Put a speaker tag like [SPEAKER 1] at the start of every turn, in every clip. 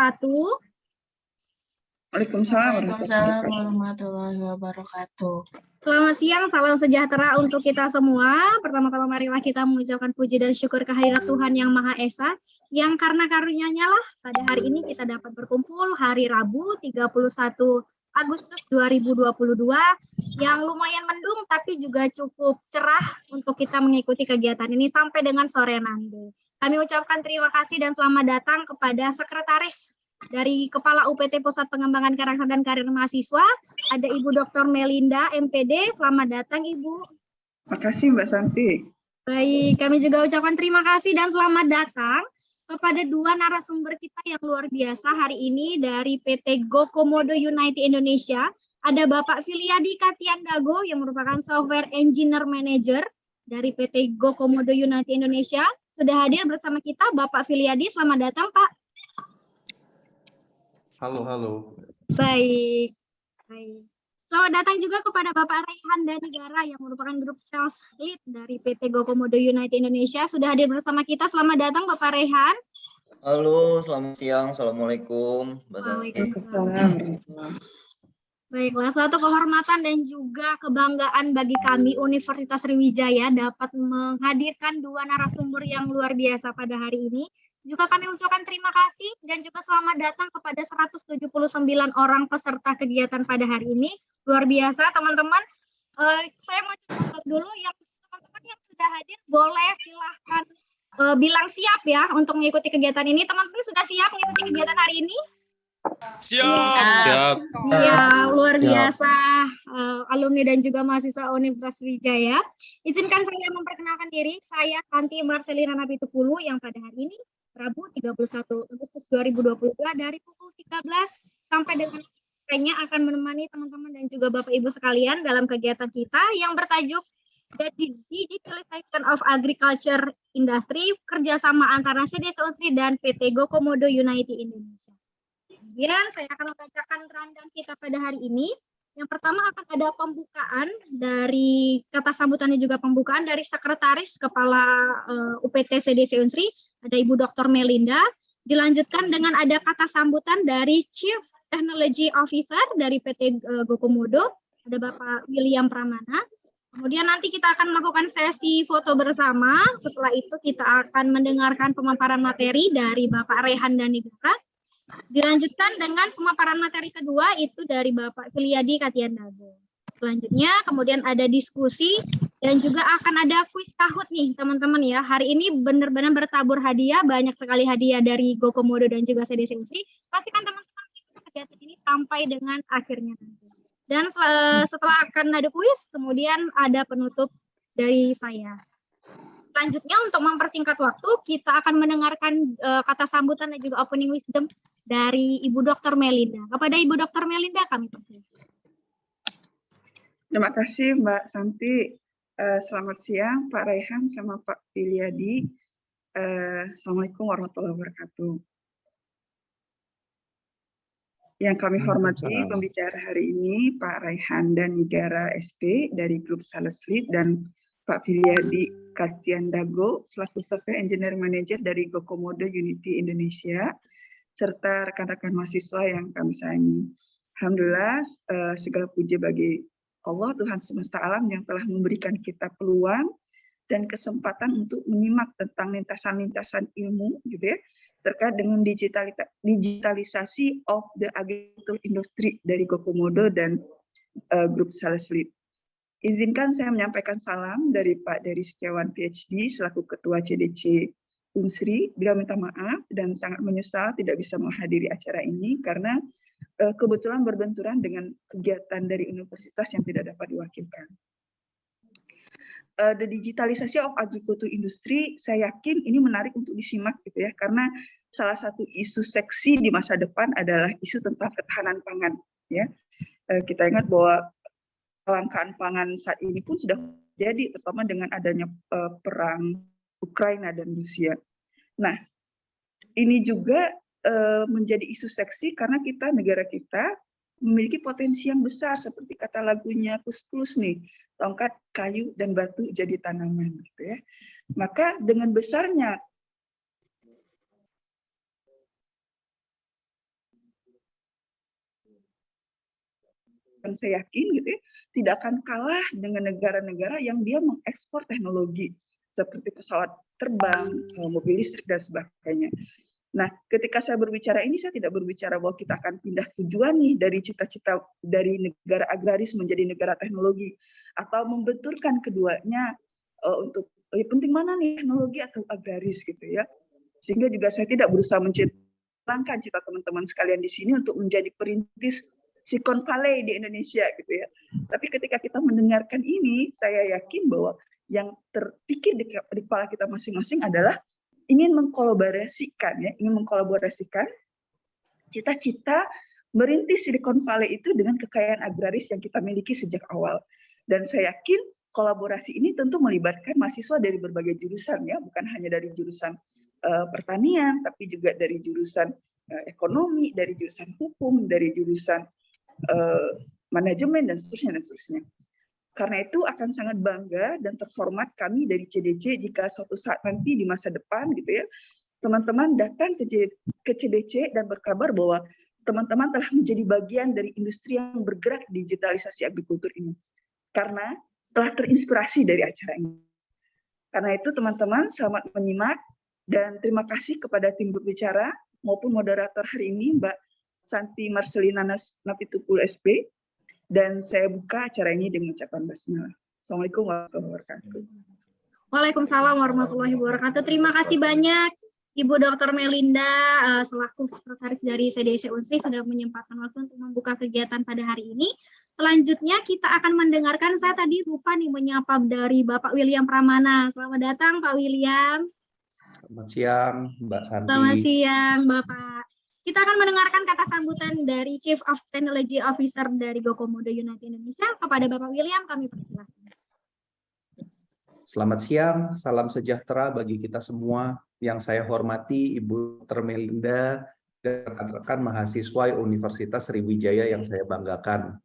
[SPEAKER 1] wabarakatuh.
[SPEAKER 2] Waalaikumsalam warahmatullahi wabarakatuh.
[SPEAKER 1] Selamat siang, salam sejahtera untuk kita semua. Pertama-tama marilah kita mengucapkan puji dan syukur kehadirat Tuhan Yang Maha Esa, yang karena karunia-Nya lah pada hari ini kita dapat berkumpul hari Rabu 31 Agustus 2022 yang lumayan mendung tapi juga cukup cerah untuk kita mengikuti kegiatan ini sampai dengan sore nanti. Kami ucapkan terima kasih dan selamat datang kepada Sekretaris dari Kepala UPT Pusat Pengembangan Karakter dan Karir Mahasiswa, ada Ibu Dr. Melinda, MPD. Selamat datang, Ibu.
[SPEAKER 3] Terima kasih, Mbak Santi.
[SPEAKER 1] Baik, kami juga ucapkan terima kasih dan selamat datang kepada dua narasumber kita yang luar biasa hari ini dari PT GoComodo United Indonesia. Ada Bapak Filiadi Katiandago yang merupakan Software Engineer Manager dari PT GoComodo United Indonesia. Sudah hadir bersama kita Bapak Filiadi, selamat datang, Pak.
[SPEAKER 4] Halo.
[SPEAKER 1] Baik. Selamat datang juga kepada Bapak Raihan Danigara yang merupakan Grup Sales Lead dari PT GoComodo United Indonesia. Sudah hadir bersama kita. Selamat datang Bapak Raihan.
[SPEAKER 5] Halo, selamat siang. Assalamualaikum.
[SPEAKER 1] Waalaikumsalam. Baiklah, suatu kehormatan dan juga kebanggaan bagi kami Universitas Sriwijaya dapat menghadirkan dua narasumber yang luar biasa pada hari ini. Juga kami ucapkan terima kasih dan juga selamat datang kepada 179 orang peserta kegiatan pada hari ini. Luar biasa, teman-teman. Saya mau coba dulu yang teman-teman yang sudah hadir boleh silahkan bilang siap ya untuk mengikuti kegiatan ini. Teman-teman sudah siap mengikuti kegiatan hari ini?
[SPEAKER 4] Siap.
[SPEAKER 1] Ya, luar biasa alumni dan juga mahasiswa Universitas Sriwijaya. Izinkan saya memperkenalkan diri. Saya Santi Marcelina Nabitukulu yang pada hari ini Rabu 31 Agustus 2022 dari pukul 13 sampai dengan kayaknya akan menemani teman-teman dan juga Bapak Ibu sekalian dalam kegiatan kita yang bertajuk The Digitalization of Agriculture Industry, kerjasama antara CDC Unsri dan PT GoComodo United Indonesia. Kemudian saya akan membacakan rundown kita pada hari ini. Yang pertama akan ada pembukaan dari kata sambutannya juga pembukaan dari Sekretaris Kepala UPT CDC Unsri, ada Ibu Dr. Melinda. Dilanjutkan dengan ada kata sambutan dari Chief Technology Officer dari PT GoComodo, ada Bapak William Pramana. Kemudian nanti kita akan melakukan sesi foto bersama. Setelah itu kita akan mendengarkan pemaparan materi dari Bapak Raihan Danigara. Dilanjutkan dengan pemaparan materi kedua itu dari Bapak Filiadi Katiandago. Selanjutnya kemudian ada diskusi dan juga akan ada kuis Kahoot nih teman-teman ya. Hari ini benar-benar bertabur hadiah, banyak sekali hadiah dari GoComodo dan juga CDC Unsri. Pastikan teman-teman ikut kegiatan ini sampai dengan akhirnya nanti. Dan setelah akan ada kuis, kemudian ada penutup dari saya. Selanjutnya untuk mempersingkat waktu, kita akan mendengarkan kata sambutan dan juga opening wisdom dari Ibu Dr. Melinda. Kepada Ibu Dr. Melinda kami persilakan.
[SPEAKER 3] Terima kasih Mbak Santi. Selamat siang Pak Raihan sama Pak Filiadi. Assalamualaikum warahmatullahi wabarakatuh. Yang kami hormati pembicara hari ini Pak Raihan Danigara SP dari Grup Sales Lead dan Pak Filiadi Katiandago selaku Software Engineer Manager dari GoComodo Unity Indonesia, serta rekan-rekan mahasiswa yang kami sayangi. Alhamdulillah, segala puji bagi Allah, Tuhan semesta alam yang telah memberikan kita peluang dan kesempatan untuk menyimak tentang lintasan-lintasan ilmu gitu ya, terkait dengan digitalisasi of the agricultural industry dari GoComodo dan Grup Sales Lead. Izinkan saya menyampaikan salam dari Pak Dery Setiawan PhD selaku Ketua CDC Unsri. Beliau minta maaf dan sangat menyesal tidak bisa menghadiri acara ini karena kebetulan berbenturan dengan kegiatan dari universitas yang tidak dapat diwakilkan. The digitalisasi of agriculture industry, saya yakin ini menarik untuk disimak gitu ya, karena salah satu isu seksi di masa depan adalah isu tentang ketahanan pangan. Ya, kita ingat bahwa kelangkaan pangan saat ini pun sudah jadi, terutama dengan adanya perang Ukraina dan Rusia. Nah, ini juga menjadi isu seksi karena negara kita memiliki potensi yang besar seperti kata lagunya Kus Plus nih, tongkat, kayu, dan batu jadi tanaman gitu ya. Maka dengan besarnya Dan saya yakin gitu ya, tidak akan kalah dengan negara-negara yang dia mengekspor teknologi seperti pesawat terbang, mobil listrik dan sebagainya. Nah, ketika saya berbicara ini, saya tidak berbicara bahwa kita akan pindah tujuan nih dari cita-cita dari negara agraris menjadi negara teknologi, atau membenturkan keduanya untuk penting mana nih teknologi atau agraris gitu ya. Sehingga juga saya tidak berusaha menciptakan cita teman-teman sekalian di sini untuk menjadi perintis Silicon Valley di Indonesia gitu ya. Tapi ketika kita mendengarkan ini, saya yakin bahwa yang terpikir di kepala kita masing-masing adalah ingin mengkolaborasikan cita-cita merintis Silicon Valley itu dengan kekayaan agraris yang kita miliki sejak awal. Dan saya yakin kolaborasi ini tentu melibatkan mahasiswa dari berbagai jurusan ya, bukan hanya dari jurusan pertanian, tapi juga dari jurusan ekonomi, dari jurusan hukum, dari jurusan manajemen dan seterusnya. Karena itu akan sangat bangga dan terhormat kami dari CDC jika suatu saat nanti di masa depan gitu ya, teman-teman datang ke CDC dan berkabar bahwa teman-teman telah menjadi bagian dari industri yang bergerak digitalisasi agrikultur ini. Karena telah terinspirasi dari acara ini. Karena itu teman-teman selamat menyimak dan terima kasih kepada tim berbicara maupun moderator hari ini Mbak Santi Marselina Napitupulu SP. Dan saya buka acara ini dengan ucapan basmalah. Assalamualaikum warahmatullahi wabarakatuh.
[SPEAKER 1] Waalaikumsalam warahmatullahi wabarakatuh. Terima kasih banyak Ibu Dr. Melinda selaku sekretaris dari CDC Unsri sudah menyempatkan waktu untuk membuka kegiatan pada hari ini. Selanjutnya kita akan mendengarkan, saya tadi lupa nih menyapa dari Bapak William Pramana. Selamat datang Pak William.
[SPEAKER 4] Selamat siang Mbak Santi.
[SPEAKER 1] Selamat siang Bapak. Kita akan mendengarkan kata sambutan dari Chief of Technology Officer dari GoComodo United Indonesia. Kepada Bapak William, kami persilahkan.
[SPEAKER 4] Selamat siang, salam sejahtera bagi kita semua. Yang saya hormati Ibu Dr. Melinda dan rekan-rekan mahasiswa Universitas Sriwijaya yang saya banggakan.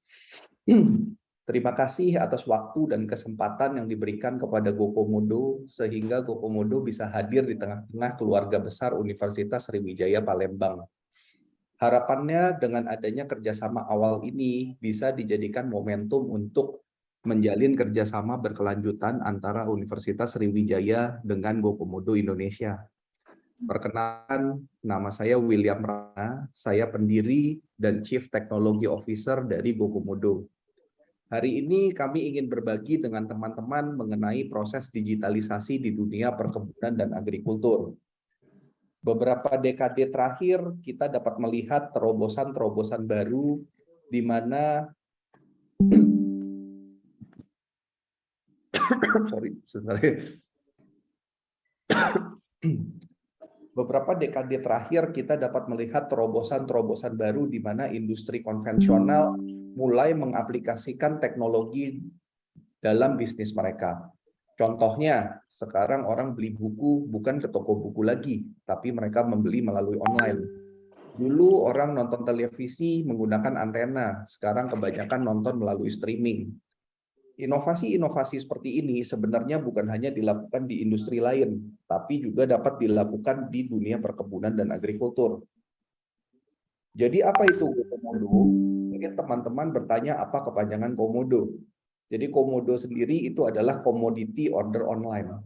[SPEAKER 4] Terima kasih atas waktu dan kesempatan yang diberikan kepada GoComodo sehingga GoComodo bisa hadir di tengah-tengah keluarga besar Universitas Sriwijaya Palembang. Harapannya dengan adanya kerjasama awal ini bisa dijadikan momentum untuk menjalin kerjasama berkelanjutan antara Universitas Sriwijaya dengan GoComodo Indonesia. Perkenalkan, nama saya William Rana, saya pendiri dan Chief Technology Officer dari GoComodo. Hari ini kami ingin berbagi dengan teman-teman mengenai proses digitalisasi di dunia perkebunan dan agrikultur. Beberapa dekade terakhir kita dapat melihat terobosan-terobosan baru di mana beberapa dekade terakhir kita dapat melihat terobosan-terobosan baru di mana industri konvensional mulai mengaplikasikan teknologi dalam bisnis mereka. Contohnya, sekarang orang beli buku bukan ke toko buku lagi, tapi mereka membeli melalui online. Dulu orang nonton televisi menggunakan antena, sekarang kebanyakan nonton melalui streaming. Inovasi-inovasi seperti ini sebenarnya bukan hanya dilakukan di industri lain, tapi juga dapat dilakukan di dunia perkebunan dan agrikultur. Jadi apa itu Komodo? Mungkin teman-teman bertanya apa kepanjangan Komodo. Jadi Komodo sendiri itu adalah Commodity Order Online.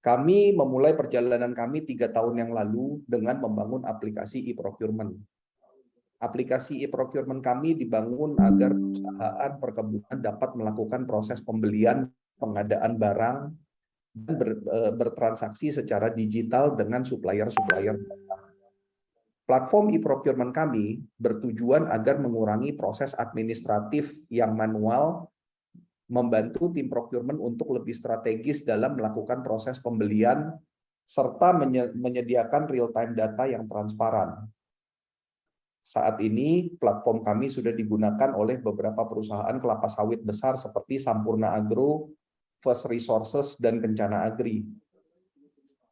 [SPEAKER 4] Kami memulai perjalanan kami 3 tahun yang lalu dengan membangun aplikasi e-procurement. Aplikasi e-procurement kami dibangun agar perusahaan perkebunan dapat melakukan proses pembelian, pengadaan barang, dan bertransaksi secara digital dengan supplier-supplier. Platform e-procurement kami bertujuan agar mengurangi proses administratif yang manual, membantu tim procurement untuk lebih strategis dalam melakukan proses pembelian, serta menyediakan real-time data yang transparan. Saat ini, platform kami sudah digunakan oleh beberapa perusahaan kelapa sawit besar seperti Sampurna Agro, First Resources, dan Kencana Agri.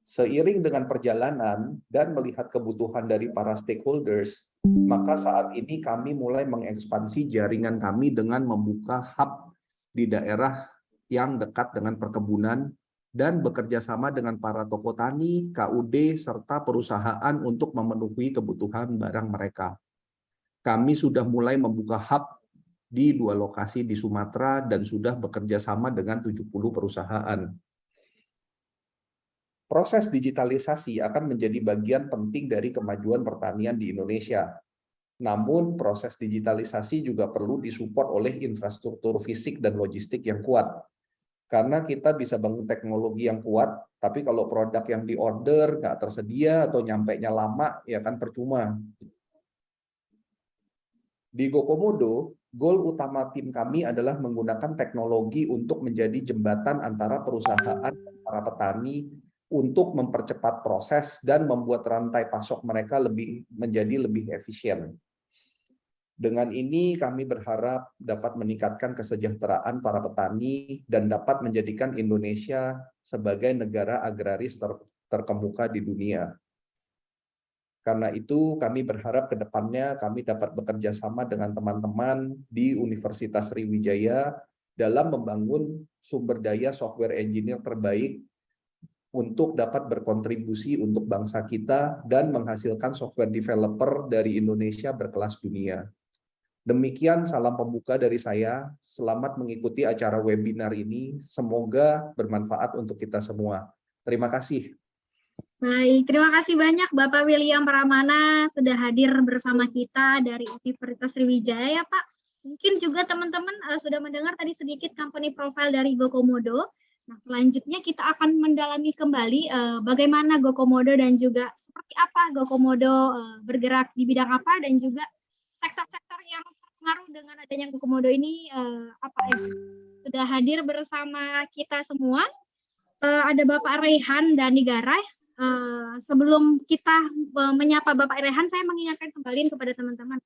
[SPEAKER 4] Seiring dengan perjalanan dan melihat kebutuhan dari para stakeholders, maka saat ini kami mulai mengekspansi jaringan kami dengan membuka hub di daerah yang dekat dengan perkebunan dan bekerja sama dengan para toko tani, KUD, serta perusahaan untuk memenuhi kebutuhan barang mereka. Kami sudah mulai membuka hub di 2 lokasi di Sumatera dan sudah bekerja sama dengan 70 perusahaan. Proses digitalisasi akan menjadi bagian penting dari kemajuan pertanian di Indonesia. Namun, proses digitalisasi juga perlu disupport oleh infrastruktur fisik dan logistik yang kuat. Karena kita bisa bangun teknologi yang kuat, tapi kalau produk yang diorder nggak tersedia atau nyampainya lama, ya kan percuma. Di GoComodo, goal utama tim kami adalah menggunakan teknologi untuk menjadi jembatan antara perusahaan dan para petani untuk mempercepat proses dan membuat rantai pasok mereka menjadi lebih efisien. Dengan ini kami berharap dapat meningkatkan kesejahteraan para petani dan dapat menjadikan Indonesia sebagai negara agraris terkemuka di dunia. Karena itu kami berharap ke depannya kami dapat bekerja sama dengan teman-teman di Universitas Sriwijaya dalam membangun sumber daya software engineer terbaik untuk dapat berkontribusi untuk bangsa kita dan menghasilkan software developer dari Indonesia berkelas dunia. Demikian salam pembuka dari saya. Selamat mengikuti acara webinar ini. Semoga bermanfaat untuk kita semua. Terima kasih.
[SPEAKER 1] Baik, terima kasih banyak Bapak William Pramana sudah hadir bersama kita dari Universitas Sriwijaya ya Pak. Mungkin juga teman-teman sudah mendengar tadi sedikit company profile dari GoComodo. Nah, selanjutnya kita akan mendalami kembali bagaimana GoComodo dan juga seperti apa GoComodo bergerak di bidang apa dan juga sektor-sektor yang terpengaruh dengan adanya GoComodo ini apa ya. Sudah hadir bersama kita semua. Ada Bapak Rehan Danigara. Sebelum kita menyapa Bapak Rehan, saya mengingatkan kembali kepada teman-teman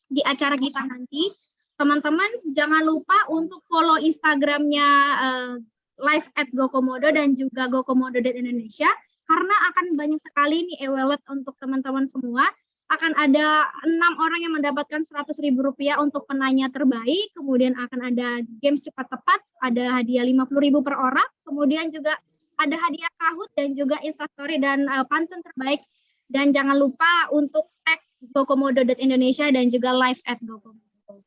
[SPEAKER 1] di acara kita nanti, teman-teman jangan lupa untuk follow Instagramnya live@GoComodo dan juga gocomodo.indonesia karena akan banyak sekali nih e-wallet untuk teman-teman semua. Akan ada 6 orang yang mendapatkan Rp100.000 untuk penanya terbaik, kemudian akan ada games cepat tepat, ada hadiah Rp50.000 per orang, kemudian juga ada hadiah Kahoot dan juga Instastory dan pantun terbaik. Dan jangan lupa untuk tag gocomodo.indonesia dan juga live@GoComodo.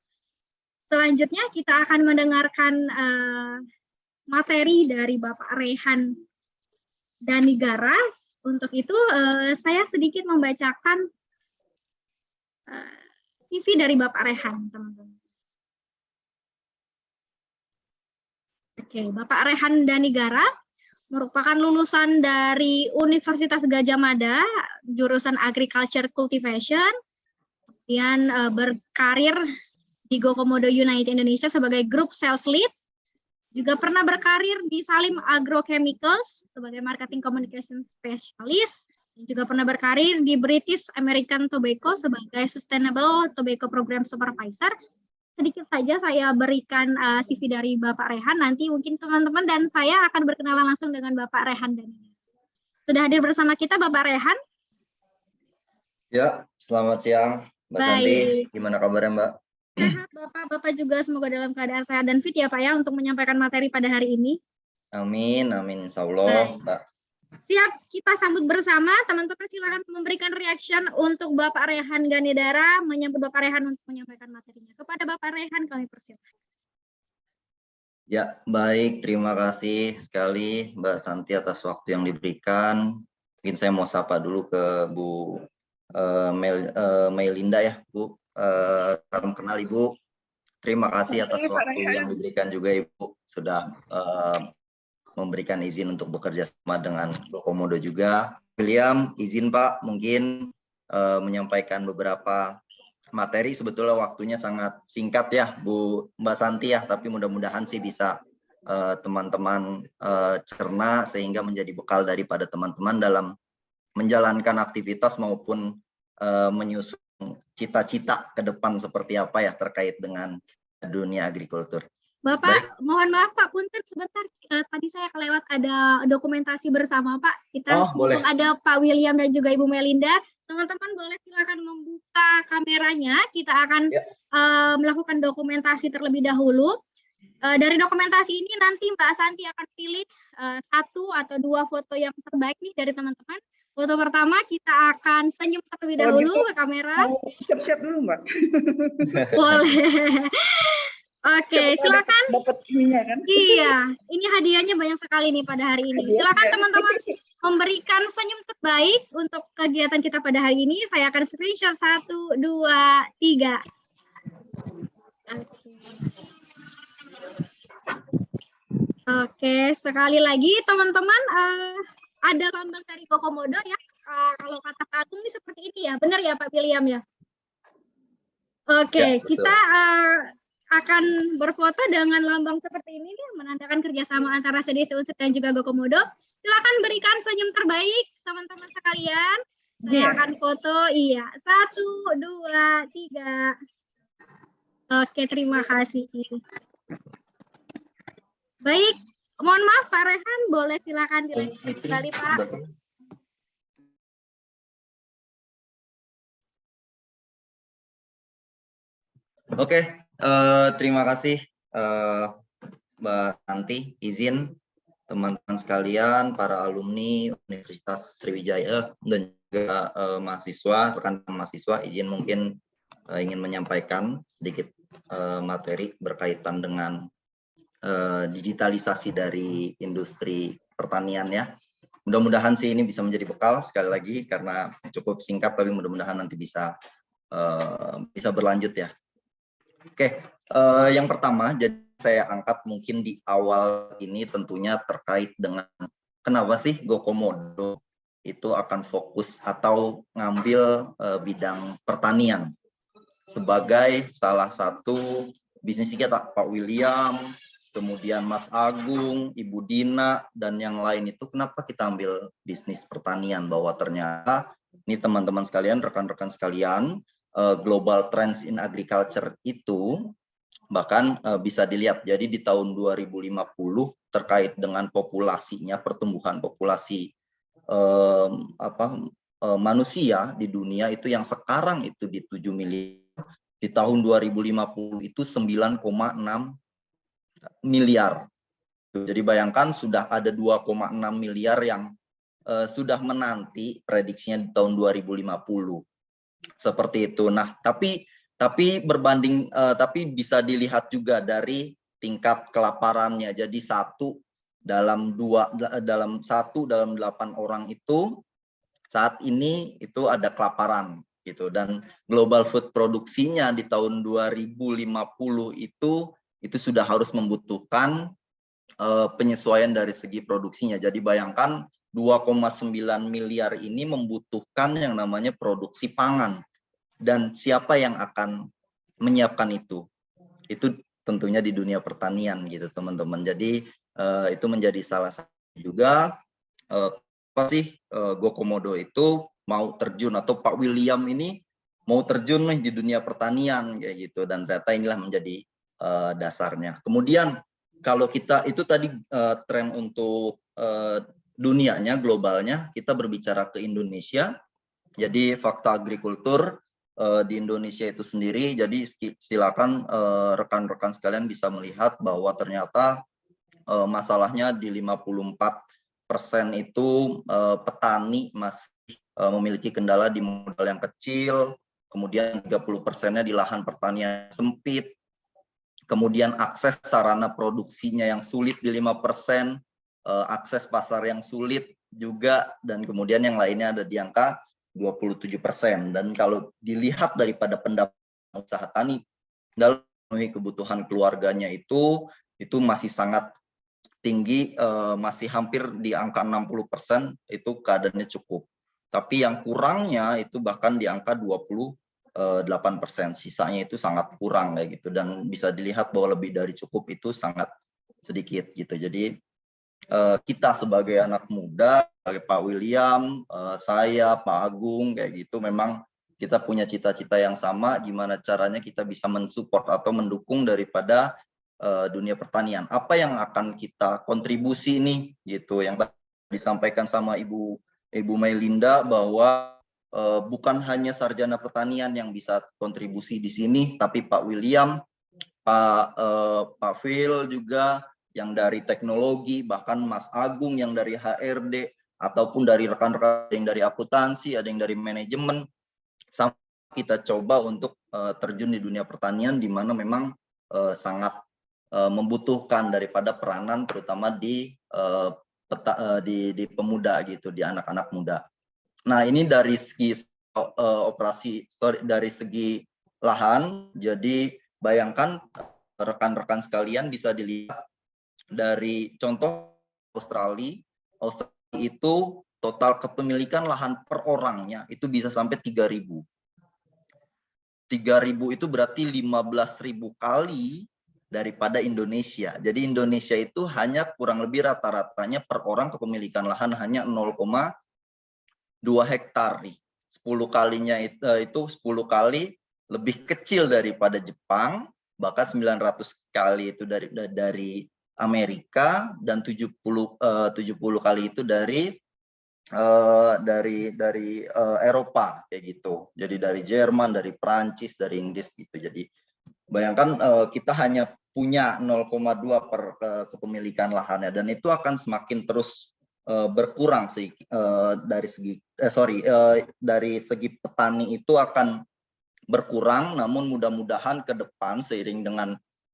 [SPEAKER 1] Selanjutnya kita akan mendengarkan materi dari Bapak Rehan Danigara. Untuk itu saya sedikit membacakan CV dari Bapak Rehan, teman-teman. Oke, Bapak Rehan Danigara merupakan lulusan dari Universitas Gadjah Mada, jurusan Agriculture Cultivation, kemudian berkarir di GoComodo United Indonesia sebagai Group Sales Lead, juga pernah berkarir di Salim Agrochemicals sebagai Marketing Communication Specialist, dan juga pernah berkarir di British American Tobacco sebagai Sustainable Tobacco Program Supervisor. Sedikit saja saya berikan CV dari Bapak Rehan, nanti mungkin teman-teman dan saya akan berkenalan langsung dengan Bapak Rehan. Sudah hadir bersama kita Bapak Rehan?
[SPEAKER 5] Ya, selamat siang Mbak Santi. Gimana kabarnya Mbak?
[SPEAKER 1] Sehat Bapak, Bapak juga semoga dalam keadaan sehat dan fit ya Pak ya untuk menyampaikan materi pada hari ini.
[SPEAKER 5] Amin, amin insya Allah Mbak.
[SPEAKER 1] Siap, kita sambut bersama. Teman-teman silakan memberikan reaction untuk Bapak Rehan Danigara, menyambut Bapak Rehan untuk menyampaikan materinya. Kepada Bapak Rehan kami persilahkan.
[SPEAKER 5] Ya, baik. Terima kasih sekali Mbak Santi atas waktu yang diberikan. Mungkin saya mau sapa dulu ke Bu Melinda ya, Bu. Salam kenal Ibu. Terima kasih atas waktu yang diberikan juga Ibu. Sudah memberikan izin untuk bekerja sama dengan GoComodo juga. William, izin Pak, mungkin menyampaikan beberapa materi. Sebetulnya waktunya sangat singkat ya, Bu Mbak Santi ya, tapi mudah-mudahan sih bisa teman-teman cerna sehingga menjadi bekal daripada teman-teman dalam menjalankan aktivitas maupun menyusun cita-cita ke depan seperti apa ya terkait dengan dunia agrikultur.
[SPEAKER 1] Bapak, mohon maaf Pak, punten sebentar. Tadi saya kelewat ada dokumentasi bersama Pak. Kita
[SPEAKER 5] boleh.
[SPEAKER 1] Ada Pak William dan juga Ibu Melinda. Teman-teman boleh silakan membuka kameranya. Kita akan melakukan dokumentasi terlebih dahulu. Dari dokumentasi ini nanti Mbak Santi akan pilih 1 atau 2 foto yang terbaik nih dari teman-teman. Foto pertama kita akan senyum terlebih
[SPEAKER 3] Kalau
[SPEAKER 1] dahulu
[SPEAKER 3] gitu,
[SPEAKER 1] ke kamera.
[SPEAKER 3] mau siap-siap dulu, Mbak.
[SPEAKER 1] Boleh. Oke,
[SPEAKER 3] Siapa tahu
[SPEAKER 1] silakan.
[SPEAKER 3] dapat ininya kan.
[SPEAKER 1] Iya, ini hadiahnya banyak sekali nih pada hari ini.
[SPEAKER 3] Hadiahnya.
[SPEAKER 1] Silakan teman-teman memberikan senyum terbaik untuk kegiatan kita pada hari ini. Saya akan screenshot 1, 2, 3. Oke, sekali lagi teman-teman, ada lambang dari Gokomodo ya. Kalau kata Pak Agung ini seperti ini ya, benar ya Pak William ya? Oke,
[SPEAKER 5] Ya, betul.
[SPEAKER 1] kita akan berfoto dengan lambang seperti ini nih, menandakan kerjasama antara CDC Unsur dan juga Gokomodo. Silakan berikan senyum terbaik teman-teman sekalian. Saya akan foto, iya. 1, 2, 3. Oke, terima kasih. Baik, mohon maaf Pak Rehan, boleh silakan dilanjutkan kembali Pak.
[SPEAKER 5] Oke, terima kasih Mbak Santi. Izin teman-teman sekalian, para alumni Universitas Sriwijaya dan juga mahasiswa, rekan mahasiswa, izin mungkin ingin menyampaikan sedikit materi berkaitan dengan digitalisasi dari industri pertanian ya. Mudah-mudahan sih ini bisa menjadi bekal sekali lagi karena cukup singkat, tapi mudah-mudahan nanti bisa berlanjut ya. Oke, yang pertama, jadi saya angkat mungkin di awal ini tentunya terkait dengan kenapa sih Gokomodo itu akan fokus atau ngambil bidang pertanian sebagai salah satu bisnis kita, Pak William, kemudian Mas Agung, Ibu Dina, dan yang lain itu kenapa kita ambil bisnis pertanian, bahwa ternyata ini teman-teman sekalian, rekan-rekan sekalian, global trends in agriculture itu bahkan bisa dilihat. Jadi di tahun 2050 terkait dengan populasinya, pertumbuhan populasi manusia di dunia itu yang sekarang itu di 7 miliar, di tahun 2050 itu 9,6 miliar. Jadi bayangkan sudah ada 2,6 miliar yang sudah menanti prediksinya di tahun 2050. Seperti itu. Nah, tapi berbanding tapi bisa dilihat juga dari tingkat kelaparannya. Jadi 1 dalam 8 orang itu saat ini itu ada kelaparan gitu, dan global food produksinya di tahun 2050 itu sudah harus membutuhkan penyesuaian dari segi produksinya. Jadi bayangkan 2,9 miliar ini membutuhkan yang namanya produksi pangan. Dan siapa yang akan menyiapkan itu? Itu tentunya di dunia pertanian gitu teman-teman. Jadi itu menjadi salah satu juga apa sih Gokomodo itu mau terjun, atau Pak William ini mau terjun nih di dunia pertanian kayak gitu. Dan ternyata inilah menjadi dasarnya. Kemudian kalau kita itu tadi tren untuk dunianya, globalnya, kita berbicara ke Indonesia. Jadi fakta agrikultur di Indonesia itu sendiri, jadi silakan rekan-rekan sekalian bisa melihat bahwa ternyata masalahnya di 54% itu petani masih memiliki kendala di modal yang kecil, kemudian 30%-nya di lahan pertanian sempit, kemudian akses sarana produksinya yang sulit di 5%, akses pasar yang sulit juga, dan kemudian yang lainnya ada di angka 27%. Dan kalau dilihat daripada pendapatan usaha tani dalam kebutuhan keluarganya itu masih sangat tinggi, masih hampir di angka 60%, itu keadaannya cukup. Tapi yang kurangnya itu bahkan di angka 28%, sisanya itu sangat kurang kayak gitu. Dan bisa dilihat bahwa lebih dari cukup itu sangat sedikit gitu. Jadi kita sebagai anak muda, sebagai Pak William, saya, Pak Agung kayak gitu, memang kita punya cita-cita yang sama, gimana caranya kita bisa mensupport atau mendukung daripada dunia pertanian. Apa yang akan kita kontribusi nih gitu, yang disampaikan sama Ibu Mailinda bahwa bukan hanya sarjana pertanian yang bisa kontribusi di sini, tapi Pak William, Pak Phil juga yang dari teknologi, bahkan Mas Agung yang dari HRD, ataupun dari rekan-rekan, ada yang dari akuntansi, ada yang dari manajemen, sampai kita coba untuk terjun di dunia pertanian, di mana memang sangat membutuhkan daripada peranan, terutama di pemuda gitu, di anak-anak muda. Nah, ini dari segi dari segi lahan. Jadi bayangkan rekan-rekan sekalian bisa dilihat dari contoh Australia. Australia itu total kepemilikan lahan per orangnya itu bisa sampai 3.000. 3.000 itu berarti 15.000 kali daripada Indonesia. Jadi Indonesia itu hanya kurang lebih rata-ratanya per orang kepemilikan lahan hanya 0,2 hektar nih. 10 kalinya itu 10 kali lebih kecil daripada Jepang, bahkan 900 kali itu dari Amerika, dan 70 kali itu dari Eropa kayak gitu. Jadi dari Jerman, dari Prancis, dari Inggris gitu. Jadi bayangkan kita hanya punya 0,2 per kepemilikan lahannya, dan itu akan semakin terus berkurang sih dari segi petani itu akan berkurang. Namun mudah-mudahan ke depan seiring dengan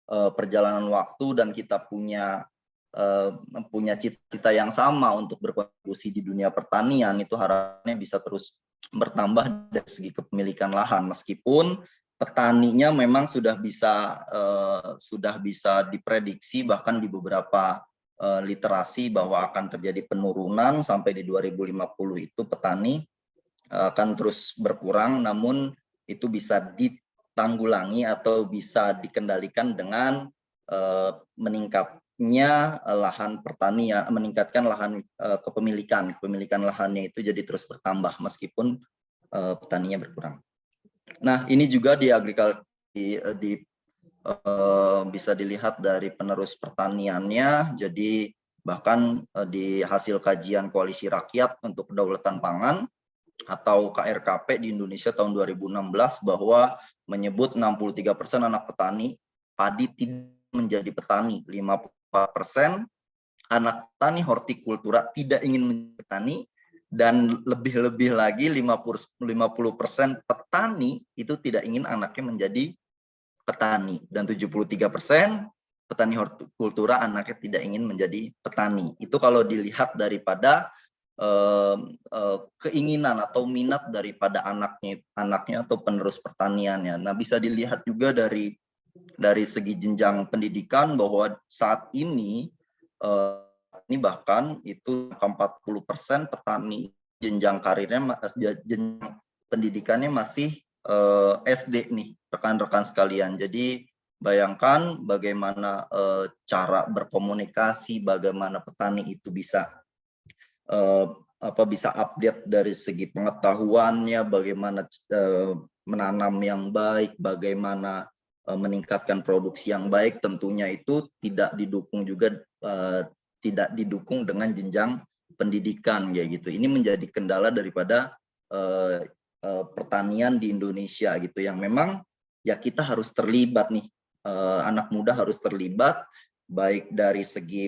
[SPEAKER 5] perjalanan waktu dan kita punya cita-cita yang sama untuk berkontribusi di dunia pertanian, itu harapannya bisa terus bertambah dari segi kepemilikan lahan, meskipun petaninya memang sudah bisa diprediksi bahkan di beberapa literasi bahwa akan terjadi penurunan sampai di 2050 itu petani akan terus berkurang, namun itu bisa ditanggulangi atau bisa dikendalikan dengan meningkatnya lahan pertanian, meningkatkan lahan kepemilikan lahannya itu jadi terus bertambah meskipun petaninya berkurang. Nah, ini juga di bisa dilihat dari penerus pertaniannya. Jadi bahkan di hasil kajian Koalisi Rakyat untuk Kedaulatan Pangan atau KRKP di Indonesia tahun 2016 bahwa menyebut 63% anak petani padi tidak menjadi petani, 54% anak petani hortikultura tidak ingin menjadi petani, dan lebih-lebih lagi 50% petani itu tidak ingin anaknya menjadi petani, dan 73% petani hortikultura anaknya tidak ingin menjadi petani. Itu kalau dilihat daripada keinginan atau minat daripada anaknya atau penerus pertaniannya. Nah, bisa dilihat juga dari segi jenjang pendidikan bahwa saat ini bahkan itu 40% petani jenjang karirnya, jenjang pendidikannya masih SD nih, rekan-rekan sekalian. Jadi bayangkan bagaimana cara berkomunikasi, bagaimana petani itu bisa update dari segi pengetahuannya, bagaimana menanam yang baik, bagaimana meningkatkan produksi yang baik. Tentunya itu tidak didukung dengan jenjang pendidikan ya gitu. Ini menjadi kendala daripada pertanian di Indonesia gitu, yang memang ya kita harus terlibat nih, anak muda harus terlibat, baik dari segi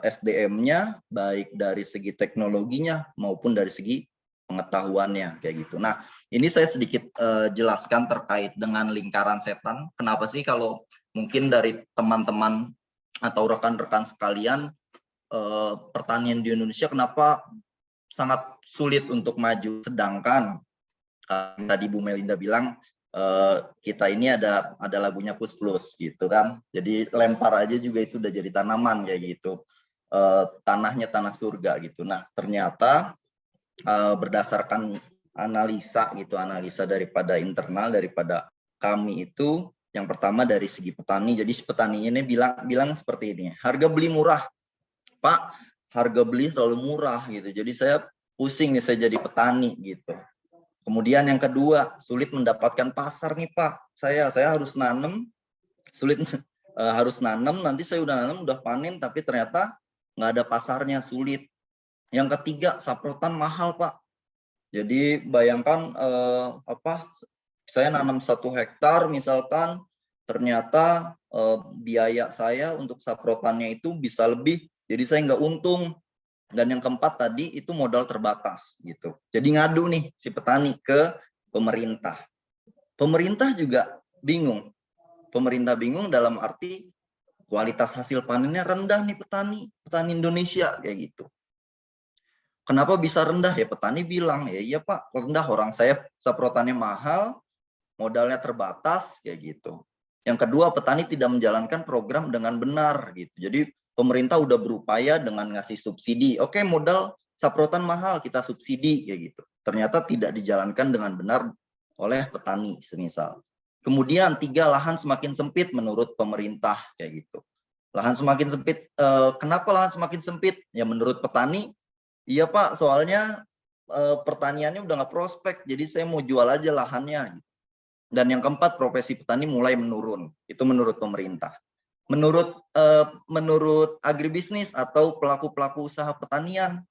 [SPEAKER 5] SDM-nya, baik dari segi teknologinya, maupun dari segi pengetahuannya kayak gitu. Nah, ini saya sedikit jelaskan terkait dengan lingkaran setan. Kenapa sih kalau mungkin dari teman-teman atau rekan-rekan sekalian, pertanian di Indonesia kenapa sangat sulit untuk maju, sedangkan tadi Bu Melinda bilang kita ini ada lagunya Kus Plus gitu kan. Jadi lempar aja juga itu udah jadi tanaman kayak gitu. Tanahnya tanah surga gitu. Nah, ternyata berdasarkan analisa daripada internal daripada kami itu, yang pertama dari segi petani. Jadi petani ini bilang seperti ini, harga beli murah, Pak, harga beli selalu murah gitu. Jadi saya pusing nih, saya jadi petani gitu. Kemudian yang kedua, sulit mendapatkan pasar nih Pak. Saya harus nanam, harus nanam, nanti saya udah nanam, udah panen, tapi ternyata nggak ada pasarnya, sulit. Yang ketiga, saprotan mahal Pak. Jadi bayangkan saya nanam 1 hektar misalkan, ternyata biaya saya untuk saprotannya itu bisa lebih, jadi saya nggak untung. Dan yang keempat tadi itu modal terbatas gitu. Jadi ngadu nih si petani ke pemerintah. Pemerintah juga bingung. Pemerintah bingung dalam arti kualitas hasil panennya rendah nih petani Indonesia kayak gitu. Kenapa bisa rendah ya? Petani bilang, ya iya Pak, rendah, orang saya saprotannya mahal, modalnya terbatas kayak gitu. Yang kedua, petani tidak menjalankan program dengan benar gitu. Jadi pemerintah udah berupaya dengan ngasih subsidi. Oke, modal saprotan mahal kita subsidi kayak gitu. Ternyata tidak dijalankan dengan benar oleh petani semisal. Kemudian 3, lahan semakin sempit menurut pemerintah kayak gitu. Lahan semakin sempit. Kenapa lahan semakin sempit? Ya menurut petani, iya Pak, soalnya pertaniannya udah nggak prospek, jadi saya mau jual aja lahannya. Dan yang keempat, profesi petani mulai menurun. Itu menurut pemerintah. Menurut agribisnis atau pelaku-pelaku usaha pertanian,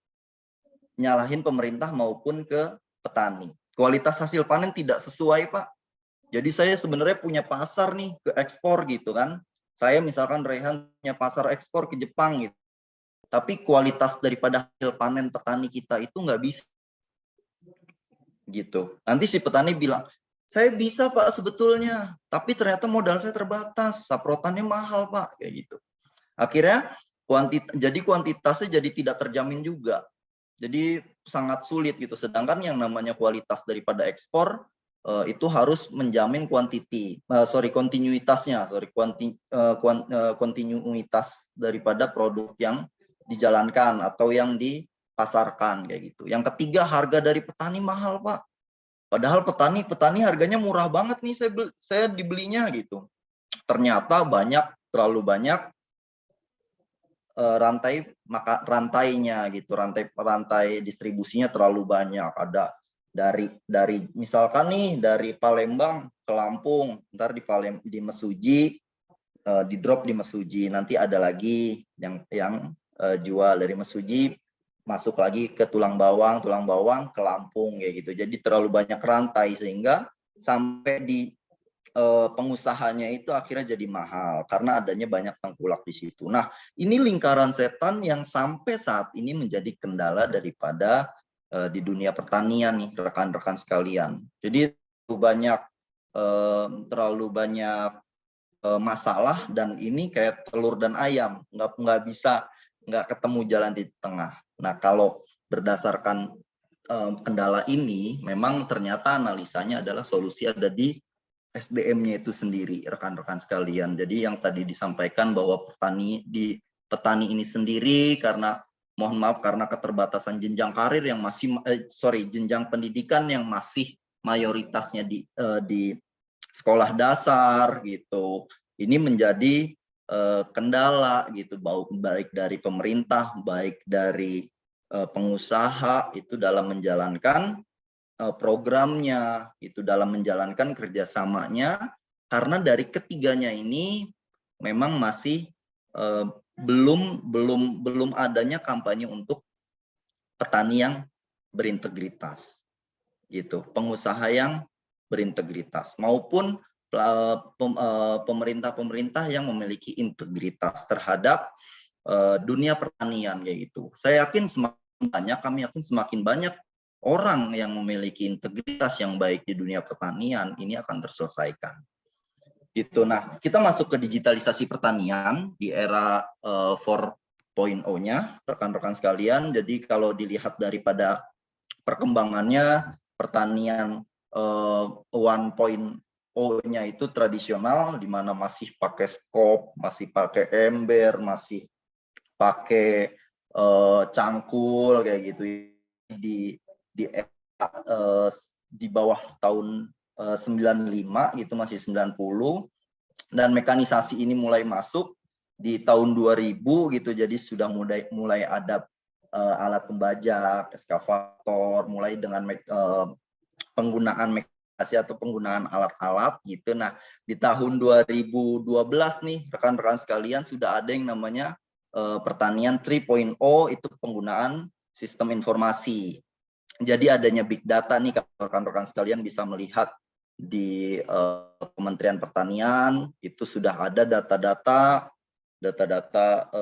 [SPEAKER 5] nyalahin pemerintah maupun ke petani. Kualitas hasil panen tidak sesuai, Pak. Jadi saya sebenarnya punya pasar nih ke ekspor gitu kan. Saya misalkan Rehan punya pasar ekspor ke Jepang gitu. Tapi kualitas daripada hasil panen petani kita itu nggak bisa. Gitu. Nanti si petani bilang, saya bisa Pak sebetulnya, tapi ternyata modal saya terbatas, saprotannya mahal Pak, kayak gitu. Akhirnya kuantitasnya jadi tidak terjamin juga. Jadi sangat sulit gitu. Sedangkan yang namanya kualitas daripada ekspor itu harus menjamin kontinuitas daripada produk yang dijalankan atau yang dipasarkan kayak gitu. Yang ketiga, harga dari petani mahal Pak. Padahal petani harganya murah banget nih saya dibelinya gitu. Ternyata terlalu banyak rantainya gitu, rantai distribusinya terlalu banyak. Ada dari misalkan nih dari Palembang ke Lampung, ntar di Mesuji, di drop di Mesuji, nanti ada lagi yang jual dari Mesuji masuk lagi ke tulang bawang ke Lampung kayak gitu. Jadi terlalu banyak rantai sehingga sampai di pengusahanya itu akhirnya jadi mahal karena adanya banyak tengkulak di situ. Nah, ini lingkaran setan yang sampai saat ini menjadi kendala daripada di dunia pertanian nih rekan-rekan sekalian. Jadi terlalu banyak masalah, dan ini kayak telur dan ayam, nggak ketemu jalan di tengah. Nah, kalau berdasarkan kendala ini, memang ternyata analisanya adalah solusi ada di SDM-nya itu sendiri, rekan-rekan sekalian. Jadi yang tadi disampaikan bahwa petani ini sendiri karena keterbatasan jenjang karir yang jenjang pendidikan yang masih mayoritasnya di sekolah dasar gitu. Ini menjadi kendala gitu, baik dari pemerintah, baik dari pengusaha itu dalam menjalankan programnya, itu dalam menjalankan kerjasamanya, karena dari ketiganya ini memang masih belum adanya kampanye untuk petani yang berintegritas, gitu, pengusaha yang berintegritas maupun pemerintah yang memiliki integritas terhadap dunia pertanian kayak gitu. Kami yakin semakin banyak orang yang memiliki integritas yang baik di dunia pertanian, ini akan terselesaikan. Gitu. Nah, kita masuk ke digitalisasi pertanian di era 4.0-nya, rekan-rekan sekalian. Jadi kalau dilihat daripada perkembangannya, pertanian 1.0-nya itu tradisional, di mana masih pakai skop, masih pakai ember, masih pakai cangkul kayak gitu. Di bawah tahun 95 gitu, masih 90, dan mekanisasi ini mulai masuk di tahun 2000 gitu. Jadi sudah mulai ada alat pembajak, eskavator, mulai dengan penggunaan mekanisasi atau penggunaan alat-alat gitu. Nah, di tahun 2012 nih rekan-rekan sekalian sudah ada yang namanya pertanian 3.0, itu penggunaan sistem informasi. Jadi adanya big data nih, rekan-rekan sekalian bisa melihat di Kementerian Pertanian itu sudah ada data-data data-data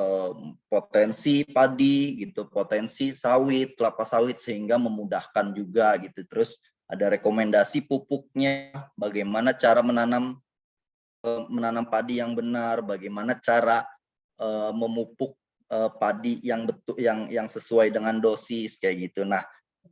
[SPEAKER 5] potensi padi gitu, potensi sawit, kelapa sawit, sehingga memudahkan juga gitu. Terus ada rekomendasi pupuknya, bagaimana cara menanam padi yang benar, bagaimana cara memupuk padi yang betul, yang sesuai dengan dosis kayak gitu. Nah,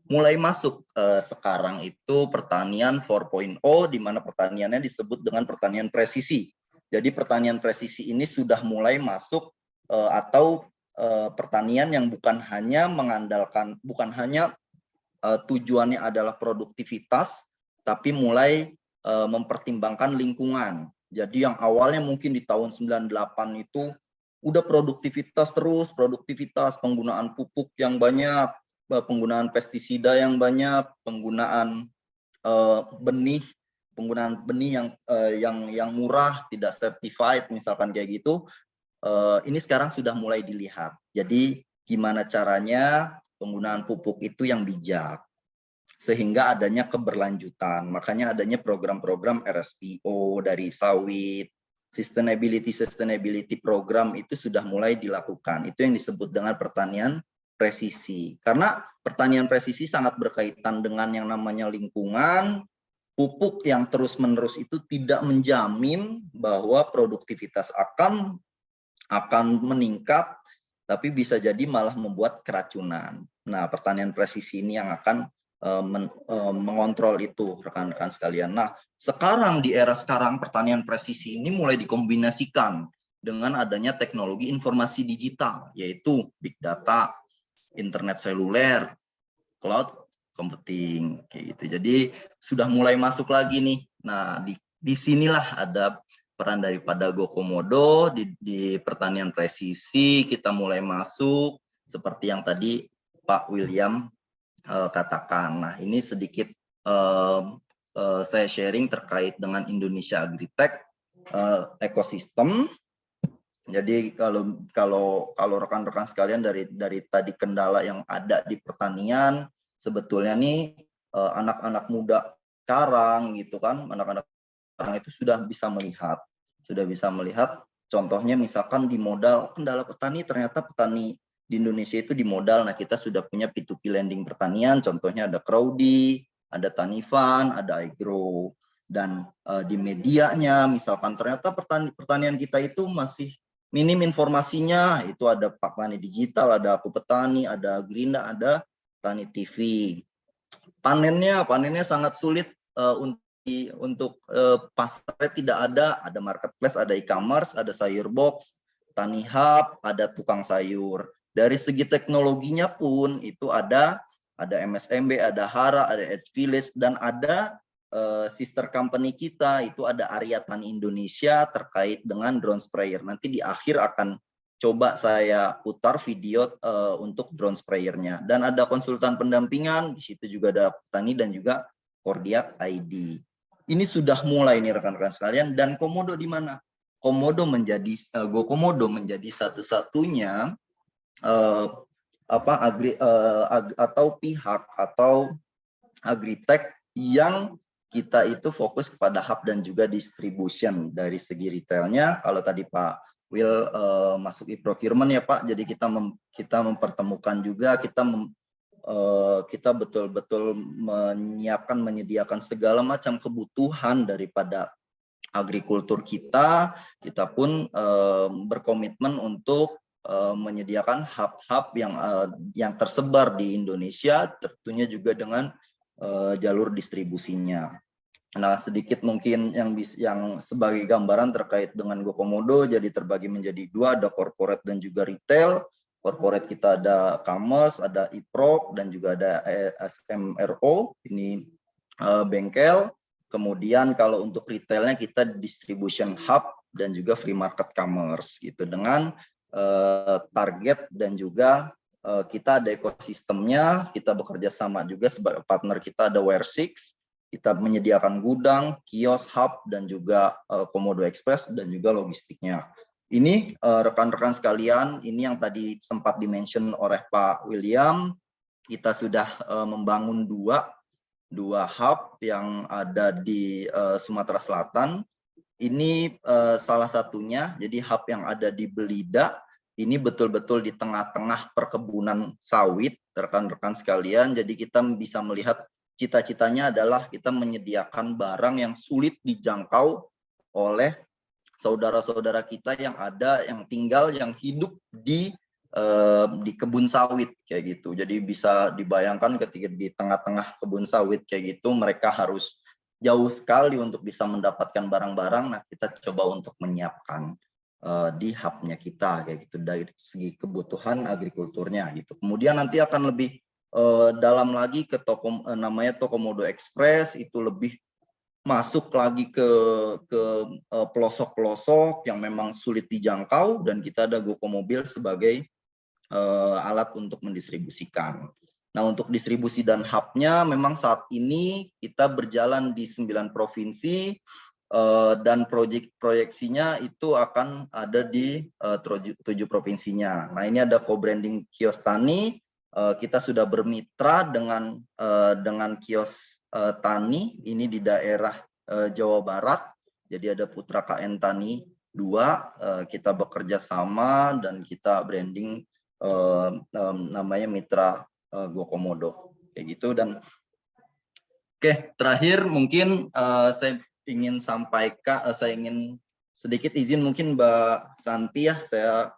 [SPEAKER 5] mulai masuk sekarang itu pertanian 4.0, di mana pertaniannya disebut dengan pertanian presisi. Jadi pertanian presisi ini sudah mulai masuk atau pertanian yang bukan hanya mengandalkan, bukan hanya tujuannya adalah produktivitas, tapi mulai mempertimbangkan lingkungan. Jadi yang awalnya mungkin di tahun 98 itu udah produktivitas terus, produktivitas, penggunaan pupuk yang banyak, penggunaan pestisida yang banyak, penggunaan benih yang murah, tidak certified, misalkan kayak gitu. Ini sekarang sudah mulai dilihat. Jadi gimana caranya penggunaan pupuk itu yang bijak, sehingga adanya keberlanjutan. Makanya adanya program-program RSPO dari sawit, sustainability program itu sudah mulai dilakukan. Itu yang disebut dengan pertanian presisi. Karena pertanian presisi sangat berkaitan dengan yang namanya lingkungan. Pupuk yang terus-menerus itu tidak menjamin bahwa produktivitas akan meningkat, tapi bisa jadi malah membuat keracunan. Nah, pertanian presisi ini yang akan mengontrol itu, rekan-rekan sekalian. Nah, sekarang di era sekarang pertanian presisi ini mulai dikombinasikan dengan adanya teknologi informasi digital, yaitu big data, internet seluler, cloud computing, kayak gitu. Jadi sudah mulai masuk lagi nih. Nah, di sinilah ada peran daripada GoComodo di pertanian presisi. Kita mulai masuk seperti yang tadi Pak William katakan. Nah, ini sedikit saya sharing terkait dengan Indonesia Agritech ekosistem. Jadi kalau rekan-rekan sekalian dari tadi kendala yang ada di pertanian, sebetulnya nih anak-anak muda sekarang gitu kan, anak-anak sekarang itu sudah bisa melihat contohnya misalkan di modal kendala petani, ternyata petani di Indonesia itu di modal. Nah, kita sudah punya P2P lending pertanian, contohnya ada Crowdy, ada Tanifan, ada iGrow. Dan di medianya misalkan ternyata pertanian kita itu masih minim informasinya, itu ada Pak Tani Digital, ada Aku Petani, ada Gerinda, ada Tani TV. Panennya sangat sulit untuk pasarnya tidak ada marketplace, ada e-commerce, ada sayur box, Tani Hub, ada tukang sayur. Dari segi teknologinya pun itu ada MSMB, ada Hara, ada Edge Village, dan ada sister company kita, itu ada Arya Tani Indonesia terkait dengan drone sprayer. Nanti di akhir akan coba saya putar video untuk drone sprayernya. Dan ada konsultan pendampingan, di situ juga ada petani dan juga Kordiak ID. Ini sudah mulai nih rekan-rekan sekalian. Dan Komodo di mana? GoComodo menjadi satu-satunya atau pihak atau agritech yang kita itu fokus kepada hub dan juga distribution. Dari segi retailnya, kalau tadi Pak Will masuk e-procurement ya Pak, jadi kita mempertemukan juga, kita betul-betul menyediakan segala macam kebutuhan daripada agrikultur kita pun berkomitmen untuk menyediakan hub-hub yang tersebar di Indonesia, tentunya juga dengan jalur distribusinya. Nah, sedikit mungkin yang sebagai gambaran terkait dengan GoComodo, jadi terbagi menjadi dua, ada corporate dan juga retail. Corporate kita ada commerce, ada e-proc, dan juga ada SMRO, ini bengkel. Kemudian kalau untuk retailnya kita distribution hub dan juga free market commerce gitu, dengan target dan juga kita ada ekosistemnya. Kita bekerja sama juga sebagai partner, kita ada Ware6, kita menyediakan gudang, kios, hub, dan juga Komodo Express dan juga logistiknya. Ini rekan-rekan sekalian, ini yang tadi sempat dimention oleh Pak William, kita sudah membangun dua hub yang ada di Sumatera Selatan. ini salah satunya. Jadi hub yang ada di Belida ini betul-betul di tengah-tengah perkebunan sawit, rekan-rekan sekalian. Jadi kita bisa melihat cita-citanya adalah kita menyediakan barang yang sulit dijangkau oleh saudara-saudara kita yang ada, yang tinggal, yang hidup di kebun sawit kayak gitu. Jadi bisa dibayangkan ketika di tengah-tengah kebun sawit kayak gitu, mereka harus jauh sekali untuk bisa mendapatkan barang-barang. Nah, kita coba untuk menyiapkan di hubnya kita kayak gitu dari segi kebutuhan agrikulturnya gitu. Kemudian nanti akan lebih dalam lagi ke namanya Tokomodo Express, itu lebih masuk lagi ke pelosok-pelosok yang memang sulit dijangkau, dan kita ada GoCoMobil sebagai alat untuk mendistribusikan. Nah, untuk distribusi dan hubnya memang saat ini kita berjalan di 9 provinsi, dan proyeksinya itu akan ada di 7 provinsinya. Nah, ini ada co-branding kios tani. Kita sudah bermitra dengan kios tani ini di daerah Jawa Barat. Jadi ada Putra KN Tani 2, kita bekerja sama dan kita branding namanya mitra GoCoModo kayak gitu. Dan oke, terakhir mungkin saya ingin sampaikan, saya ingin sedikit izin mungkin Mbak Santi ya, saya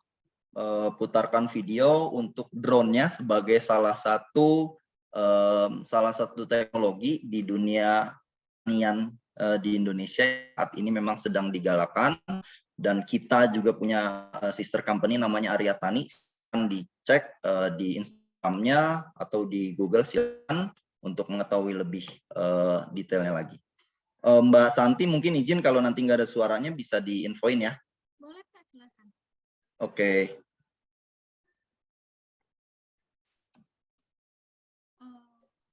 [SPEAKER 5] putarkan video untuk drone-nya sebagai salah satu teknologi di dunia pertanian di Indonesia saat ini memang sedang digalakan, dan kita juga punya sister company namanya Arya Tani. Silakan dicek di Instagram-nya atau di Google, silakan untuk mengetahui lebih detailnya lagi. Mbak Santi mungkin izin kalau nanti nggak ada suaranya bisa diinfoin ya.
[SPEAKER 1] Boleh Pak, silakan.
[SPEAKER 5] Oke.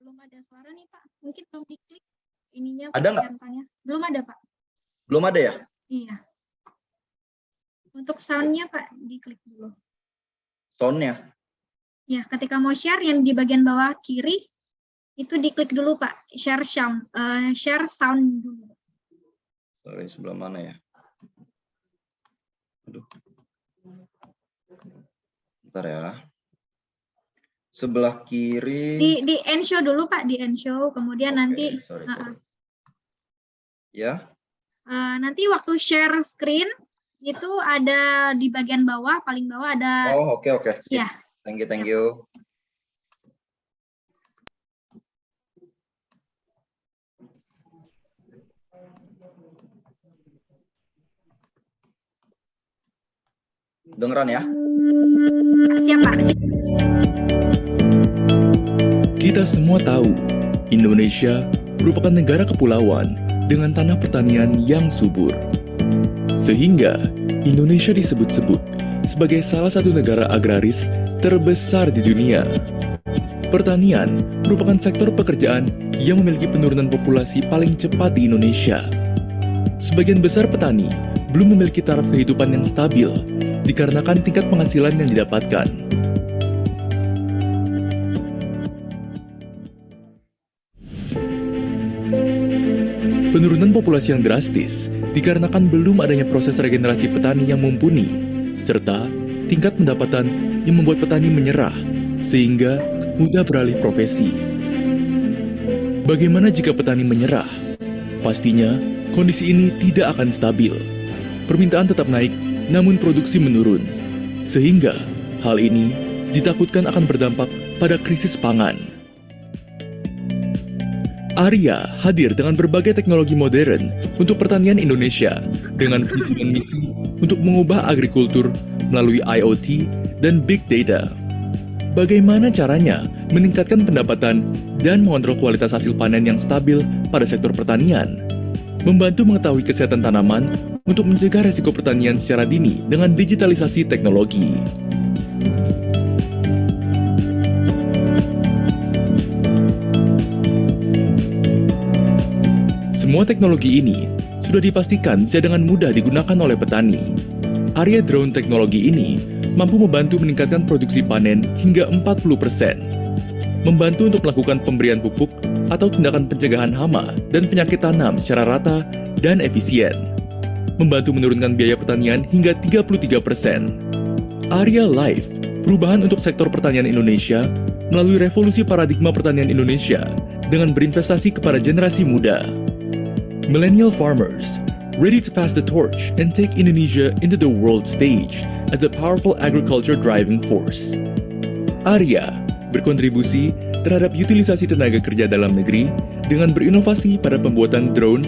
[SPEAKER 1] Belum ada suara nih Pak, mungkin belum diklik ininya.
[SPEAKER 5] Ada nggak?
[SPEAKER 1] Belum ada Pak.
[SPEAKER 5] Belum ada ya?
[SPEAKER 1] Iya. Untuk sound-nya Pak, diklik dulu.
[SPEAKER 5] Sound-nya?
[SPEAKER 1] Ya, ketika mau share yang di bagian bawah kiri, itu diklik dulu Pak, share sound dulu.
[SPEAKER 5] Sorry, sebelah mana ya? Aduh. Bentar ya. Sebelah kiri.
[SPEAKER 1] Di end show dulu Pak, di end show, kemudian nanti.
[SPEAKER 5] Sorry. Ya.
[SPEAKER 1] Nanti waktu share screen itu ada di bagian bawah, paling bawah ada.
[SPEAKER 5] Oh, oke.
[SPEAKER 1] Ya.
[SPEAKER 5] Thank you. Dengeran ya?
[SPEAKER 1] Siap Pak.
[SPEAKER 6] Kita semua tahu, Indonesia merupakan negara kepulauan dengan tanah pertanian yang subur. Sehingga Indonesia disebut-sebut sebagai salah satu negara agraris terbesar di dunia. Pertanian merupakan sektor pekerjaan yang memiliki penurunan populasi paling cepat di Indonesia. Sebagian besar petani belum memiliki taraf kehidupan yang stabil dikarenakan tingkat penghasilan yang didapatkan. Penurunan populasi yang drastis dikarenakan belum adanya proses regenerasi petani yang mumpuni, serta tingkat pendapatan yang membuat petani menyerah, sehingga mudah beralih profesi. Bagaimana jika petani menyerah? Pastinya, kondisi ini tidak akan stabil. Permintaan tetap naik, namun produksi menurun. Sehingga, hal ini ditakutkan akan berdampak pada krisis pangan. Arya hadir dengan berbagai teknologi modern untuk pertanian Indonesia dengan visi dan misi untuk mengubah agrikultur melalui IoT dan Big Data. Bagaimana caranya meningkatkan pendapatan dan mengontrol kualitas hasil panen yang stabil pada sektor pertanian? Membantu mengetahui kesehatan tanaman untuk mencegah resiko pertanian secara dini dengan digitalisasi teknologi. Semua teknologi ini sudah dipastikan bisa dengan mudah digunakan oleh petani. Arya Drone teknologi ini mampu membantu meningkatkan produksi panen hingga 40%, membantu untuk melakukan pemberian pupuk atau tindakan pencegahan hama dan penyakit tanam secara rata dan efisien. membantu menurunkan biaya pertanian hingga 33%. Arya Life, perubahan untuk sektor pertanian Indonesia melalui revolusi paradigma pertanian Indonesia dengan berinvestasi kepada generasi muda. Millennial farmers, ready to pass the torch and take Indonesia into the world stage as a powerful agriculture driving force. Arya berkontribusi terhadap utilisasi tenaga kerja dalam negeri dengan berinovasi pada pembuatan drone.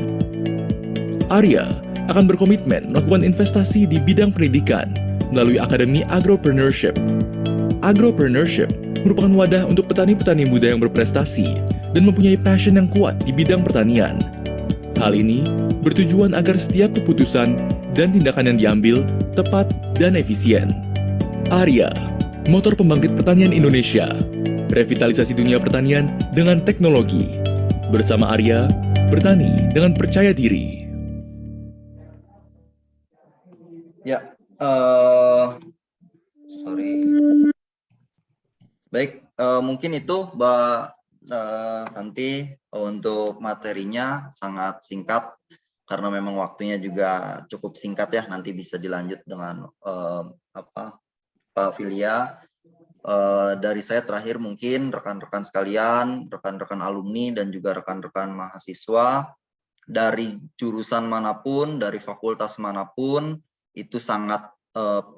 [SPEAKER 6] Arya akan berkomitmen melakukan investasi di bidang pendidikan melalui Akademi Agropreneurship. Agropreneurship merupakan wadah untuk petani-petani muda yang berprestasi dan mempunyai passion yang kuat di bidang pertanian. Hal ini bertujuan agar setiap keputusan dan tindakan yang diambil tepat dan efisien. Arya, motor pembangkit pertanian Indonesia. Revitalisasi dunia pertanian dengan teknologi. Bersama Arya, bertani dengan percaya diri.
[SPEAKER 5] Ya, sorry. Baik, mungkin itu Mbak Santi untuk materinya sangat singkat karena memang waktunya juga cukup singkat ya. Nanti bisa dilanjut dengan Pak Filia. Dari saya terakhir mungkin rekan-rekan sekalian, rekan-rekan alumni dan juga rekan-rekan mahasiswa dari jurusan manapun, dari fakultas manapun, itu sangat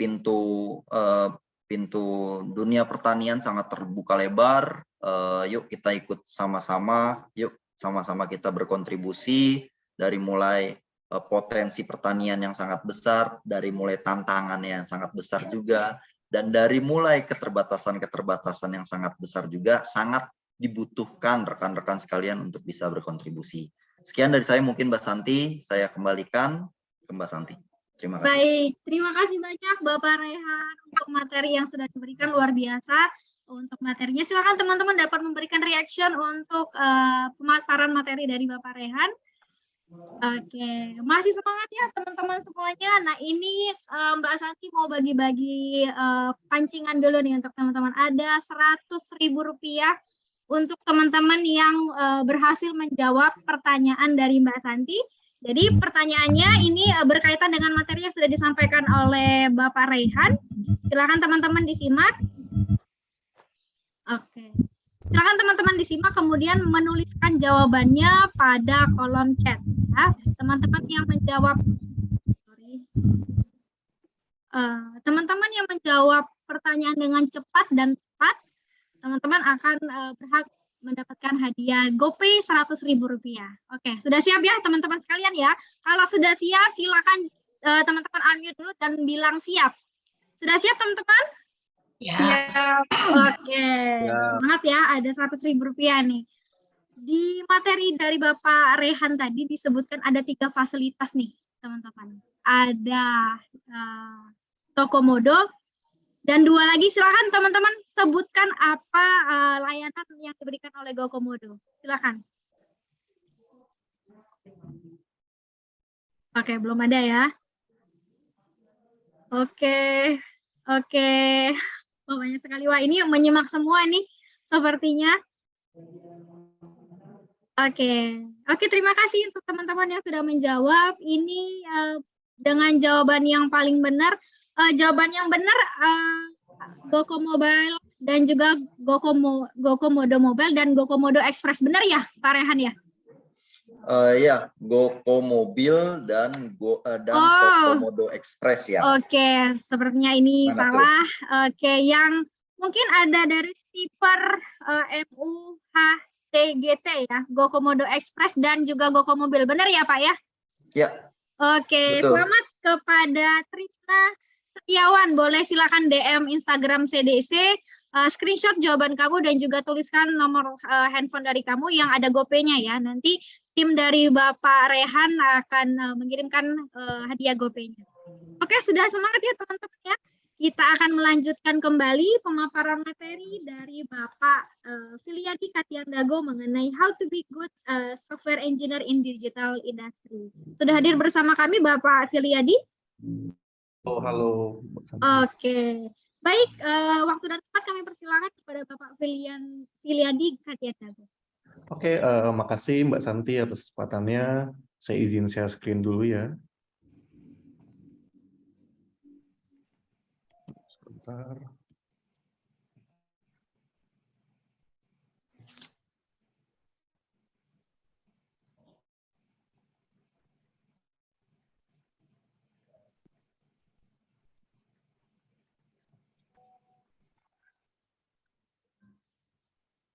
[SPEAKER 5] pintu dunia pertanian sangat terbuka lebar. Yuk kita ikut sama-sama, yuk sama-sama kita berkontribusi dari mulai potensi pertanian yang sangat besar, dari mulai tantangan yang sangat besar juga, dan dari mulai keterbatasan-keterbatasan yang sangat besar juga, sangat dibutuhkan rekan-rekan sekalian untuk bisa berkontribusi. Sekian dari saya, mungkin Mbak Santi, saya kembalikan ke Mbak Santi. Terima kasih.
[SPEAKER 1] Baik, terima kasih banyak Bapak Rehan untuk materi yang sudah diberikan, luar biasa. Untuk materinya, silakan teman-teman dapat memberikan reaction untuk pemaparan materi dari Bapak Rehan. Oke, masih semangat ya teman-teman semuanya. Nah ini Mbak Santi mau bagi-bagi pancingan dulu nih untuk teman-teman. Ada Rp100.000 untuk teman-teman yang berhasil menjawab pertanyaan dari Mbak Santi. Jadi pertanyaannya ini berkaitan dengan materi yang sudah disampaikan oleh Bapak Rehan. Silakan teman-teman disimak. Oke. Silakan teman-teman disimak, kemudian menuliskan jawabannya pada kolom chat. Ya. Teman-teman yang menjawab, teman-teman yang menjawab pertanyaan dengan cepat dan tepat, teman-teman akan berhak mendapatkan hadiah GoPay Rp100.000. Oke, sudah siap ya teman-teman sekalian ya? Kalau sudah siap, silakan teman-teman unmute dulu dan bilang siap. Sudah siap teman-teman?
[SPEAKER 2] Ya.
[SPEAKER 1] Siap. Oke, semangat ya, ada Rp100.000 nih. Di materi dari Bapak Rehan tadi disebutkan ada 3 fasilitas nih teman-teman. Ada Gocomodo, dan 2 lagi, silakan teman-teman sebutkan apa layanan yang diberikan oleh Gocomodo. Silakan. Oke, belum ada ya. Oke. Oh, banyak sekali. Wah, ini menyimak semua nih sepertinya. Oke, terima kasih untuk teman-teman yang sudah menjawab. Ini dengan jawaban yang paling benar. Jawaban yang benar Gocomobile dan juga Gocomodo Mobile dan Gocomodo Express. Benar ya, Pak Rehan ya?
[SPEAKER 5] Ya, Gocomobil dan Gocomodo Express ya.
[SPEAKER 1] Oke, sepertinya ini
[SPEAKER 5] Mana
[SPEAKER 1] salah. Tuh? Oke, yang mungkin ada dari skipper MUHTGT ya, Gocomodo Express dan juga Gocomobil. Benar ya, Pak ya?
[SPEAKER 5] Ya.
[SPEAKER 1] Oke, betul. Selamat kepada Trisna Setiawan, boleh silakan DM Instagram CDC, screenshot jawaban kamu dan juga tuliskan nomor handphone dari kamu yang ada GoPay-nya ya. Nanti tim dari Bapak Rehan akan mengirimkan hadiah GoPay-nya. Oke, sudah semangat ya teman-teman ya. Kita akan melanjutkan kembali pemaparan materi dari Bapak Filiadi Katiandago mengenai how to be good software engineer in digital industry. Sudah hadir bersama kami Bapak Filiadi?
[SPEAKER 4] Oh, halo.
[SPEAKER 1] Oke, baik. Waktu dan tempat kami persilakan kepada Bapak Filiadi Katiandago.
[SPEAKER 4] Oke, makasih Mbak Santi atas kesempatannya. Saya izin share screen dulu ya. Sebentar.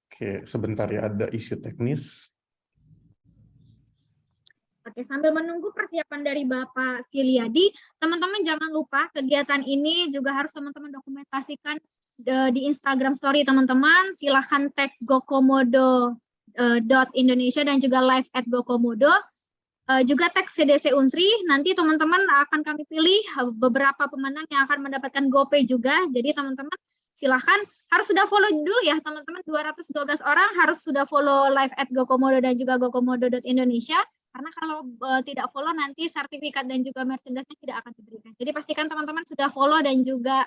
[SPEAKER 4] Oke, sebentar ya, ada isu teknis.
[SPEAKER 1] Oke, sambil menunggu persiapan dari Bapak Filiadi, teman-teman jangan lupa kegiatan ini juga harus teman-teman dokumentasikan di Instagram Story teman-teman. Silahkan tag gokomodo.indonesia dan juga live @gokomodo. Juga tag CDC Unsri, nanti teman-teman akan kami pilih beberapa pemenang yang akan mendapatkan GoPay juga. Jadi teman-teman silahkan harus sudah follow dulu ya teman-teman, 212 orang harus sudah follow live @gokomodo dan juga gokomodo.indonesia. Karena kalau tidak follow nanti sertifikat dan juga merchandise-nya tidak akan diberikan. Jadi pastikan teman-teman sudah follow dan juga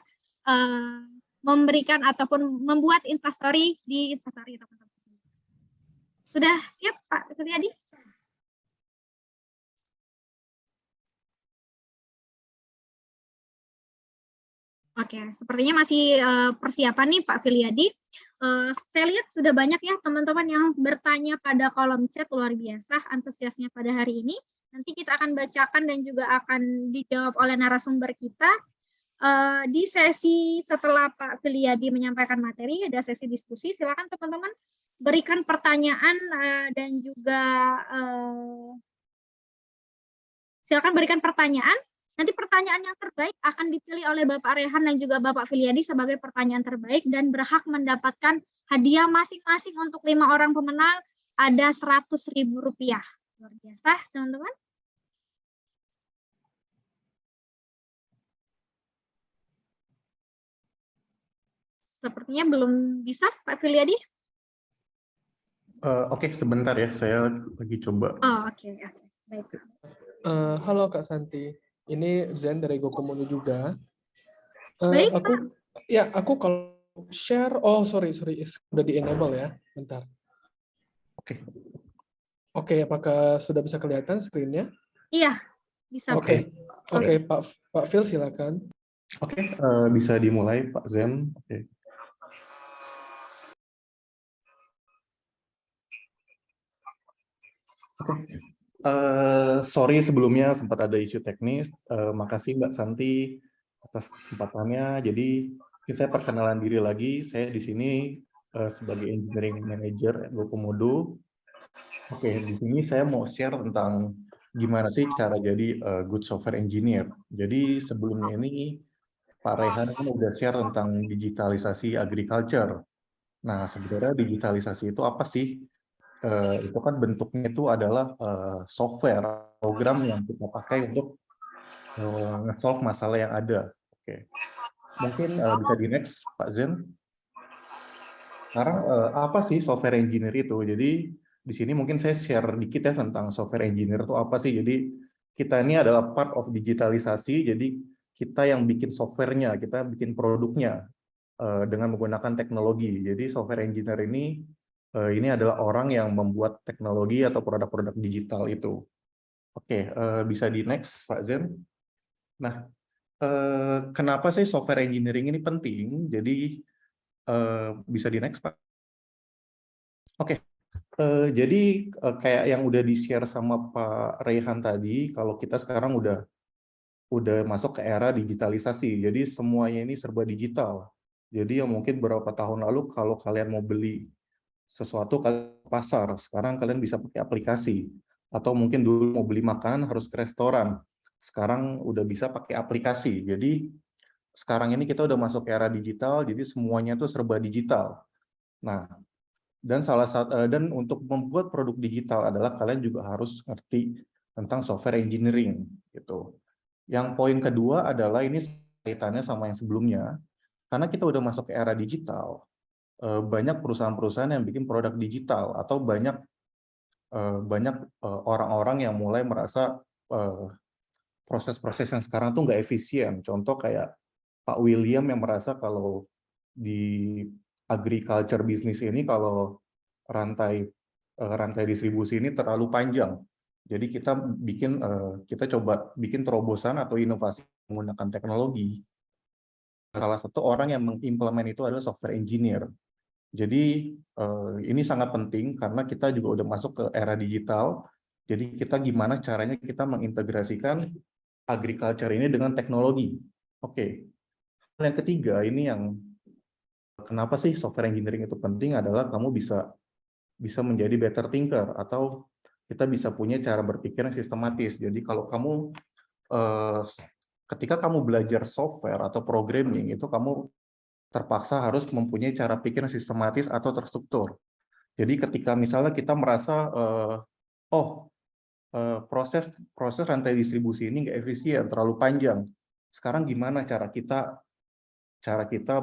[SPEAKER 1] memberikan ataupun membuat Instastory di Instastory teman-teman. Sudah siap Pak Filiadi? Oke, sepertinya masih persiapan nih Pak Filiadi. Saya lihat sudah banyak ya teman-teman yang bertanya pada kolom chat, luar biasa antusiasnya pada hari ini. Nanti kita akan bacakan dan juga akan dijawab oleh narasumber kita. Di sesi setelah Pak Filiadi menyampaikan materi, ada sesi diskusi. Silakan teman-teman berikan pertanyaan dan juga silakan berikan pertanyaan. Nanti pertanyaan yang terbaik akan dipilih oleh Bapak Rehan dan juga Bapak Filiadi sebagai pertanyaan terbaik dan berhak mendapatkan hadiah masing-masing untuk 5 orang pemenang, ada Rp100.000. Luar biasa, teman-teman. Sepertinya belum bisa, Pak Filiadi.
[SPEAKER 4] Oke, sebentar ya, saya lagi coba.
[SPEAKER 1] Oh, oke. Baik.
[SPEAKER 7] Halo Kak Santi. Ini Zen dari Gokomodo juga.
[SPEAKER 1] Baik,
[SPEAKER 7] Aku kalau share, sorry, udah di-enable ya, bentar. Oke, apakah sudah bisa kelihatan screen-nya?
[SPEAKER 1] Iya, bisa.
[SPEAKER 7] Oke, Pak Phil silakan.
[SPEAKER 4] Oke, bisa dimulai Pak Zen. Oke. Sorry sebelumnya sempat ada isu teknis. Makasih Mbak Santi atas kesempatannya. Jadi saya perkenalan diri lagi. Saya di sini sebagai Engineering Manager Gokomodo. Oke, di sini saya mau share tentang gimana sih cara jadi good software engineer. Jadi sebelumnya ini Pak Rehan kan udah share tentang digitalisasi agriculture. Nah, sebenarnya digitalisasi itu apa sih? Itu kan bentuknya itu adalah software, program yang kita pakai untuk nge-solve masalah yang ada. Oke. Mungkin bisa di next, Pak Zen. Sekarang apa sih software engineer itu? Jadi di sini mungkin saya share dikit ya tentang software engineer itu apa sih. Jadi kita ini adalah part of digitalisasi, jadi kita yang bikin softwarenya, kita bikin produknya dengan menggunakan teknologi. Jadi software engineer ini adalah orang yang membuat teknologi atau produk-produk digital itu. Oke, bisa di next, Pak Zen. Nah, kenapa sih software engineering ini penting? Jadi, bisa di next, Pak. Oke, jadi kayak yang udah di-share sama Pak Rehan tadi, kalau kita sekarang udah masuk ke era digitalisasi. Jadi semuanya ini serba digital. Jadi yang mungkin beberapa tahun lalu kalau kalian mau beli sesuatu ke pasar, sekarang kalian bisa pakai aplikasi. Atau mungkin dulu mau beli makanan harus ke restoran, sekarang udah bisa pakai aplikasi. Jadi sekarang ini kita udah masuk era digital, jadi semuanya tuh serba digital. Nah, dan untuk membuat produk digital adalah kalian juga harus ngerti tentang software engineering gitu. Yang poin kedua adalah ini kaitannya sama yang sebelumnya, karena kita udah masuk ke era digital. Banyak perusahaan-perusahaan yang bikin produk digital atau banyak orang-orang yang mulai merasa proses-proses yang sekarang tuh nggak efisien. Contoh kayak Pak William yang merasa kalau di agriculture business ini kalau rantai distribusi ini terlalu panjang. Jadi kita coba bikin terobosan atau inovasi menggunakan teknologi. salah satu orang yang mengimplement itu adalah software engineer. Jadi ini sangat penting karena kita juga udah masuk ke era digital. Jadi kita gimana caranya kita mengintegrasikan agriculture ini dengan teknologi. Oke. Yang ketiga ini yang kenapa sih software engineering itu penting adalah kamu bisa menjadi better thinker atau kita bisa punya cara berpikir yang sistematis. Jadi kalau kamu ketika kamu belajar software atau programming itu kamu terpaksa harus mempunyai cara pikir yang sistematis atau terstruktur. Jadi ketika misalnya kita merasa proses rantai distribusi ini nggak efisien, terlalu panjang. Sekarang gimana cara kita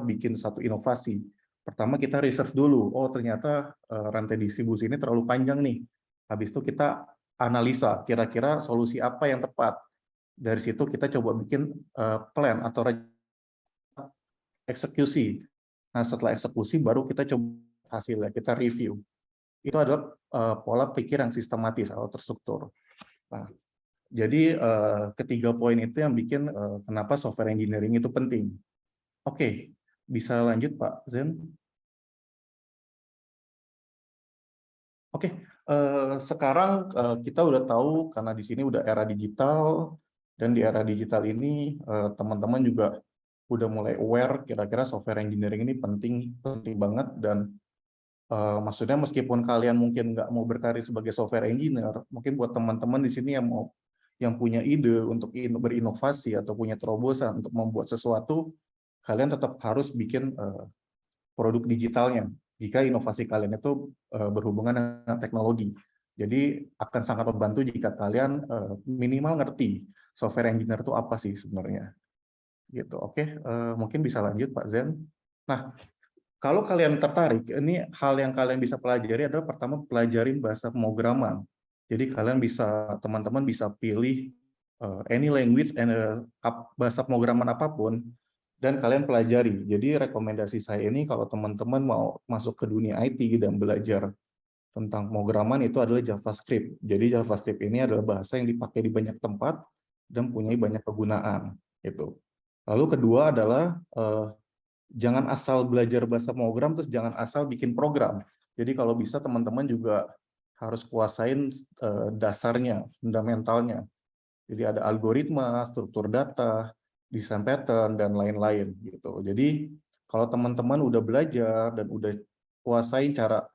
[SPEAKER 4] bikin satu inovasi? Pertama kita research dulu, ternyata rantai distribusi ini terlalu panjang nih. Habis itu kita analisa kira-kira solusi apa yang tepat. Dari situ kita coba bikin plan atau eksekusi. Nah, setelah eksekusi baru kita coba hasilnya, kita review. Itu adalah pola pikir yang sistematis atau terstruktur. Nah, jadi ketiga poin itu yang bikin kenapa software engineering itu penting. Oke, bisa lanjut Pak Zen? Oke, sekarang kita udah tahu karena di sini udah era digital, dan di era digital ini teman-teman juga udah mulai aware kira-kira software engineering ini penting banget. Dan maksudnya meskipun kalian mungkin nggak mau berkarir sebagai software engineer, mungkin buat teman-teman di sini yang punya ide untuk berinovasi atau punya terobosan untuk membuat sesuatu, kalian tetap harus bikin produk digitalnya jika inovasi kalian itu berhubungan dengan teknologi. Jadi akan sangat membantu jika kalian minimal ngerti software engineer itu apa sih sebenarnya. Gitu. Oke, mungkin bisa lanjut Pak Zen. Nah, kalau kalian tertarik, ini hal yang kalian bisa pelajari adalah pertama pelajarin bahasa pemrograman. Jadi kalian teman-teman bisa pilih any language and bahasa pemrograman apapun dan kalian pelajari. Jadi rekomendasi saya ini kalau teman-teman mau masuk ke dunia IT dan belajar tentang pemrograman itu adalah JavaScript. Jadi JavaScript ini adalah bahasa yang dipakai di banyak tempat dan punya banyak kegunaan. Gitu. Lalu kedua adalah jangan asal belajar bahasa pemrogram terus jangan asal bikin program. Jadi kalau bisa teman-teman juga harus kuasain dasarnya, fundamentalnya. Jadi ada algoritma, struktur data, desain pattern, dan lain-lain. Gitu. Jadi kalau teman-teman udah belajar dan udah kuasain cara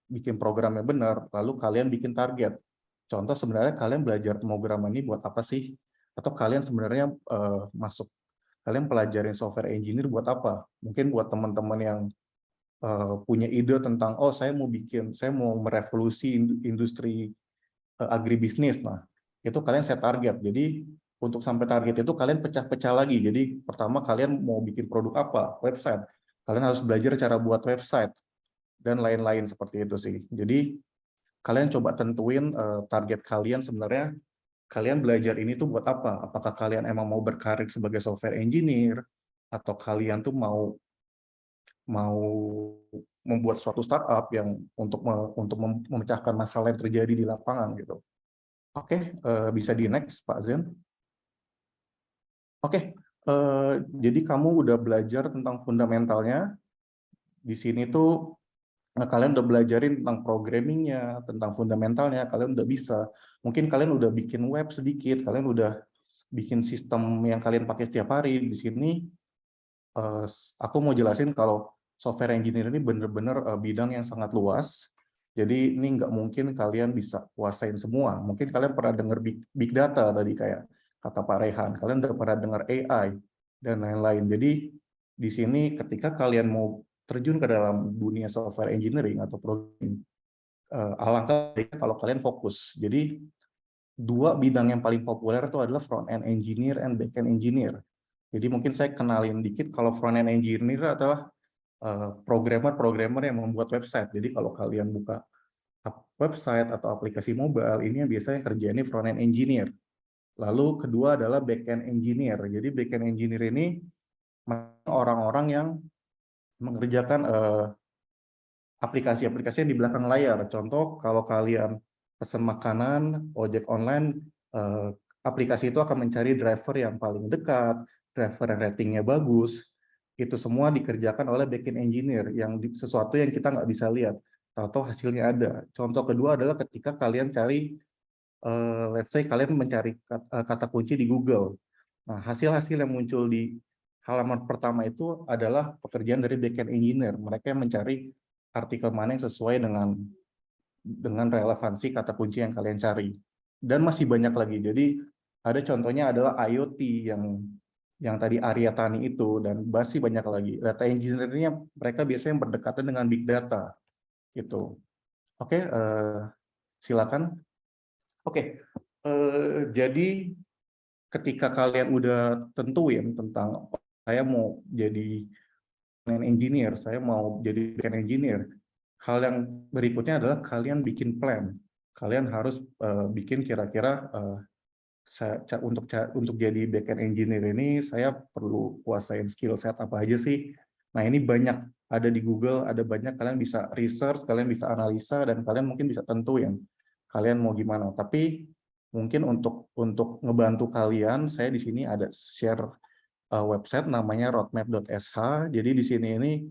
[SPEAKER 4] bikin programnya benar, lalu kalian bikin target. Contoh sebenarnya kalian belajar pemrograman ini buat apa sih? Atau kalian sebenarnya kalian pelajarin software engineer buat apa? Mungkin buat teman-teman yang punya ide tentang, saya mau merevolusi industri agribisnis. Nah, itu kalian set target. Jadi untuk sampai target itu kalian pecah-pecah lagi. Jadi pertama kalian mau bikin produk apa? Website. Kalian harus belajar cara buat website dan lain-lain seperti itu sih. Jadi kalian coba tentuin target kalian sebenarnya kalian belajar ini tuh buat apa? Apakah kalian emang mau berkarir sebagai software engineer atau kalian tuh mau membuat suatu startup yang untuk memecahkan masalah yang terjadi di lapangan gitu. Oke, bisa di next Pak Zen. Oke, jadi kamu udah belajar tentang fundamentalnya. Di sini tuh kalian udah belajarin tentang programmingnya, tentang fundamentalnya, kalian udah bisa. Mungkin kalian udah bikin web sedikit, kalian udah bikin sistem yang kalian pakai setiap hari. Di sini aku mau jelasin kalau software engineer ini benar-benar bidang yang sangat luas. Jadi ini nggak mungkin kalian bisa kuasain semua. Mungkin kalian pernah dengar big data tadi kayak kata Pak Rehan. Kalian udah pernah dengar AI dan lain-lain. Jadi di sini ketika kalian mau terjun ke dalam dunia software engineering atau programming, alangkah baiknya kalau kalian fokus. Jadi dua bidang yang paling populer itu adalah front-end engineer and back-end engineer. Jadi mungkin saya kenalin dikit kalau front-end engineer adalah programmer yang membuat website. Jadi kalau kalian buka website atau aplikasi mobile, ini yang biasanya kerjanya front-end engineer. Lalu kedua adalah back-end engineer. Jadi back-end engineer ini orang-orang yang mengerjakan aplikasi-aplikasi yang di belakang layar. Contoh, kalau kalian pesan makanan, ojek online, aplikasi itu akan mencari driver yang paling dekat, driver yang ratingnya bagus, itu semua dikerjakan oleh backend engineer sesuatu yang kita nggak bisa lihat, atau hasilnya ada. Contoh kedua adalah ketika kalian cari, let's say kalian mencari kata kunci di Google. Nah, hasil-hasil yang muncul di halaman pertama itu adalah pekerjaan dari backend engineer. Mereka yang mencari artikel mana yang sesuai dengan relevansi kata kunci yang kalian cari. Dan masih banyak lagi. Jadi ada contohnya adalah IoT yang tadi Arya Tani itu, dan masih banyak lagi. Data engineer-nya mereka biasanya berdekatan dengan big data gitu. Oke, silakan. Oke, jadi ketika kalian udah tentuin tentang saya mau jadi engineer, saya mau jadi backend engineer, hal yang berikutnya adalah kalian bikin plan. Kalian harus bikin kira-kira untuk jadi backend engineer ini saya perlu kuasain skill set apa aja sih. Nah, ini banyak ada di Google, ada banyak, kalian bisa research, kalian bisa analisa, dan kalian mungkin bisa tentuin kalian mau gimana. Tapi mungkin untuk ngebantu kalian, saya di sini ada share website namanya roadmap.sh. Jadi di sini ini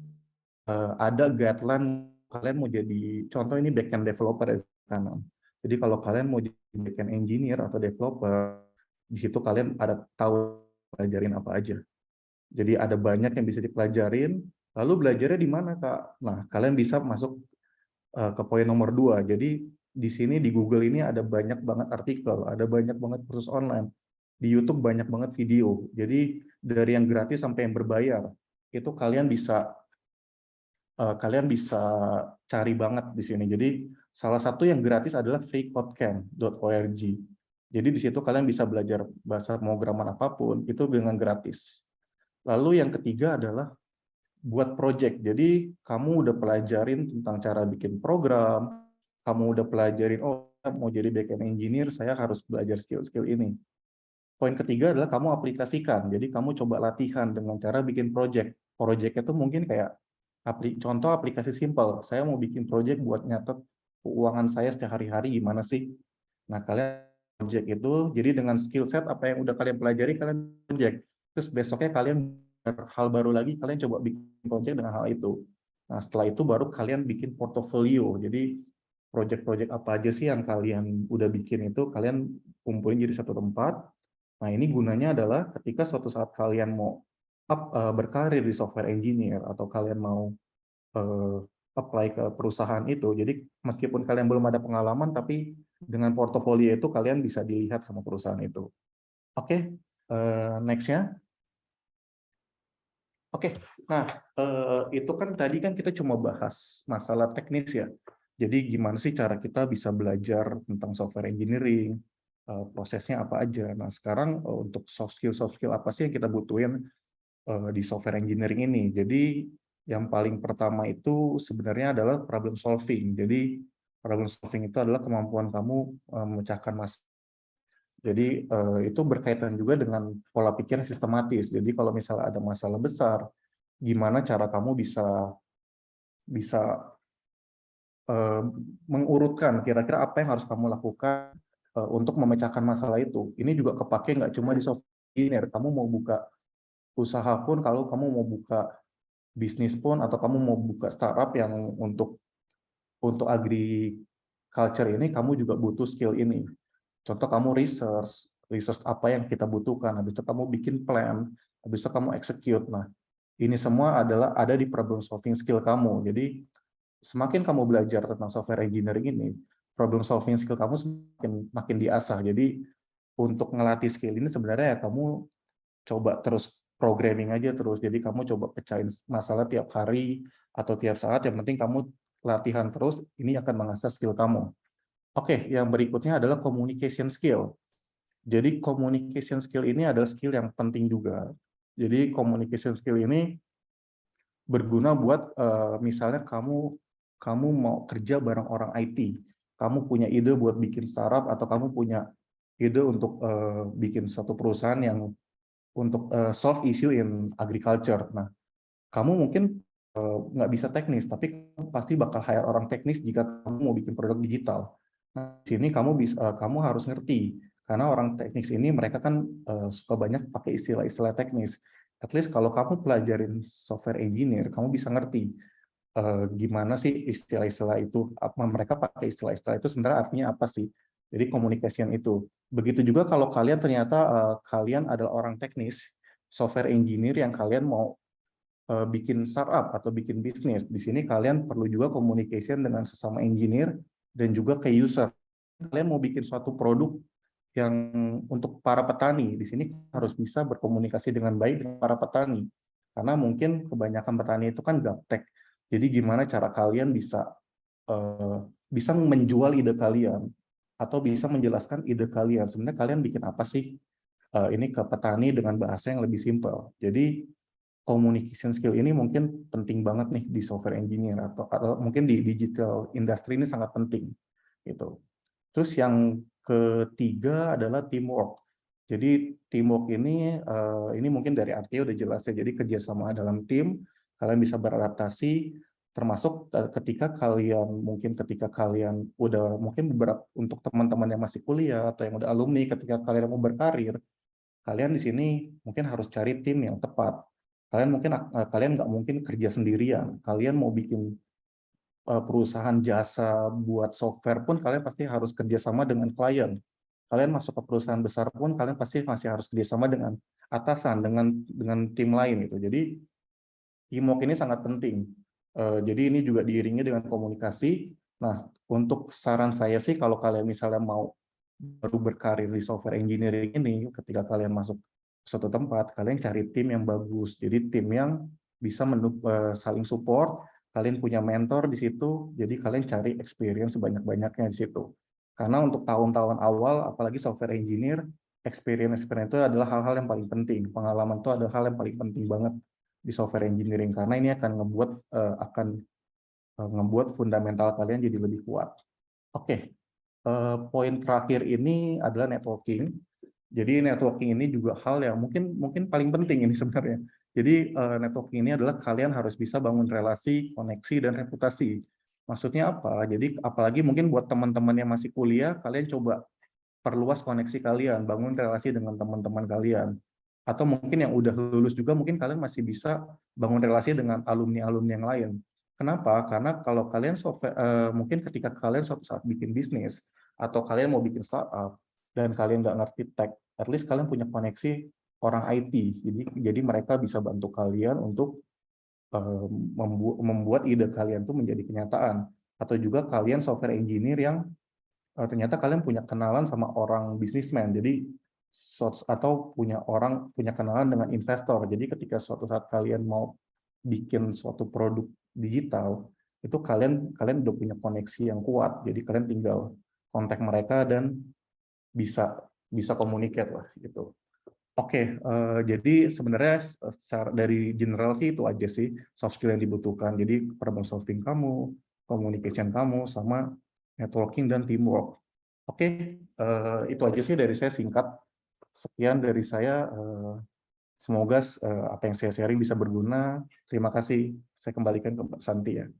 [SPEAKER 4] ada guideline kalian mau jadi, contoh ini backend developer ya kanan. Jadi kalau kalian mau jadi backend engineer atau developer, di situ kalian ada tahu pelajarin apa aja. Jadi ada banyak yang bisa dipelajarin. Lalu belajarnya di mana, Kak? Nah, kalian bisa masuk ke poin nomor 2. Jadi di sini di Google ini ada banyak banget artikel, ada banyak banget kursus online. Di YouTube banyak banget video. Jadi dari yang gratis sampai yang berbayar, itu kalian bisa cari banget di sini. Jadi salah satu yang gratis adalah freecodecamp.org. Jadi di situ kalian bisa belajar bahasa pemrograman apapun itu dengan gratis. Lalu yang ketiga adalah buat project. Jadi kamu udah pelajarin tentang cara bikin program, kamu udah pelajarin, oh mau jadi backend engineer, saya harus belajar skill-skill ini. Poin ketiga adalah kamu aplikasikan. Jadi kamu coba latihan dengan cara bikin project. Project itu mungkin kayak contoh aplikasi simple. Saya mau bikin project buat nyatet keuangan saya setiap hari-hari gimana sih. Nah, kalian project itu, jadi dengan skill set apa yang udah kalian pelajari, kalian project. Terus besoknya kalian hal baru lagi, kalian coba bikin project dengan hal itu. Nah, setelah itu baru kalian bikin portofolio. Jadi project-project apa aja sih yang kalian udah bikin itu, kalian kumpulin jadi satu tempat. Nah, ini gunanya adalah ketika suatu saat kalian mau berkarir di software engineer, atau kalian mau apply ke perusahaan itu, jadi meskipun kalian belum ada pengalaman, tapi dengan portofolio itu kalian bisa dilihat sama perusahaan itu. Oke, next-nya. Oke, nah itu kan tadi kan kita cuma bahas masalah teknis ya. Jadi gimana sih cara kita bisa belajar tentang software engineering, prosesnya apa aja. Nah sekarang untuk soft skill apa sih yang kita butuhin di software engineering ini. Jadi yang paling pertama itu sebenarnya adalah problem solving. Jadi problem solving itu adalah kemampuan kamu memecahkan masalah. Jadi itu berkaitan juga dengan pola pikir yang sistematis. Jadi kalau misalnya ada masalah besar, gimana cara kamu bisa mengurutkan kira-kira apa yang harus kamu lakukan untuk memecahkan masalah itu. Ini juga kepake nggak cuma di software engineer. Kamu mau buka usaha pun, kalau kamu mau buka bisnis pun, atau kamu mau buka startup yang untuk agriculture ini, kamu juga butuh skill ini. Contoh kamu research apa yang kita butuhkan, habis itu kamu bikin plan, habis itu kamu execute. Nah, ini semua ada di problem solving skill kamu. Jadi semakin kamu belajar tentang software engineering ini, problem solving skill kamu makin diasah. Jadi untuk ngelatih skill ini sebenarnya ya kamu coba terus programming aja terus. Jadi kamu coba pecahin masalah tiap hari atau tiap saat, yang penting kamu latihan terus, ini akan mengasah skill kamu. Oke, yang berikutnya adalah communication skill. Jadi communication skill ini adalah skill yang penting juga. Jadi communication skill ini berguna buat misalnya kamu mau kerja bareng orang IT, kamu punya ide buat bikin startup, atau kamu punya ide untuk bikin satu perusahaan yang untuk solve issue in agriculture. Nah, kamu mungkin nggak bisa teknis, tapi kamu pasti bakal hire orang teknis jika kamu mau bikin produk digital. Nah, di sini kamu harus ngerti, karena orang teknis ini mereka kan suka banyak pakai istilah-istilah teknis. At least kalau kamu pelajarin software engineer, kamu bisa ngerti gimana sih istilah-istilah itu, apa mereka pakai istilah-istilah itu sebenarnya artinya apa sih. Jadi communication itu. Begitu juga kalau kalian ternyata kalian adalah orang teknis, software engineer yang kalian mau bikin startup atau bikin bisnis. Di sini kalian perlu juga communication dengan sesama engineer dan juga ke user. Kalian mau bikin suatu produk yang untuk para petani, di sini harus bisa berkomunikasi dengan baik dengan para petani. Karena mungkin kebanyakan petani itu kan gaptek. Jadi gimana cara kalian bisa menjual ide kalian atau bisa menjelaskan ide kalian. Sebenarnya kalian bikin apa sih? Ini ke petani dengan bahasa yang lebih simpel. Jadi communication skill ini mungkin penting banget nih di software engineer atau mungkin di digital industry ini sangat penting gitu. Terus yang ketiga adalah teamwork. Jadi teamwork ini mungkin dari artinya udah jelas ya. Jadi kerjasama dalam tim, kalian bisa beradaptasi, termasuk ketika kalian udah mungkin beberapa untuk teman-teman yang masih kuliah atau yang udah alumni, ketika kalian mau berkarir, kalian di sini mungkin harus cari tim yang tepat. Kalian nggak mungkin kerja sendirian. Kalian mau bikin perusahaan jasa buat software pun kalian pasti harus kerjasama dengan klien. Kalian masuk ke perusahaan besar pun kalian pasti masih harus kerjasama dengan atasan, dengan tim lain gitu. Jadi teamwork ini sangat penting. Jadi ini juga diiringi dengan komunikasi. Nah, untuk saran saya sih kalau kalian misalnya mau baru berkarir di software engineering ini, ketika kalian masuk suatu tempat, kalian cari tim yang bagus. Jadi tim yang bisa saling support. Kalian punya mentor di situ, jadi kalian cari experience sebanyak-banyaknya di situ. Karena untuk tahun-tahun awal, apalagi software engineer, experience itu adalah hal-hal yang paling penting. Pengalaman itu adalah hal yang paling penting banget di software engineering, karena ini akan ngebuat fundamental kalian jadi lebih kuat. Oke, poin terakhir ini adalah networking. Jadi networking ini juga hal yang mungkin paling penting ini sebenarnya. Jadi networking ini adalah kalian harus bisa bangun relasi, koneksi, dan reputasi. Maksudnya apa? Jadi apalagi mungkin buat teman-teman yang masih kuliah, kalian coba perluas koneksi kalian, bangun relasi dengan teman-teman kalian. Atau mungkin yang udah lulus juga, mungkin kalian masih bisa bangun relasi dengan alumni-alumni yang lain. Kenapa? Karena kalau kalian mungkin ketika kalian suatu saat bikin bisnis, atau kalian mau bikin startup, dan kalian nggak ngerti tech, at least kalian punya koneksi orang IT, jadi mereka bisa bantu kalian untuk membuat ide kalian tuh menjadi kenyataan. Atau juga kalian software engineer yang ternyata kalian punya kenalan sama orang bisnismen, jadi atau punya kenalan dengan investor. Jadi ketika suatu saat kalian mau bikin suatu produk digital, itu kalian udah punya koneksi yang kuat. Jadi kalian tinggal kontak mereka dan bisa communicate lah gitu. Oke, jadi sebenarnya dari general sih itu aja sih soft skill yang dibutuhkan. Jadi problem solving kamu, communication kamu, sama networking dan teamwork. Oke, itu aja sih dari saya singkat. Sekian dari saya. Semoga apa yang saya sharing bisa berguna. Terima kasih. Saya kembalikan ke Mbak Santi ya.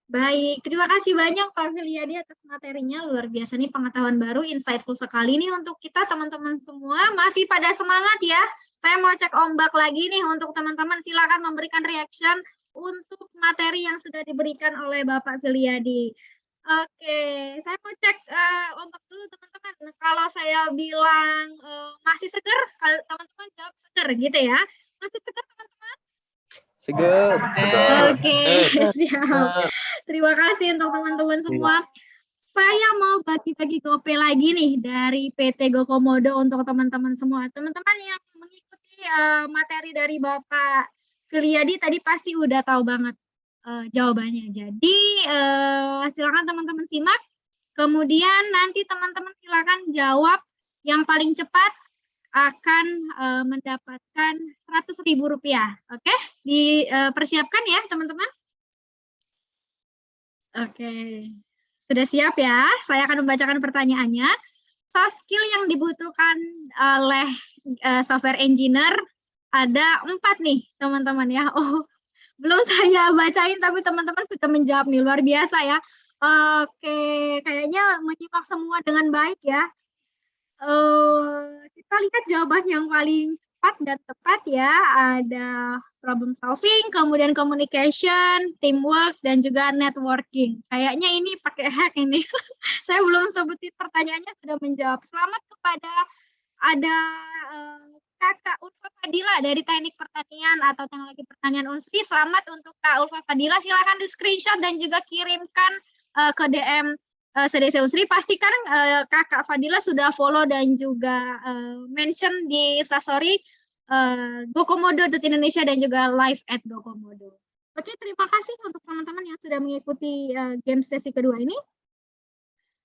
[SPEAKER 1] Baik, terima kasih banyak Pak Filiadi atas materinya, luar biasa nih pengetahuan baru, insightful sekali nih untuk kita teman-teman semua. Masih pada semangat ya, saya mau cek ombak lagi nih untuk teman-teman, silakan memberikan reaction untuk materi yang sudah diberikan oleh Bapak Filiadi. Oke, saya mau cek ombak dulu teman-teman. Kalau saya bilang masih seger, kalau teman-teman jawab seger gitu ya. Masih seger teman-teman?
[SPEAKER 8] Seger.
[SPEAKER 1] Oke, siap. Terima kasih untuk teman-teman semua. Saya mau bagi-bagi GoPay lagi nih dari PT GoComodo untuk teman-teman semua. Teman-teman yang mengikuti materi dari Bapak Filiadi tadi pasti udah tahu banget jawabannya. Jadi silakan teman-teman simak. Kemudian nanti teman-teman silakan jawab yang paling cepat akan mendapatkan Rp100.000. Oke, dipersiapkan ya teman-teman. Oke, sudah siap ya? Saya akan membacakan pertanyaannya. Soft skill yang dibutuhkan oleh software engineer ada 4 nih teman-teman ya. Oh, belum saya bacain tapi teman-teman sudah menjawab nih, luar biasa ya. Oke, kayaknya menyimak semua dengan baik ya. Kita lihat jawaban yang paling cepat dan tepat ya. Ada problem solving, kemudian communication, teamwork, dan juga networking. Kayaknya ini pakai hack ini. Saya belum sebutin pertanyaannya, sudah menjawab. Selamat kepada ada Kakak Ulfa Fadila dari Teknik Pertanian atau Teknologi Pertanian Unsri. Selamat untuk Kak Ulfa Fadila. Silakan di screenshot dan juga kirimkan ke DM CDC Unsri. Pastikan Kakak Fadila sudah follow dan juga mention di Instastory Gokomodo.Indonesia dan juga live at Gokomodo. Oke, terima kasih untuk teman-teman yang sudah mengikuti game sesi kedua ini.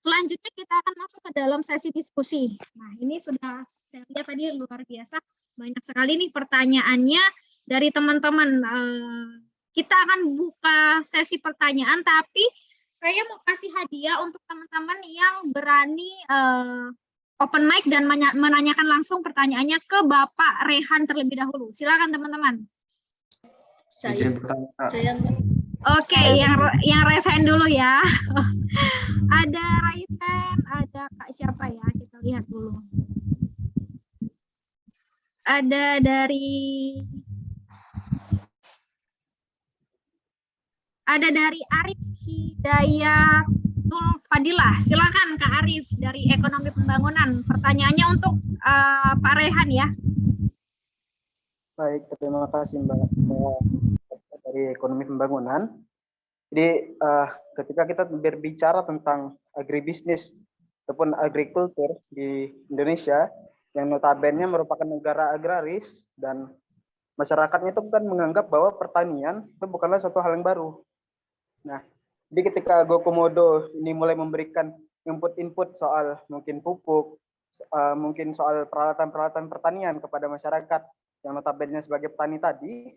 [SPEAKER 1] Selanjutnya kita akan masuk ke dalam sesi diskusi. Nah, ini sudah saya lihat tadi luar biasa. Banyak sekali nih pertanyaannya dari teman-teman. Kita akan buka sesi pertanyaan, tapi saya mau kasih hadiah untuk teman-teman yang berani open mic dan menanyakan langsung pertanyaannya ke Bapak Rehan terlebih dahulu. Silakan teman-teman. Oke, yang raise hand dulu ya. Ada Raisen, ada Kak siapa ya? Kita lihat dulu. Ada dari Arif Hidayatul Fadilah. Silakan Kak Arif dari Ekonomi Pembangunan. Pertanyaannya untuk Pak Rehan ya.
[SPEAKER 8] Baik, terima kasih Mbak. Saya dari Ekonomi Pembangunan. Jadi ketika kita berbicara tentang agribisnis ataupun agrikultur di Indonesia, yang notabene merupakan negara agraris dan masyarakatnya itu kan menganggap bahwa pertanian itu bukanlah suatu hal yang baru. Nah, jadi ketika Gokomodo ini mulai memberikan input-input soal mungkin pupuk, mungkin soal peralatan-peralatan pertanian kepada masyarakat yang notabene sebagai petani tadi,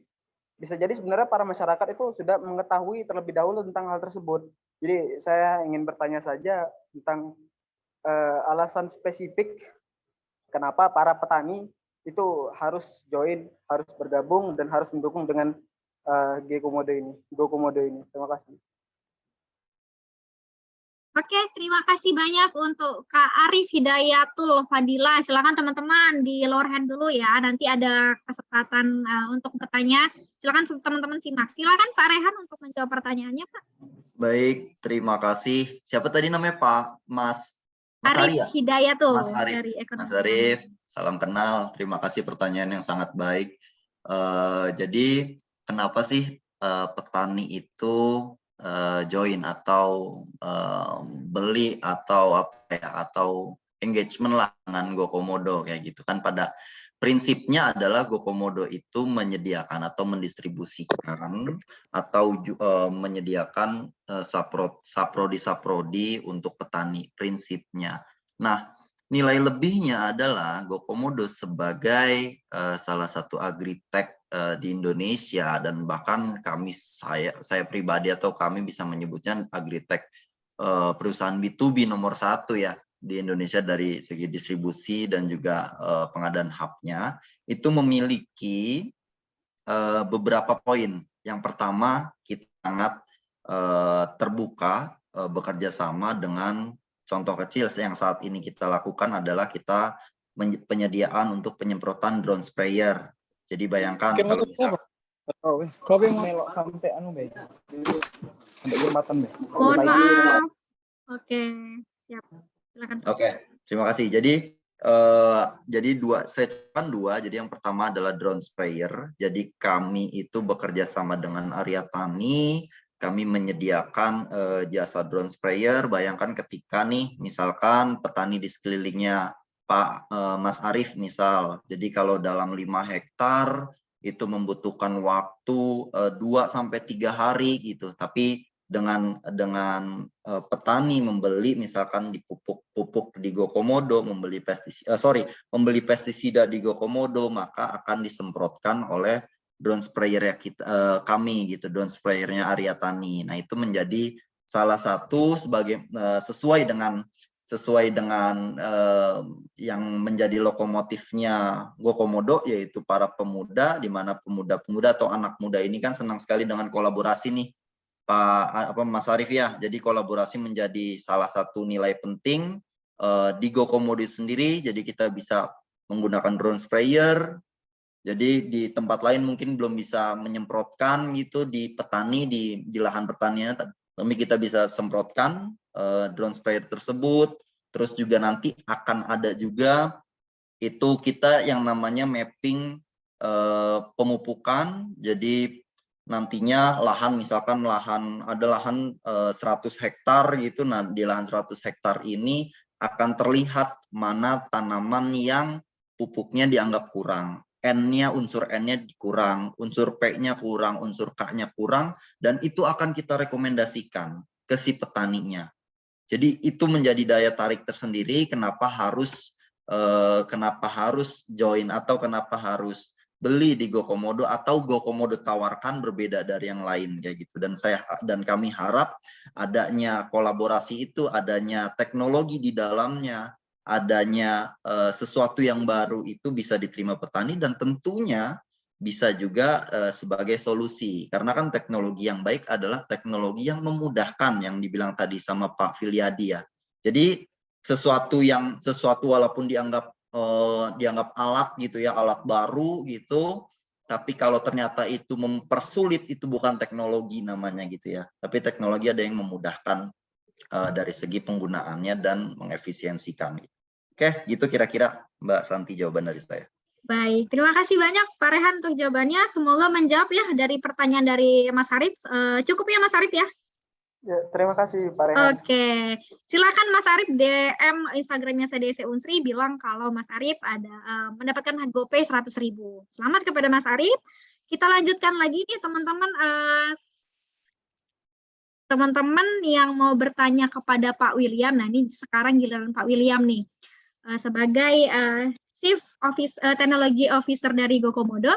[SPEAKER 8] bisa jadi sebenarnya para masyarakat itu sudah mengetahui terlebih dahulu tentang hal tersebut. Jadi saya ingin bertanya saja tentang alasan spesifik kenapa para petani itu harus join, harus bergabung, dan harus mendukung dengan Gokomodo ini. Terima kasih.
[SPEAKER 1] Oke, terima kasih banyak untuk Kak Arif Hidayatul Fadila. Silakan teman-teman di lower hand dulu ya. Nanti ada kesempatan untuk bertanya. Silakan teman-teman simak. Silakan Pak Rehan untuk menjawab pertanyaannya, Pak.
[SPEAKER 5] Baik, terima kasih. Siapa tadi namanya Pak? Mas
[SPEAKER 1] Arif
[SPEAKER 5] Ari ya?
[SPEAKER 1] Hidayatul
[SPEAKER 5] Mas Arif.
[SPEAKER 1] dari Ekonomi.
[SPEAKER 5] Mas Arif, salam kenal. Terima kasih pertanyaan yang sangat baik. Jadi kenapa sih petani itu join atau beli atau apa ya, atau engagement lah dengan Gokomodo kayak gitu kan? Pada prinsipnya adalah Gokomodo itu menyediakan atau mendistribusikan atau menyediakan saprodi untuk petani prinsipnya. Nah, nilai lebihnya adalah Gokomodo sebagai salah satu agritech di Indonesia, dan bahkan saya pribadi atau kami bisa menyebutnya agritech perusahaan B2B nomor 1 ya di Indonesia dari segi distribusi dan juga pengadaan hub-nya, itu memiliki beberapa poin. Yang pertama, kita sangat terbuka bekerja sama dengan, contoh kecil yang saat ini kita lakukan adalah kita penyediaan untuk penyemprotan drone sprayer. Jadi bayangkan kalau misal
[SPEAKER 8] sampai jembatan deh.
[SPEAKER 1] Mohon maaf. Oke, siap. Silakan.
[SPEAKER 5] Oke, terima kasih. Jadi dua. Jadi yang pertama adalah drone sprayer. Jadi kami itu bekerja sama dengan Arya Tani. Kami menyediakan jasa drone sprayer. Bayangkan ketika nih, misalkan petani di sekelilingnya Pak Mas Arif misal. Jadi kalau dalam 5 hektar itu membutuhkan waktu 2-3 hari gitu. Tapi dengan petani membeli misalkan di pupuk di Gokomodo, membeli pestisida di Gokomodo, maka akan disemprotkan oleh drone sprayer kami gitu, drone sprayernya Arya Tani. Nah, itu menjadi salah satu sesuai dengan yang menjadi lokomotifnya Gokomodo, yaitu para pemuda, di mana pemuda-pemuda atau anak muda ini kan senang sekali dengan kolaborasi nih Mas Arif ya. Jadi kolaborasi menjadi salah satu nilai penting di Gokomodo sendiri. Jadi kita bisa menggunakan drone sprayer Jadi di tempat lain mungkin belum bisa menyemprotkan gitu di petani di lahan pertanian, tapi kita bisa semprotkan drone sprayer tersebut. Terus juga nanti akan ada juga itu kita yang namanya mapping pemupukan. Jadi nantinya lahan, misalkan ada lahan 100 hektar gitu, nah di lahan 100 hektar ini akan terlihat mana tanaman yang pupuknya dianggap kurang. N-nya, unsur N-nya kurang, unsur P-nya kurang, unsur K-nya kurang, dan itu akan kita rekomendasikan ke si petaninya. Jadi itu menjadi daya tarik tersendiri kenapa harus join atau kenapa harus beli di GoComodo atau GoComodo tawarkan berbeda dari yang lain kayak gitu. Dan kami harap adanya kolaborasi itu, adanya teknologi di dalamnya, adanya sesuatu yang baru itu bisa diterima petani dan tentunya bisa juga sebagai solusi. Karena kan teknologi yang baik adalah teknologi yang memudahkan, yang dibilang tadi sama Pak Filiadi ya. Jadi sesuatu walaupun dianggap alat gitu ya, alat baru gitu, tapi kalau ternyata itu mempersulit, itu bukan teknologi namanya gitu ya. Tapi teknologi ada yang memudahkan dari segi penggunaannya dan mengefisiensikan. Oke, gitu kira-kira Mbak Santi jawaban dari saya.
[SPEAKER 1] Baik, terima kasih banyak Pak Rehan untuk jawabannya. Semoga menjawab ya dari pertanyaan dari Mas Arif. Cukup ya Mas Arif ya?
[SPEAKER 8] Ya, terima kasih Pak Rehan.
[SPEAKER 1] Oke, silakan Mas Arif DM Instagramnya CDC Unsri bilang kalau Mas Arif ada mendapatkan GoPay 100.000. Selamat kepada Mas Arif. Kita lanjutkan lagi nih teman-teman. Teman-teman yang mau bertanya kepada Pak William, nah ini sekarang giliran Pak William nih sebagai Chief Technology Officer dari GoComodo.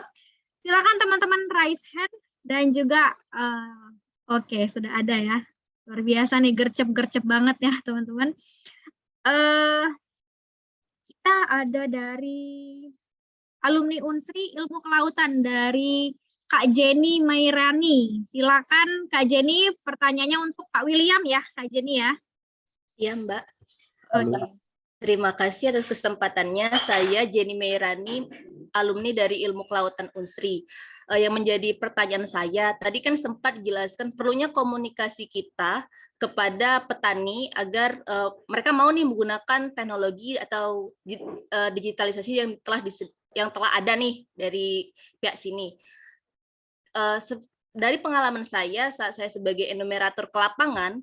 [SPEAKER 1] Silakan teman-teman raise hand dan juga oke, sudah ada ya. Luar biasa nih, gercep-gercep banget ya teman-teman. Kita ada dari alumni Unsri Ilmu Kelautan dari Kak Jenny Mairani. Silakan Kak Jenny, pertanyaannya untuk Pak William ya, Kak Jenny ya.
[SPEAKER 9] Iya Mbak.
[SPEAKER 1] Oke.
[SPEAKER 9] Terima kasih atas kesempatannya. Saya Jenny Mairani, alumni dari Ilmu Kelautan Unsri. Yang menjadi pertanyaan saya, tadi kan sempat dijelaskan perlunya komunikasi kita kepada petani agar mereka mau nih menggunakan teknologi atau digitalisasi yang telah ada nih dari pihak sini. Dari pengalaman saya saat saya sebagai enumerator ke lapangan,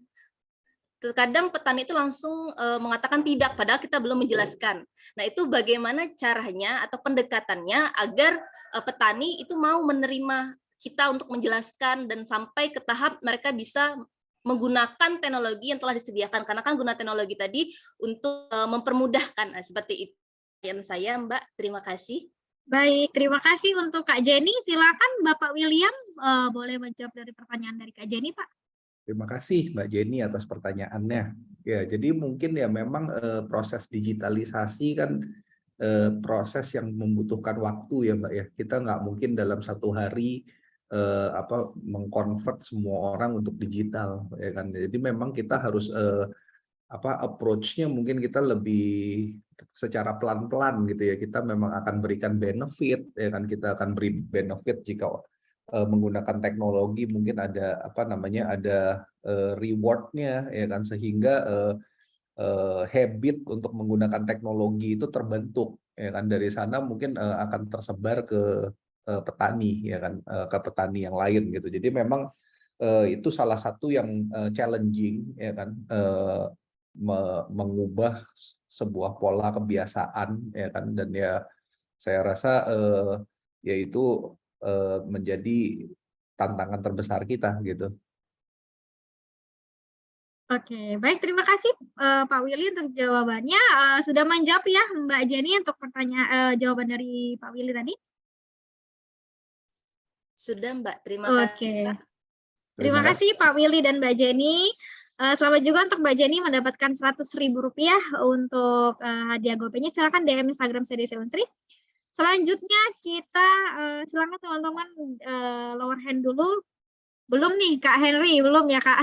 [SPEAKER 9] terkadang petani itu langsung mengatakan tidak, padahal kita belum menjelaskan. Nah, itu bagaimana caranya atau pendekatannya agar petani itu mau menerima kita untuk menjelaskan dan sampai ke tahap mereka bisa menggunakan teknologi yang telah disediakan. Karena kan guna teknologi tadi untuk mempermudahkan. Nah, seperti itu yang saya, Mbak. Terima kasih.
[SPEAKER 1] Baik, terima kasih untuk Kak Jenny. Silakan Bapak William boleh menjawab dari pertanyaan dari Kak Jenny, Pak.
[SPEAKER 4] Terima kasih Mbak Jenny atas pertanyaannya. Ya, jadi mungkin ya memang proses digitalisasi kan proses yang membutuhkan waktu ya Mbak ya. Kita nggak mungkin dalam satu hari mengkonvert semua orang untuk digital ya kan. Jadi memang kita harus approach-nya mungkin kita lebih secara pelan-pelan gitu ya. Kita memang akan berikan benefit ya kan, kita akan beri benefit jika menggunakan teknologi, mungkin ada ada reward-nya ya kan, sehingga habit untuk menggunakan teknologi itu terbentuk ya kan. Dari sana mungkin akan tersebar ke petani ya kan, ke petani yang lain gitu. Jadi memang itu salah satu yang challenging ya kan, mengubah sebuah pola kebiasaan ya kan. Dan ya saya rasa yaitu menjadi tantangan terbesar kita gitu.
[SPEAKER 1] Oke, baik, terima kasih Pak Willy untuk jawabannya. Sudah menjawab ya Mbak Jenny untuk pertanyaan jawaban dari Pak Willy tadi?
[SPEAKER 9] Sudah Mbak, terima
[SPEAKER 1] kasih.
[SPEAKER 9] kasih.
[SPEAKER 1] Terima kasih Pak Willy dan Mbak Jenny. Selamat juga untuk Mbak Jenny mendapatkan Rp100.000 untuk hadiah GoPay-nya. Silakan DM Instagram CDC Unsri. Selanjutnya kita silakan teman-teman lower hand dulu. Belum nih Kak Henry, belum ya Kak?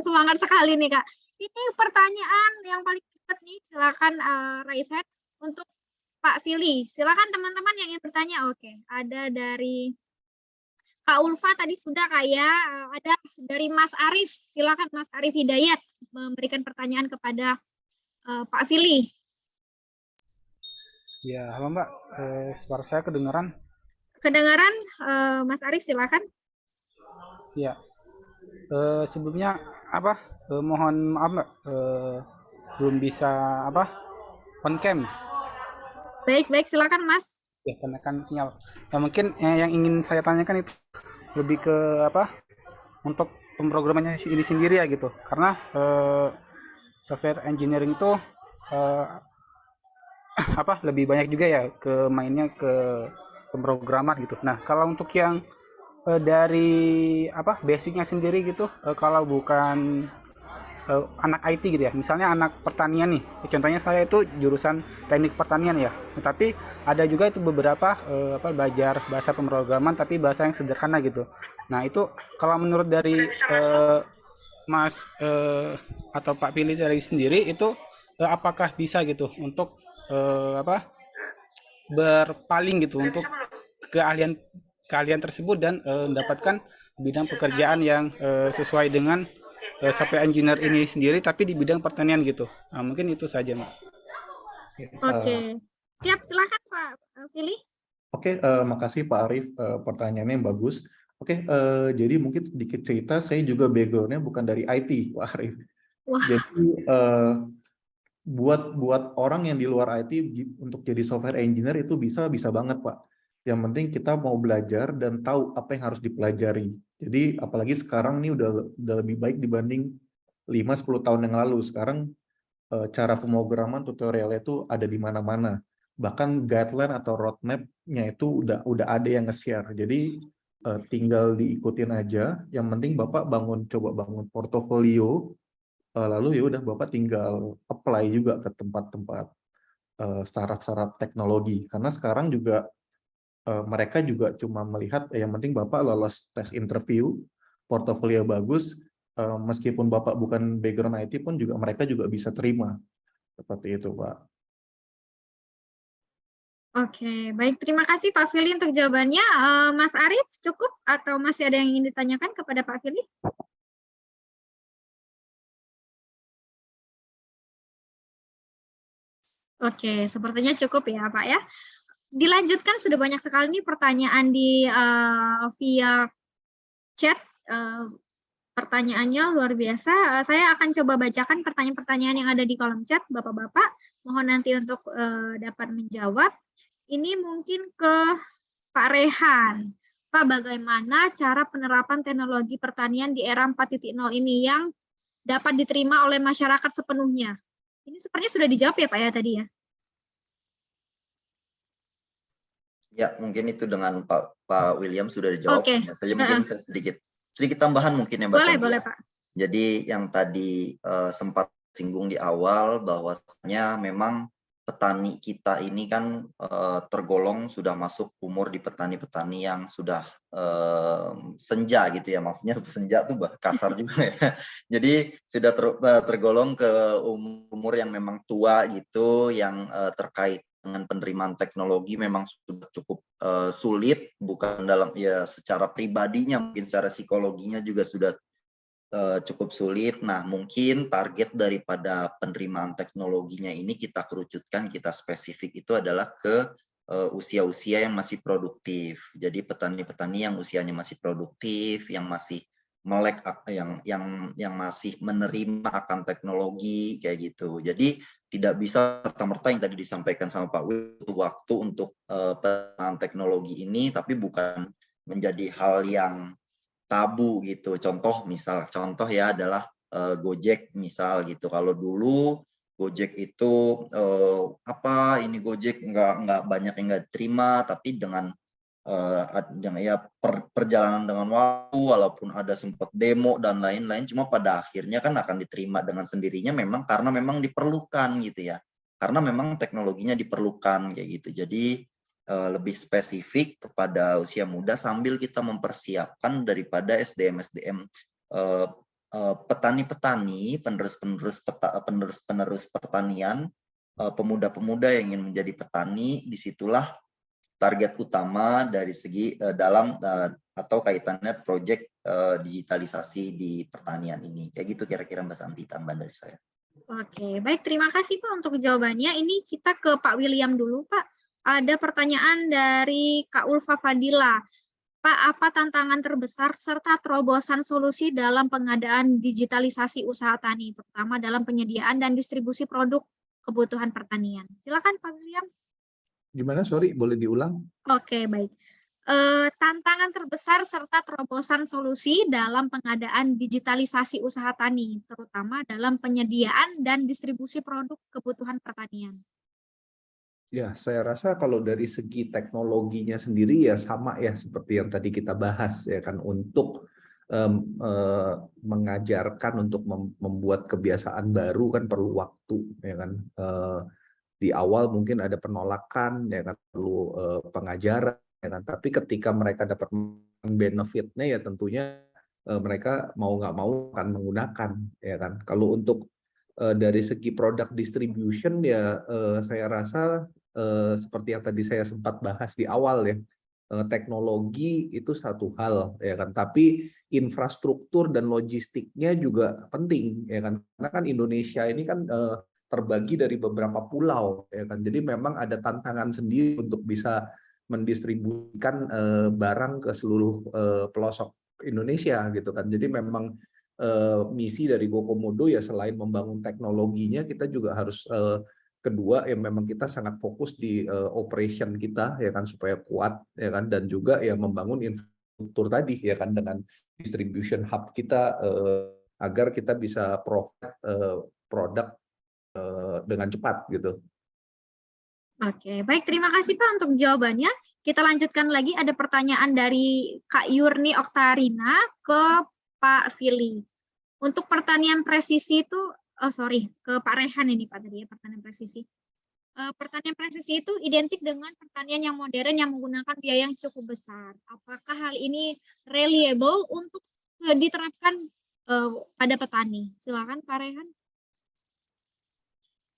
[SPEAKER 1] Semangat sekali nih Kak. Ini pertanyaan yang paling cepat nih, silakan raise hand untuk Pak Fili. Silakan teman-teman yang ingin bertanya. Oke, ada dari Kak Ulfa tadi sudah ada dari Mas Arief. Silakan Mas Arief Hidayat memberikan pertanyaan kepada Pak Fili.
[SPEAKER 10] Ya, halo Mbak. Suara saya kedengaran?
[SPEAKER 1] Kedengaran, Mas Arief, silakan.
[SPEAKER 10] Ya. Sebelumnya mohon maaf Mbak, belum bisa on cam.
[SPEAKER 1] Baik, silakan Mas.
[SPEAKER 10] Ya, karena kan sinyal. Ya, mungkin yang ingin saya tanyakan itu lebih ke untuk pemrogramannya ini sendiri ya gitu. Karena software engineering itu lebih banyak juga ya ke mainnya ke pemrograman gitu. Nah, kalau untuk yang dari basicnya sendiri gitu, kalau bukan anak IT gitu ya, misalnya anak pertanian nih, contohnya saya itu jurusan teknik pertanian ya, tapi ada juga itu beberapa belajar bahasa pemrograman tapi bahasa yang sederhana gitu. Nah, itu kalau menurut dari Mas atau Pak Pilih dari sendiri itu apakah bisa gitu untuk berpaling gitu untuk keahlian tersebut dan mendapatkan bidang pekerjaan yang sesuai dengan software engineer ini sendiri tapi di bidang pertanian gitu. Nah, mungkin itu saja, Mbak.
[SPEAKER 1] Oke. Siap, silakan Pak Fili.
[SPEAKER 4] Oke, makasih Pak Arief, pertanyaannya yang bagus. Oke, jadi mungkin sedikit cerita, saya juga background-nya bukan dari IT, Pak Arief.
[SPEAKER 1] Wah.
[SPEAKER 4] Jadi buat orang yang di luar IT untuk jadi software engineer itu bisa banget, Pak. Yang penting kita mau belajar dan tahu apa yang harus dipelajari. Jadi apalagi sekarang nih udah lebih baik dibanding 5-10 tahun yang lalu. Sekarang cara pemrograman tutorialnya itu ada di mana-mana. Bahkan guideline atau roadmap-nya itu udah ada yang nge-share. Jadi tinggal diikutin aja. Yang penting Bapak coba bangun portofolio, lalu ya udah Bapak tinggal apply juga ke tempat-tempat startup teknologi. Karena sekarang juga mereka juga cuma melihat yang penting Bapak lolos tes interview, portofolio bagus, meskipun Bapak bukan background IT pun juga mereka juga bisa terima. Seperti itu, Pak.
[SPEAKER 1] Oke, baik. Terima kasih Pak Fili untuk jawabannya. Mas Arief, cukup atau masih ada yang ingin ditanyakan kepada Pak Fili? Oke, sepertinya cukup ya Pak ya. Dilanjutkan, sudah banyak sekali nih pertanyaan di via chat. Pertanyaannya luar biasa. Saya akan coba bacakan pertanyaan-pertanyaan yang ada di kolom chat, Bapak-Bapak. Mohon nanti untuk dapat menjawab. Ini mungkin ke Pak Rehan. Pak, bagaimana cara penerapan teknologi pertanian di era 4.0 ini yang dapat diterima oleh masyarakat sepenuhnya? Ini sepertinya sudah dijawab ya Pak ya tadi ya?
[SPEAKER 5] Ya, mungkin itu dengan Pak William sudah dijawab.
[SPEAKER 1] Oke.
[SPEAKER 5] Saja mungkin saya sedikit tambahan mungkin ya Mbak.
[SPEAKER 1] Boleh Pak.
[SPEAKER 5] Jadi yang tadi sempat singgung di awal bahwasanya memang petani kita ini kan tergolong sudah masuk umur di petani-petani yang sudah senja gitu ya, maksudnya senja tuh kasar juga ya. Jadi sudah tergolong ke umur yang memang tua gitu, yang terkait dengan penerimaan teknologi memang sudah cukup sulit, bukan dalam ya secara pribadinya, mungkin secara psikologinya juga sudah cukup sulit. Nah, mungkin target daripada penerimaan teknologinya ini kita kerucutkan, kita spesifik itu adalah ke usia-usia yang masih produktif. Jadi petani-petani yang usianya masih produktif, yang masih melek, yang masih menerima akan teknologi kayak gitu. Jadi tidak bisa serta-merta yang tadi disampaikan sama Pak Wil, butuh waktu untuk penerapan teknologi ini, tapi bukan menjadi hal yang tabu gitu. Contoh ya adalah Gojek misal gitu. Kalau dulu Gojek itu ini Gojek nggak banyak yang nggak terima, tapi dengan perjalanan dengan waktu, walaupun ada sempat demo dan lain-lain, cuma pada akhirnya kan akan diterima dengan sendirinya, memang karena memang diperlukan gitu ya, karena memang teknologinya diperlukan kayak gitu. Jadi lebih spesifik kepada usia muda sambil kita mempersiapkan daripada SDM petani-petani, penerus pertanian pemuda-pemuda yang ingin menjadi petani, disitulah target utama dari segi dalam atau kaitannya proyek digitalisasi di pertanian ini. Kayak gitu kira-kira Mbak Santi, tambahan dari saya.
[SPEAKER 1] Oke, baik, terima kasih Pak untuk jawabannya. Ini kita ke Pak William dulu, Pak. Ada pertanyaan dari Kak Ulfa Fadila. Pak, apa tantangan terbesar serta terobosan solusi dalam pengadaan digitalisasi usaha tani, terutama dalam penyediaan dan distribusi produk kebutuhan pertanian? Silakan Pak William.
[SPEAKER 4] Gimana? Sorry, boleh diulang?
[SPEAKER 1] Oke, baik. Tantangan terbesar serta terobosan solusi dalam pengadaan digitalisasi usaha tani, terutama dalam penyediaan dan distribusi produk kebutuhan pertanian.
[SPEAKER 4] Ya, saya rasa kalau dari segi teknologinya sendiri ya sama ya seperti yang tadi kita bahas ya kan, untuk mengajarkan untuk membuat kebiasaan baru kan perlu waktu ya kan. Di awal mungkin ada penolakan ya kan, perlu pengajaran ya kan, tapi ketika mereka dapat benefitnya ya tentunya mereka mau nggak mau akan menggunakan ya kan. Kalau untuk dari segi product distribution ya saya rasa seperti yang tadi saya sempat bahas di awal ya, teknologi itu satu hal ya kan, tapi infrastruktur dan logistiknya juga penting ya kan, karena kan Indonesia ini kan terbagi dari beberapa pulau ya kan, jadi memang ada tantangan sendiri untuk bisa mendistribusikan barang ke seluruh pelosok Indonesia gitu kan. Jadi memang misi dari GoComodo ya selain membangun teknologinya, kita juga harus kedua ya memang kita sangat fokus di operation kita ya kan, supaya kuat ya kan, dan juga ya membangun infrastruktur tadi ya kan, dengan distribution hub kita agar kita bisa provide produk dengan cepat gitu.
[SPEAKER 1] Oke, baik, terima kasih Pak untuk jawabannya. Kita lanjutkan lagi, ada pertanyaan dari Kak Yurni Oktarina ke Pak Fili. Untuk pertanian presisi itu, ke Pak Rehan ini Pak tadi ya, pertanian presisi. Pertanian presisi itu identik dengan pertanian yang modern yang menggunakan biaya yang cukup besar. Apakah hal ini reliable untuk diterapkan pada petani? Silakan Pak Rehan.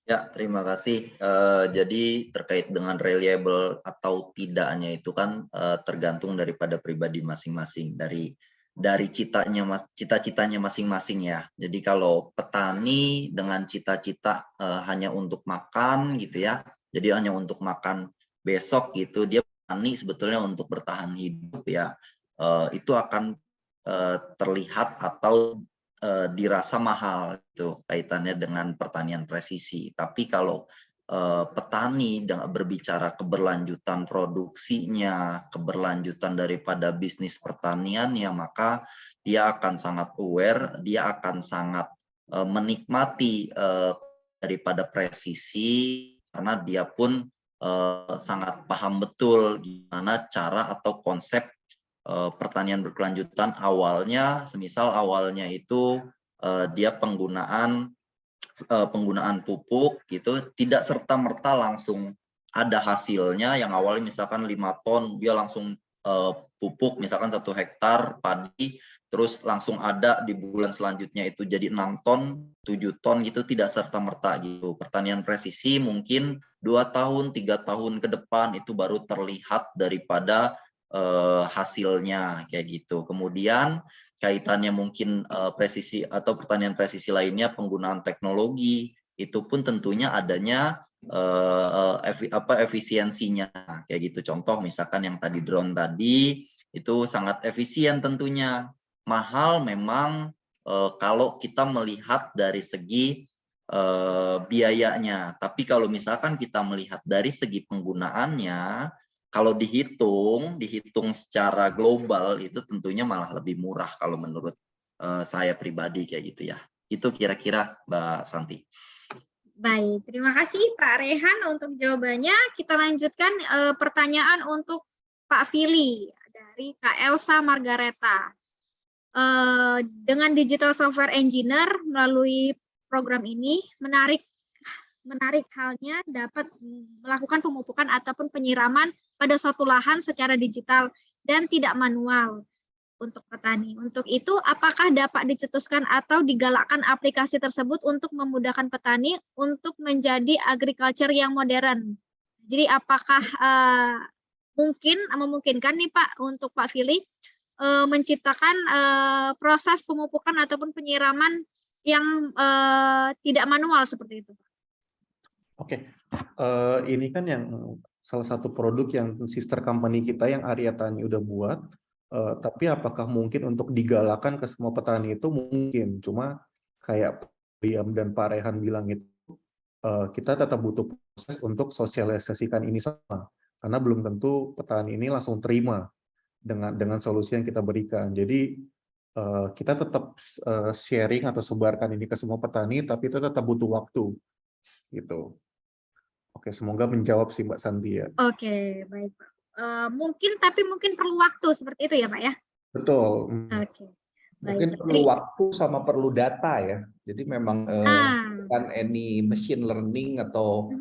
[SPEAKER 5] Ya, terima kasih. Jadi terkait dengan reliable atau tidaknya itu kan tergantung daripada pribadi masing-masing, dari cita-citanya masing-masing ya. Jadi kalau petani dengan cita-cita hanya untuk makan gitu ya, jadi hanya untuk makan besok gitu, dia petani sebetulnya untuk bertahan hidup ya, itu akan terlihat atau dirasa mahal gitu kaitannya dengan pertanian presisi. Tapi kalau petani berbicara keberlanjutan produksinya, keberlanjutan daripada bisnis pertaniannya, maka dia akan sangat aware, dia akan sangat menikmati daripada presisi, karena dia pun sangat paham betul gimana cara atau konsep pertanian berkelanjutan. Awalnya, semisal awalnya itu dia penggunaan pupuk gitu, tidak serta-merta langsung ada hasilnya. Yang awalnya misalkan 5 ton, dia langsung pupuk misalkan 1 hektar padi, terus langsung ada di bulan selanjutnya itu jadi 6 ton, 7 ton gitu, tidak serta-merta gitu. Pertanian presisi mungkin 2 tahun, 3 tahun ke depan itu baru terlihat daripada hasilnya kayak gitu. Kemudian kaitannya mungkin presisi atau pertanian presisi lainnya, penggunaan teknologi itu pun tentunya adanya efisiensinya kayak gitu. Contoh misalkan yang tadi drone tadi itu sangat efisien tentunya. Mahal memang kalau kita melihat dari segi biayanya. Tapi kalau misalkan kita melihat dari segi penggunaannya, kalau dihitung secara global itu tentunya malah lebih murah kalau menurut saya pribadi kayak gitu ya. Itu kira-kira Mbak Santi.
[SPEAKER 1] Baik, terima kasih Pak Rehan untuk jawabannya. Kita lanjutkan pertanyaan untuk Pak Fili dari Kak Elsa Margareta. Dengan Digital Software Engineer melalui program ini menarik halnya dapat melakukan pemupukan ataupun penyiraman pada suatu lahan secara digital dan tidak manual. untuk petani. Untuk itu, apakah dapat dicetuskan atau digalakkan aplikasi tersebut untuk memudahkan petani untuk menjadi agriculture yang modern? Jadi apakah memungkinkan nih Pak untuk Pak Fili menciptakan proses pemupukan ataupun penyiraman yang tidak manual seperti itu?
[SPEAKER 4] Oke, ini kan yang salah satu produk yang sister company kita yang Arya Tani udah buat, tapi apakah mungkin untuk digalakan ke semua petani itu mungkin, cuma kayak Priam dan Pak Rehan bilang itu, kita tetap butuh proses untuk sosialisasikan ini sama, karena belum tentu petani ini langsung terima dengan solusi yang kita berikan. Jadi kita tetap sharing atau sebarkan ini ke semua petani, tapi itu tetap butuh waktu, gitu. Oke, semoga menjawab sih Mbak Santi ya.
[SPEAKER 1] Oke, baik Pak. Mungkin perlu waktu seperti itu ya Pak ya?
[SPEAKER 4] Betul.
[SPEAKER 1] Oke.
[SPEAKER 4] Mungkin perlu waktu sama perlu data ya. Jadi memang bukan any machine learning atau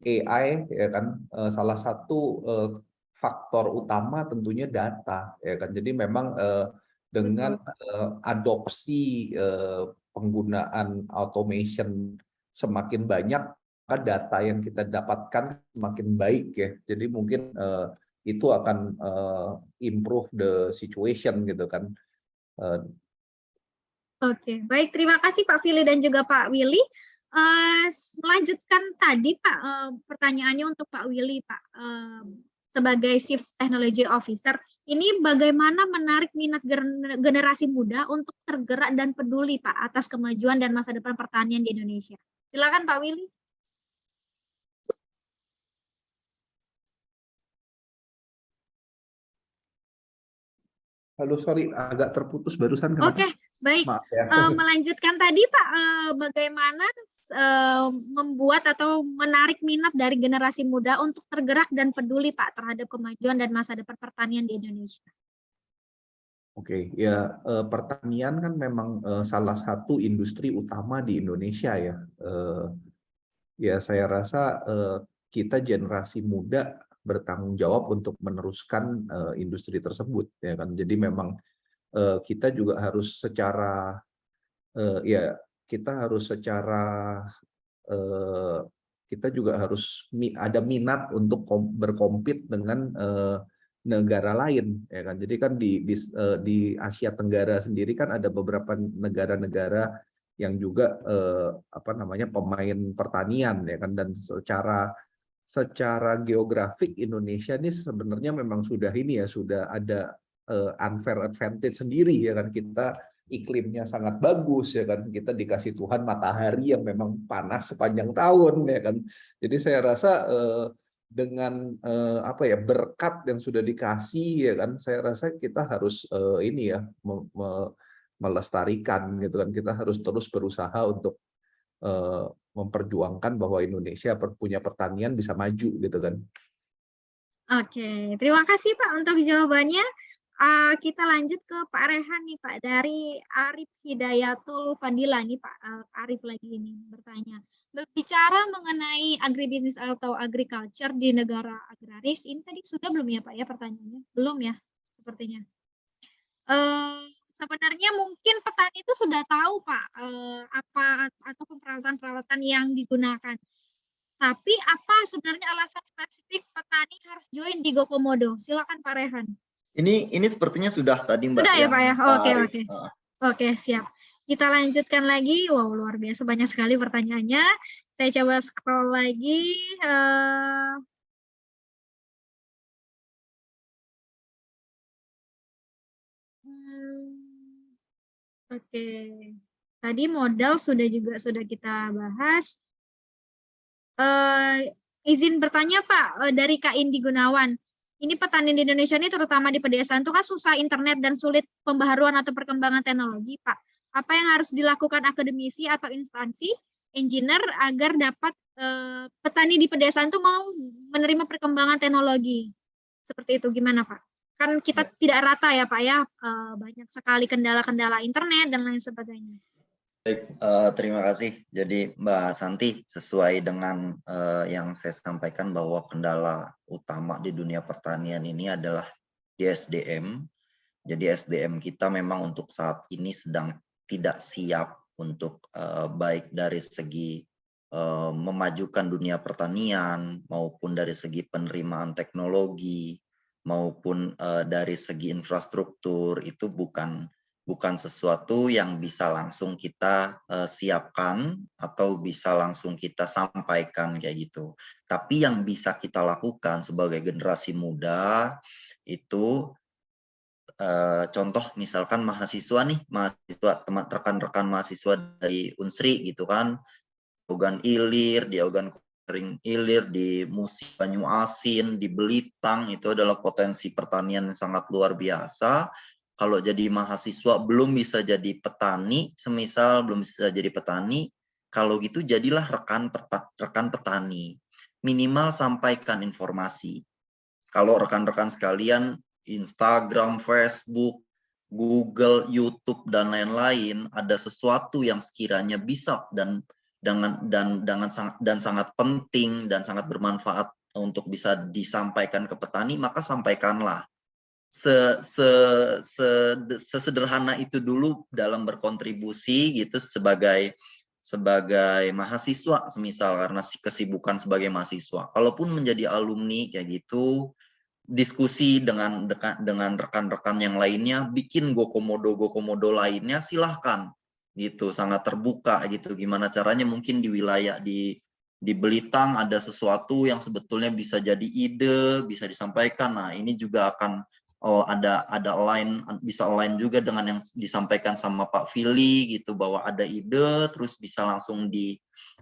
[SPEAKER 4] AI ya kan, salah satu faktor utama tentunya data ya kan. Jadi memang dengan adopsi penggunaan automation semakin banyak, maka data yang kita dapatkan semakin baik ya. Jadi mungkin itu akan improve the situation gitu kan.
[SPEAKER 1] Oke, baik, terima kasih Pak Fili dan juga Pak Willy. Melanjutkan tadi Pak, pertanyaannya untuk Pak Willy Pak, sebagai Chief Technology Officer, ini bagaimana menarik minat generasi muda untuk tergerak dan peduli Pak atas kemajuan dan masa depan pertanian di Indonesia? Silakan Pak Willy.
[SPEAKER 4] Halo, sorry, agak terputus barusan.
[SPEAKER 1] Oke, baik.
[SPEAKER 4] Maaf ya.
[SPEAKER 1] Melanjutkan tadi Pak, bagaimana membuat atau menarik minat dari generasi muda untuk tergerak dan peduli Pak terhadap kemajuan dan masa depan pertanian di Indonesia?
[SPEAKER 4] Oke, ya pertanian kan memang salah satu industri utama di Indonesia ya. Ya saya rasa kita generasi muda bertanggung jawab untuk meneruskan industri tersebut ya kan. Jadi memang kita juga harus secara kita juga harus ada minat untuk berkompet dengan negara lain ya kan. Jadi kan di Asia Tenggara sendiri kan ada beberapa negara-negara yang juga pemain pertanian ya kan, dan secara geografik Indonesia ini sebenarnya memang sudah ada unfair advantage sendiri ya kan. Kita iklimnya sangat bagus ya kan, kita dikasih Tuhan matahari yang memang panas sepanjang tahun ya kan. Jadi saya rasa dengan berkat yang sudah dikasih ya kan, saya rasa kita harus melestarikan gitu kan. Kita harus terus berusaha untuk memperjuangkan bahwa Indonesia punya pertanian bisa maju gitu kan.
[SPEAKER 1] Oke, terima kasih Pak untuk jawabannya. Kita lanjut ke Pak Rehan nih Pak, dari Arif Hidayatul Fadila nih Pak. Arif lagi ini bertanya. Berbicara mengenai agribisnis atau agriculture di negara agraris, ini tadi sudah belum ya Pak ya pertanyaannya? Belum ya sepertinya. Sebenarnya mungkin petani itu sudah tahu Pak apa atau peralatan-peralatan yang digunakan. Tapi apa sebenarnya alasan spesifik petani harus join di GoComodo? Silakan Pak Rehan.
[SPEAKER 5] Ini sepertinya sudah tadi Mbak.
[SPEAKER 1] Sudah ya Pak ya? Oke. Oke, siap. Kita lanjutkan lagi. Wow, luar biasa banyak sekali pertanyaannya. Saya coba scroll lagi. Oke. Tadi modal sudah kita bahas. Izin bertanya Pak, dari Kak Indi Gunawan. Ini petani di Indonesia ini terutama di pedesaan itu kan susah internet dan sulit pembaharuan atau perkembangan teknologi Pak. Apa yang harus dilakukan akademisi atau instansi engineer agar dapat petani di pedesaan itu mau menerima perkembangan teknologi? Seperti itu gimana Pak? Kan kita tidak rata ya Pak ya, banyak sekali kendala-kendala internet dan lain sebagainya.
[SPEAKER 5] Baik, terima kasih. Jadi Mbak Santi, sesuai dengan yang saya sampaikan bahwa kendala utama di dunia pertanian ini adalah di SDM. Jadi SDM kita memang untuk saat ini sedang tidak siap untuk baik dari segi memajukan dunia pertanian maupun dari segi penerimaan teknologi maupun dari segi infrastruktur. Itu bukan sesuatu yang bisa langsung kita siapkan atau bisa langsung kita sampaikan kayak gitu. Tapi yang bisa kita lakukan sebagai generasi muda itu contoh misalkan mahasiswa rekan-rekan mahasiswa dari Unsri gitu kan, Ogan Ilir, di Ogan Kering Ilir, di Musi Banyu Asin, di Belitang, itu adalah potensi pertanian yang sangat luar biasa. Kalau jadi mahasiswa belum bisa jadi petani, semisal belum bisa jadi petani, kalau gitu jadilah rekan petani. Minimal sampaikan informasi. Kalau rekan-rekan sekalian Instagram, Facebook, Google, YouTube dan lain-lain ada sesuatu yang sekiranya bisa dan sangat penting dan sangat bermanfaat untuk bisa disampaikan ke petani, maka sampaikanlah. Sesederhana itu dulu dalam berkontribusi gitu sebagai mahasiswa semisal karena kesibukan sebagai mahasiswa. Kalaupun menjadi alumni kayak gitu, diskusi dengan rekan-rekan yang lainnya, bikin gokomodo lainnya, silahkan gitu, sangat terbuka gitu. Gimana caranya mungkin di wilayah di Belitang ada sesuatu yang sebetulnya bisa jadi ide, bisa disampaikan. Nah ini juga akan ada bisa align juga dengan yang disampaikan sama Pak Fili gitu, bahwa ada ide terus bisa langsung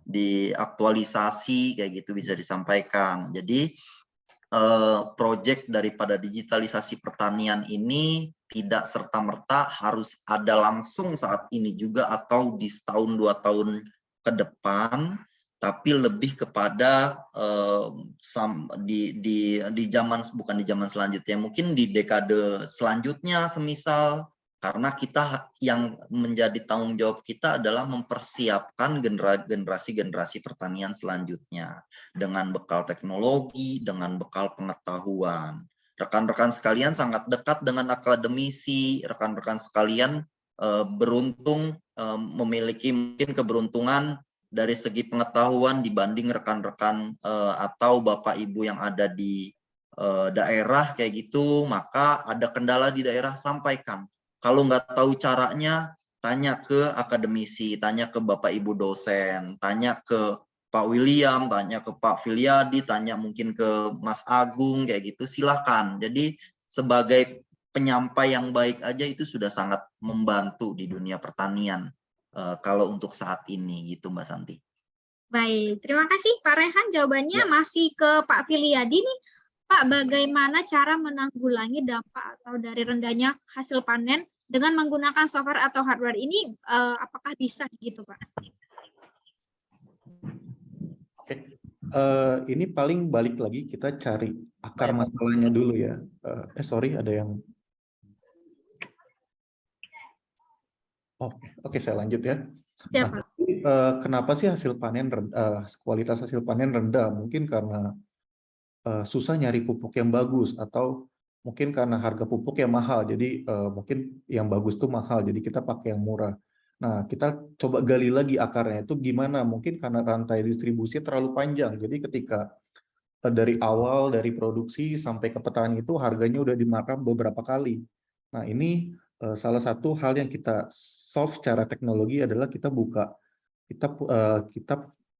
[SPEAKER 5] diaktualisasi kayak gitu, bisa disampaikan. Jadi proyek daripada digitalisasi pertanian ini tidak serta-merta harus ada langsung saat ini juga atau di setahun 2 tahun ke depan, tapi lebih kepada di zaman, bukan di zaman selanjutnya, mungkin di dekade selanjutnya semisal, karena kita yang menjadi tanggung jawab kita adalah mempersiapkan generasi pertanian selanjutnya dengan bekal teknologi, dengan bekal pengetahuan. Rekan-rekan sekalian sangat dekat dengan akademisi, rekan-rekan sekalian beruntung memiliki mungkin keberuntungan dari segi pengetahuan dibanding rekan-rekan atau Bapak Ibu yang ada di daerah kayak gitu, maka ada kendala di daerah, sampaikan. Kalau nggak tahu caranya, tanya ke akademisi, tanya ke Bapak Ibu dosen, tanya ke Pak William, tanya ke Pak Filiadi, tanya mungkin ke Mas Agung, kayak gitu, silakan. Jadi sebagai penyampai yang baik aja itu sudah sangat membantu di dunia pertanian kalau untuk saat ini gitu Mbak Santi.
[SPEAKER 1] Baik, terima kasih Pak Rehan. Jawabannya masih ke Pak Filiadi nih. Pak, bagaimana cara menanggulangi dampak atau dari rendahnya hasil panen dengan menggunakan software atau hardware ini? Apakah bisa gitu, Pak?
[SPEAKER 4] Oke. Ini paling balik lagi kita cari akar masalahnya dulu ya. Sorry, ada yang... Oke, saya lanjut ya. Nah, kenapa sih hasil panen kualitas hasil panen rendah? Mungkin karena susah nyari pupuk yang bagus, atau mungkin karena harga pupuk yang mahal, jadi mungkin yang bagus tuh mahal, jadi kita pakai yang murah. Nah, kita coba gali lagi akarnya itu gimana. Mungkin karena rantai distribusi terlalu panjang, jadi ketika dari awal, dari produksi sampai ke petani itu harganya udah dimarkup beberapa kali. Nah, ini salah satu hal yang kita solve secara teknologi adalah kita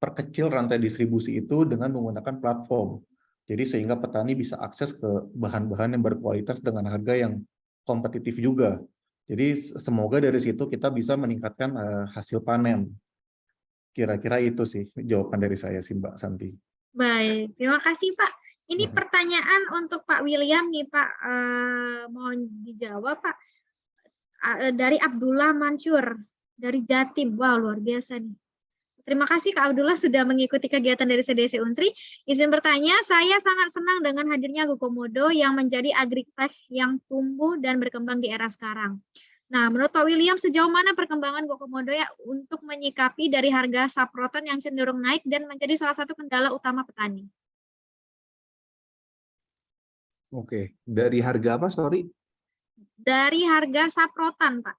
[SPEAKER 4] perkecil rantai distribusi itu dengan menggunakan platform. Jadi sehingga petani bisa akses ke bahan-bahan yang berkualitas dengan harga yang kompetitif juga. Jadi semoga dari situ kita bisa meningkatkan hasil panen. Kira-kira itu sih jawaban dari saya sih Mbak Santi.
[SPEAKER 1] Baik, terima kasih Pak. Ini pertanyaan untuk Pak William nih Pak, mohon dijawab Pak. Dari Abdullah Mansur dari Jatim. Wow, luar biasa nih. Terima kasih Kak Abdullah sudah mengikuti kegiatan dari CDC Unsri. Izin bertanya, saya sangat senang dengan hadirnya Gokomodo yang menjadi agritech yang tumbuh dan berkembang di era sekarang. Nah, menurut Pak William, sejauh mana perkembangan Gokomodo ya untuk menyikapi dari harga saprotan yang cenderung naik dan menjadi salah satu kendala utama petani?
[SPEAKER 4] Oke, dari harga apa, sorry?
[SPEAKER 1] dari harga saprotan, Pak.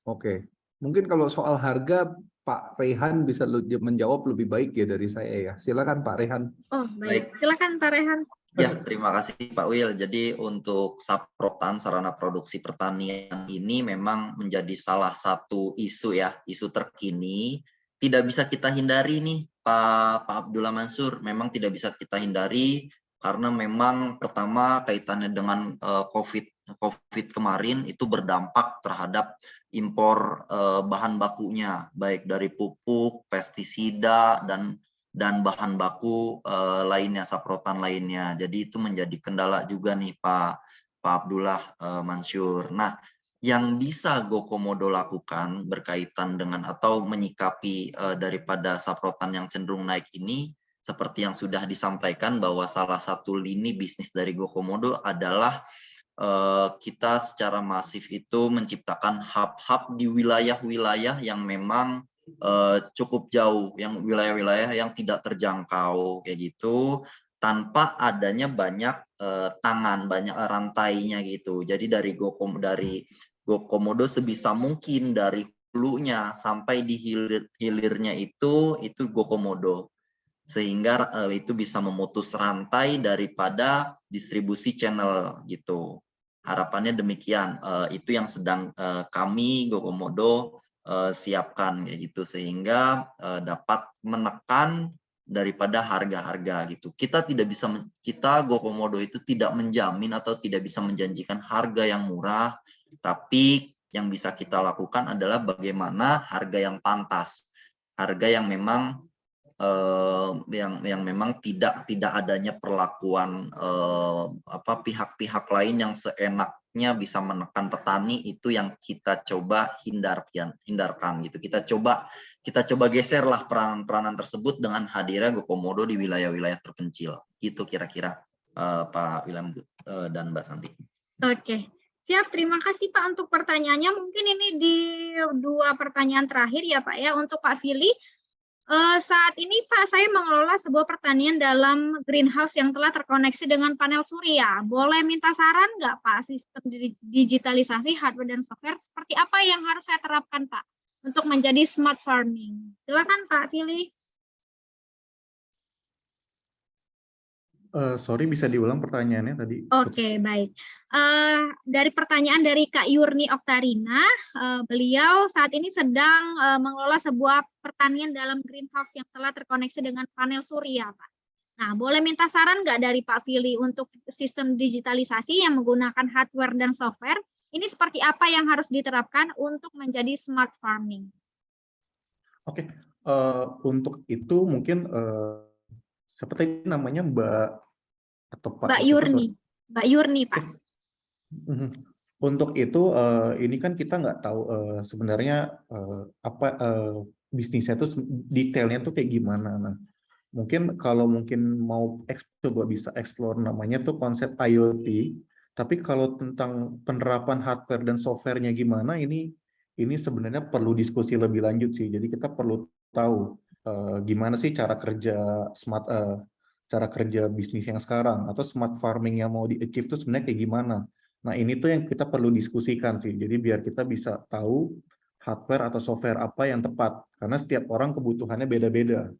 [SPEAKER 4] Oke, mungkin kalau soal harga Pak Rehan bisa menjawab lebih baik ya dari saya ya. Silakan Pak Rehan.
[SPEAKER 1] Oh, baik. Silakan Pak Rehan.
[SPEAKER 5] Ya, terima kasih Pak Wil. Jadi untuk saprotan sarana produksi pertanian ini memang menjadi salah satu isu ya, isu terkini. Tidak bisa kita hindari nih Pak Abdullah Mansur, memang tidak bisa kita hindari karena memang pertama kaitannya dengan COVID kemarin itu berdampak terhadap impor bahan bakunya, baik dari pupuk, pestisida, dan bahan baku lainnya, saprotan lainnya. Jadi itu menjadi kendala juga nih Pak Abdullah Mansur. Nah, yang bisa GoComodo lakukan berkaitan dengan atau menyikapi daripada saprotan yang cenderung naik ini, seperti yang sudah disampaikan bahwa salah satu lini bisnis dari GoComodo adalah kita secara masif itu menciptakan hub-hub di wilayah-wilayah yang memang cukup jauh, yang wilayah-wilayah yang tidak terjangkau kayak gitu, tanpa adanya banyak tangan, banyak rantainya gitu. Jadi dari GoComodo sebisa mungkin dari hulunya sampai di hilirnya itu GoComodo, sehingga itu bisa memutus rantai daripada distribusi channel gitu. Harapannya demikian. Itu yang sedang kami GoComodo siapkan kayak gitu, sehingga dapat menekan daripada harga-harga gitu. Kita GoComodo itu tidak menjamin atau tidak bisa menjanjikan harga yang murah, tapi yang bisa kita lakukan adalah bagaimana harga yang pantas, harga yang memang yang memang tidak adanya perlakuan pihak-pihak lain yang seenaknya bisa menekan petani, itu yang kita coba hindarkan gitu. Kita coba geserlah peranan tersebut dengan hadirnya GoComodo di wilayah-wilayah terpencil. Itu kira-kira Pak William dan Mbak Santi.
[SPEAKER 1] Oke. Siap, terima kasih Pak untuk pertanyaannya. Mungkin ini di 2 pertanyaan terakhir ya Pak ya. Untuk Pak Fili, saat ini Pak, saya mengelola sebuah pertanian dalam greenhouse yang telah terkoneksi dengan panel surya. Boleh minta saran nggak Pak, sistem digitalisasi hardware dan software seperti apa yang harus saya terapkan Pak untuk menjadi smart farming? Silakan Pak Fili.
[SPEAKER 4] Sorry, bisa diulang pertanyaannya tadi?
[SPEAKER 1] Oke, baik. Dari pertanyaan dari Kak Yurni Oktarina, beliau saat ini sedang mengelola sebuah pertanian dalam greenhouse yang telah terkoneksi dengan panel surya, Pak. Nah, boleh minta saran nggak dari Pak Fili untuk sistem digitalisasi yang menggunakan hardware dan software? Ini seperti apa yang harus diterapkan untuk menjadi smart farming?
[SPEAKER 4] Oke, untuk itu mungkin seperti namanya Mbak atau Pak?
[SPEAKER 1] Mbak Yurni. Mbak Yurni, Pak.
[SPEAKER 4] Untuk itu, ini kan kita nggak tahu sebenarnya apa bisnisnya itu detailnya tuh kayak gimana. Nah, mungkin kalau mau coba bisa explore namanya tuh konsep IoT. Tapi kalau tentang penerapan hardware dan softwarenya gimana, ini sebenarnya perlu diskusi lebih lanjut sih. Jadi kita perlu tahu gimana sih cara kerja bisnis yang sekarang, atau smart farming yang mau di-achieve itu sebenarnya kayak gimana. Nah, ini tuh yang kita perlu diskusikan sih. Jadi biar kita bisa tahu hardware atau software apa yang tepat, karena setiap orang kebutuhannya beda-beda.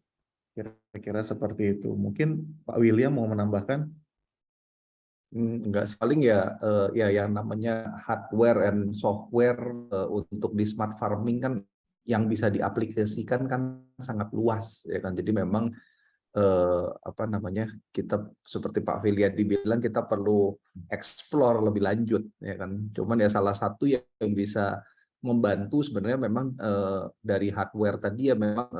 [SPEAKER 4] Kira-kira seperti itu. Mungkin Pak William mau menambahkan?
[SPEAKER 11] Enggak, paling ya yang namanya hardware and software untuk di smart farming kan yang bisa diaplikasikan kan sangat luas ya kan. Jadi memang kita seperti Pak Filiadi bilang, kita perlu explore lebih lanjut ya kan. Cuman ya salah satu yang bisa membantu sebenarnya memang dari hardware tadi ya memang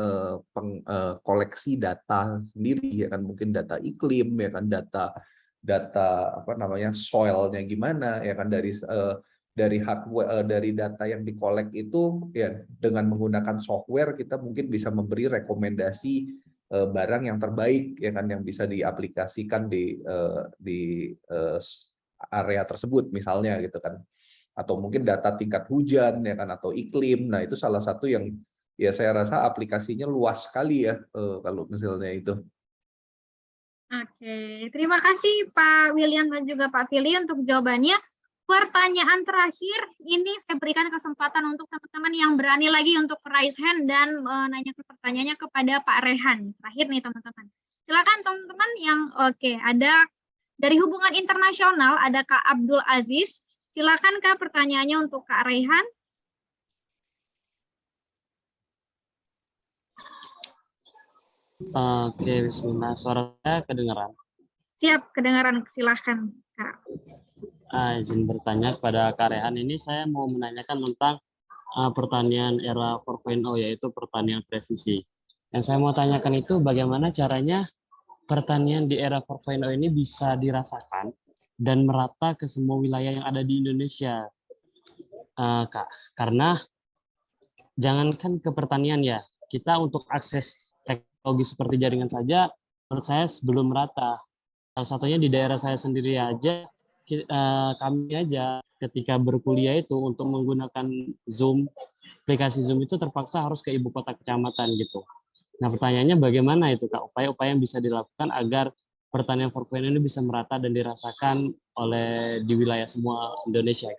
[SPEAKER 11] koleksi data sendiri ya kan, mungkin data iklim ya kan, data soilnya gimana ya kan, dari hardware, dari data yang dikolek itu ya dengan menggunakan software kita mungkin bisa memberi rekomendasi barang yang terbaik ya kan, yang bisa diaplikasikan di area tersebut misalnya gitu kan, atau mungkin data tingkat hujan ya kan, atau iklim. Nah, itu salah satu yang ya saya rasa aplikasinya luas sekali ya kalau misalnya itu.
[SPEAKER 1] Oke, terima kasih Pak William dan juga Pak Fili untuk jawabannya. pertanyaan terakhir, ini saya berikan kesempatan untuk teman-teman yang berani lagi untuk raise hand dan menanyakan pertanyaannya kepada Pak Rehan. Terakhir nih teman-teman. Silakan teman-teman yang oke, ada dari hubungan internasional, ada Kak Abdul Aziz. Silakan Kak pertanyaannya untuk Kak Rehan.
[SPEAKER 12] Oke, bismillah. Suara saya kedengaran.
[SPEAKER 1] Siap, kedengaran. Silahkan, Kak.
[SPEAKER 12] Izin bertanya kepada Kak Rehan, ini saya mau menanyakan tentang pertanian era 4.0, yaitu pertanian presisi. Yang saya mau tanyakan itu bagaimana caranya pertanian di era 4.0 ini bisa dirasakan dan merata ke semua wilayah yang ada di Indonesia, Kak. Karena jangankan ke pertanian ya, kita untuk akses teknologi seperti jaringan saja, menurut saya belum merata. Salah satunya di daerah saya sendiri aja, kami aja ketika berkuliah itu untuk menggunakan Zoom, aplikasi Zoom itu terpaksa harus ke ibu kota kecamatan gitu. Nah pertanyaannya bagaimana itu Kak, upaya-upaya yang bisa dilakukan agar pertanian 4.0 ini bisa merata dan dirasakan oleh di wilayah semua Indonesia.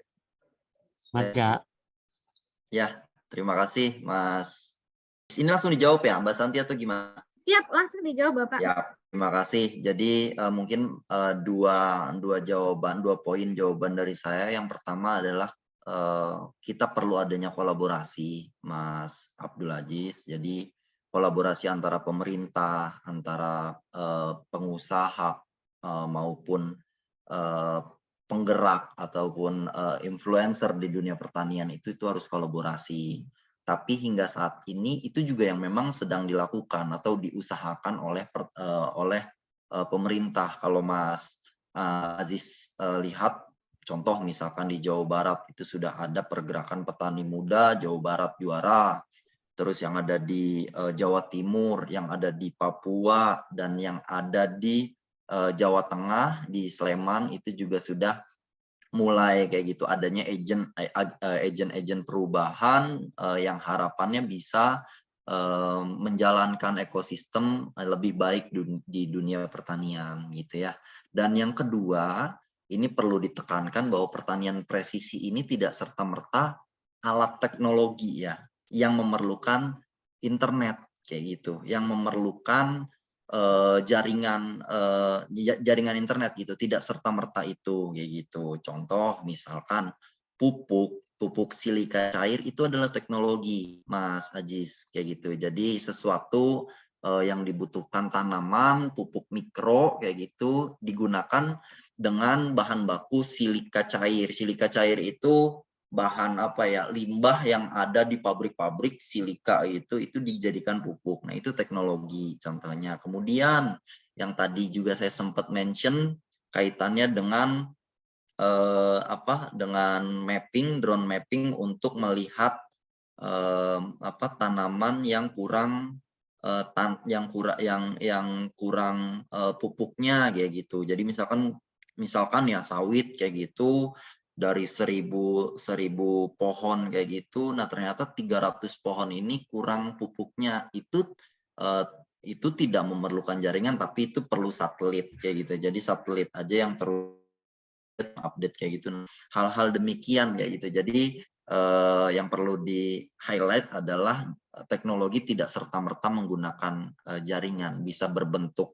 [SPEAKER 12] Mas Kak.
[SPEAKER 5] Ya, terima kasih Mas. Ini langsung dijawab ya Mbak Santi atau gimana?
[SPEAKER 1] Siap, langsung dijawab Bapak.
[SPEAKER 5] Ya, terima kasih. Jadi mungkin dua poin jawaban dari saya. Yang pertama adalah kita perlu adanya kolaborasi, Mas Abdul Aziz. Jadi kolaborasi antara pemerintah, antara pengusaha maupun penggerak ataupun influencer di dunia pertanian itu harus kolaborasi. Tapi hingga saat ini itu juga yang memang sedang dilakukan atau diusahakan oleh pemerintah. Kalau Mas Aziz lihat contoh misalkan di Jawa Barat itu sudah ada pergerakan petani muda Jawa Barat juara. Terus yang ada di Jawa Timur, yang ada di Papua, dan yang ada di Jawa Tengah, di Sleman itu juga sudah mulai kayak gitu adanya agent perubahan yang harapannya bisa menjalankan ekosistem lebih baik di dunia pertanian gitu ya. Dan yang kedua, ini perlu ditekankan bahwa pertanian presisi ini tidak serta-merta alat teknologi ya, yang memerlukan internet kayak gitu, yang memerlukan jaringan internet gitu, tidak serta-merta itu kayak gitu. Contoh misalkan pupuk silika cair itu adalah teknologi Mas Aziz kayak gitu. Jadi sesuatu yang dibutuhkan tanaman, pupuk mikro kayak gitu digunakan dengan bahan baku silika cair. Silika cair itu bahan limbah yang ada di pabrik-pabrik silika itu dijadikan pupuk. Nah, itu teknologi contohnya. Kemudian yang tadi juga saya sempat mention kaitannya dengan dengan drone mapping untuk melihat tanaman yang kurang pupuknya kayak gitu. Jadi misalkan ya sawit kayak gitu dari 1000 pohon kayak gitu, nah ternyata 300 pohon ini kurang pupuknya. Itu tidak memerlukan jaringan, tapi itu perlu satelit kayak gitu. Jadi satelit aja yang terus update kayak gitu. Hal-hal demikian kayak gitu. Jadi yang perlu di highlight adalah teknologi tidak serta-merta menggunakan jaringan, bisa berbentuk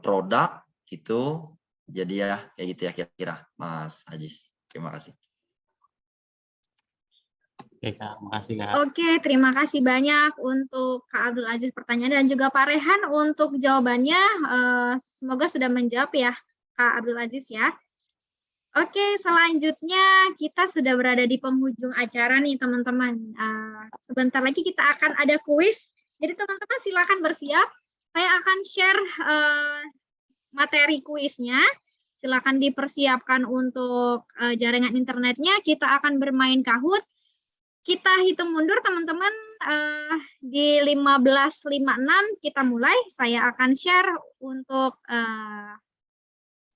[SPEAKER 5] produk gitu. Jadi ya kayak gitu ya kira-kira Mas Aziz. Terima kasih.
[SPEAKER 12] Oke Kak, makasih Kak.
[SPEAKER 1] Oke, terima kasih banyak untuk Kak Abdul Aziz pertanyaan dan juga Pak Rehan untuk jawabannya. Semoga sudah menjawab ya Kak Abdul Aziz ya. Oke, selanjutnya kita sudah berada di penghujung acara nih teman-teman. Sebentar lagi kita akan ada kuis. Jadi teman-teman silakan bersiap. Saya akan share materi kuisnya. Silakan dipersiapkan untuk jaringan internetnya. Kita akan bermain Kahoot. Kita hitung mundur teman-teman di 15.56 kita mulai. Saya akan share untuk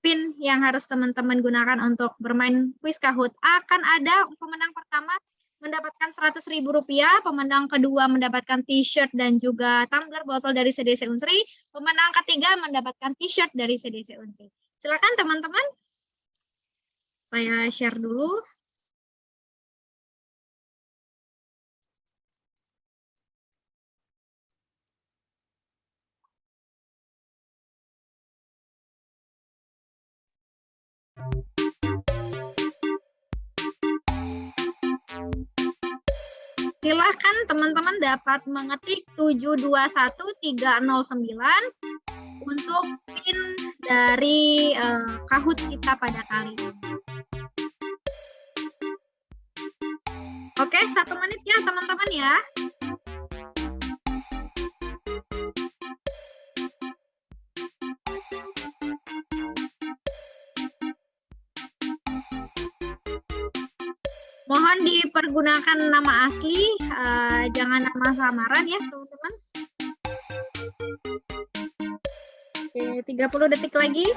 [SPEAKER 1] pin yang harus teman-teman gunakan untuk bermain kuis Kahoot. Akan ada pemenang pertama mendapatkan Rp100.000, pemenang kedua mendapatkan t-shirt dan juga tumbler botol dari CDC Unsri, pemenang ketiga mendapatkan t-shirt dari CDC Unsri. Silakan teman-teman. Saya share dulu. Silahkan teman-teman dapat mengetik 721309 untuk PIN dari Kahoot kita pada kali ini. Oke, 1 menit ya teman-teman ya. Mohon dipergunakan nama asli, jangan nama samaran ya teman-teman. Oke, 30 detik lagi.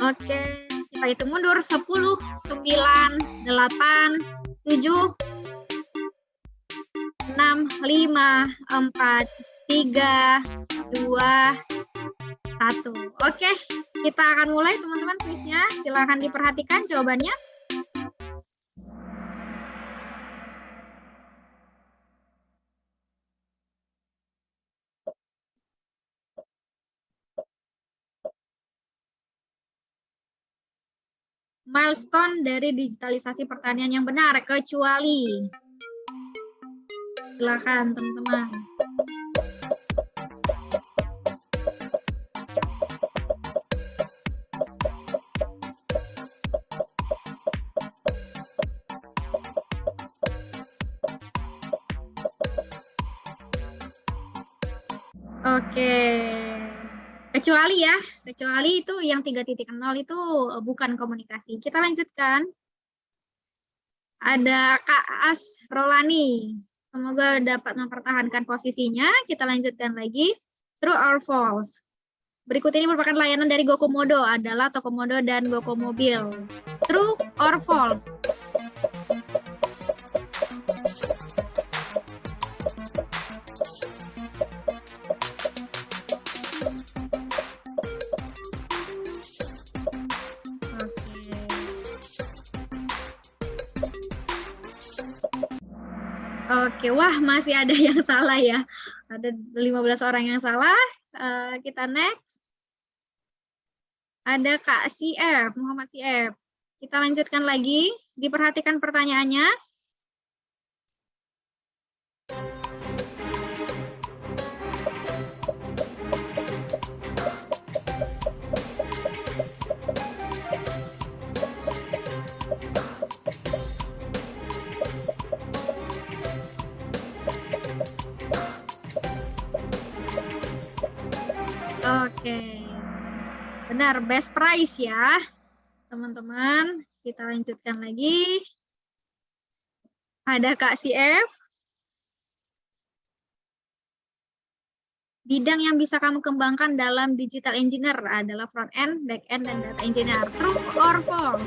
[SPEAKER 1] Oke, kita hitung mundur 10, 9, 8, 7, 6, 5, 4, 3, 2, 1. Oke, kita akan mulai teman-teman kuisnya. Silakan diperhatikan jawabannya. Milestone dari digitalisasi pertanian yang benar, kecuali. Silakan teman-teman. Oke. Kecuali ya, kecuali itu yang 3.0 itu bukan komunikasi. Kita lanjutkan. Ada Kak As Rolani. Semoga dapat mempertahankan posisinya. Kita lanjutkan lagi. True or false? Berikut ini merupakan layanan dari GoComodo, adalah Tokomodo dan GoComobil. True or false? Oke, wah masih ada yang salah ya. Ada 15 orang yang salah. Kita next. Ada Kak CF, Muhammad CF. Kita lanjutkan lagi. Diperhatikan pertanyaannya. Oke, benar, best price ya teman-teman. Kita lanjutkan lagi. Ada Kak CF. Bidang yang bisa kamu kembangkan dalam digital engineer adalah front end, back end, dan data engineer. True or false?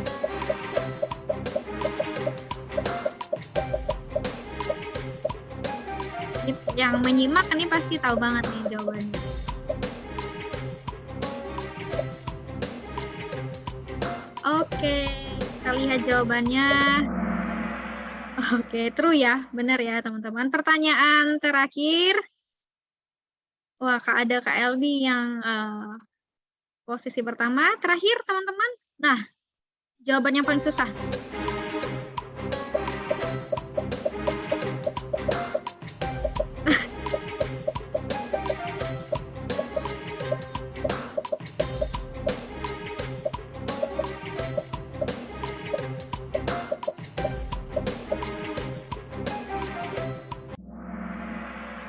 [SPEAKER 1] Yang menyimak ini pasti tahu banget nih jawabannya. Oke, kita lihat jawabannya. Oke, true ya, benar ya teman-teman. Pertanyaan terakhir. Wah, ada Kak Elmi yang posisi pertama. Terakhir teman-teman. Nah, jawaban yang paling susah.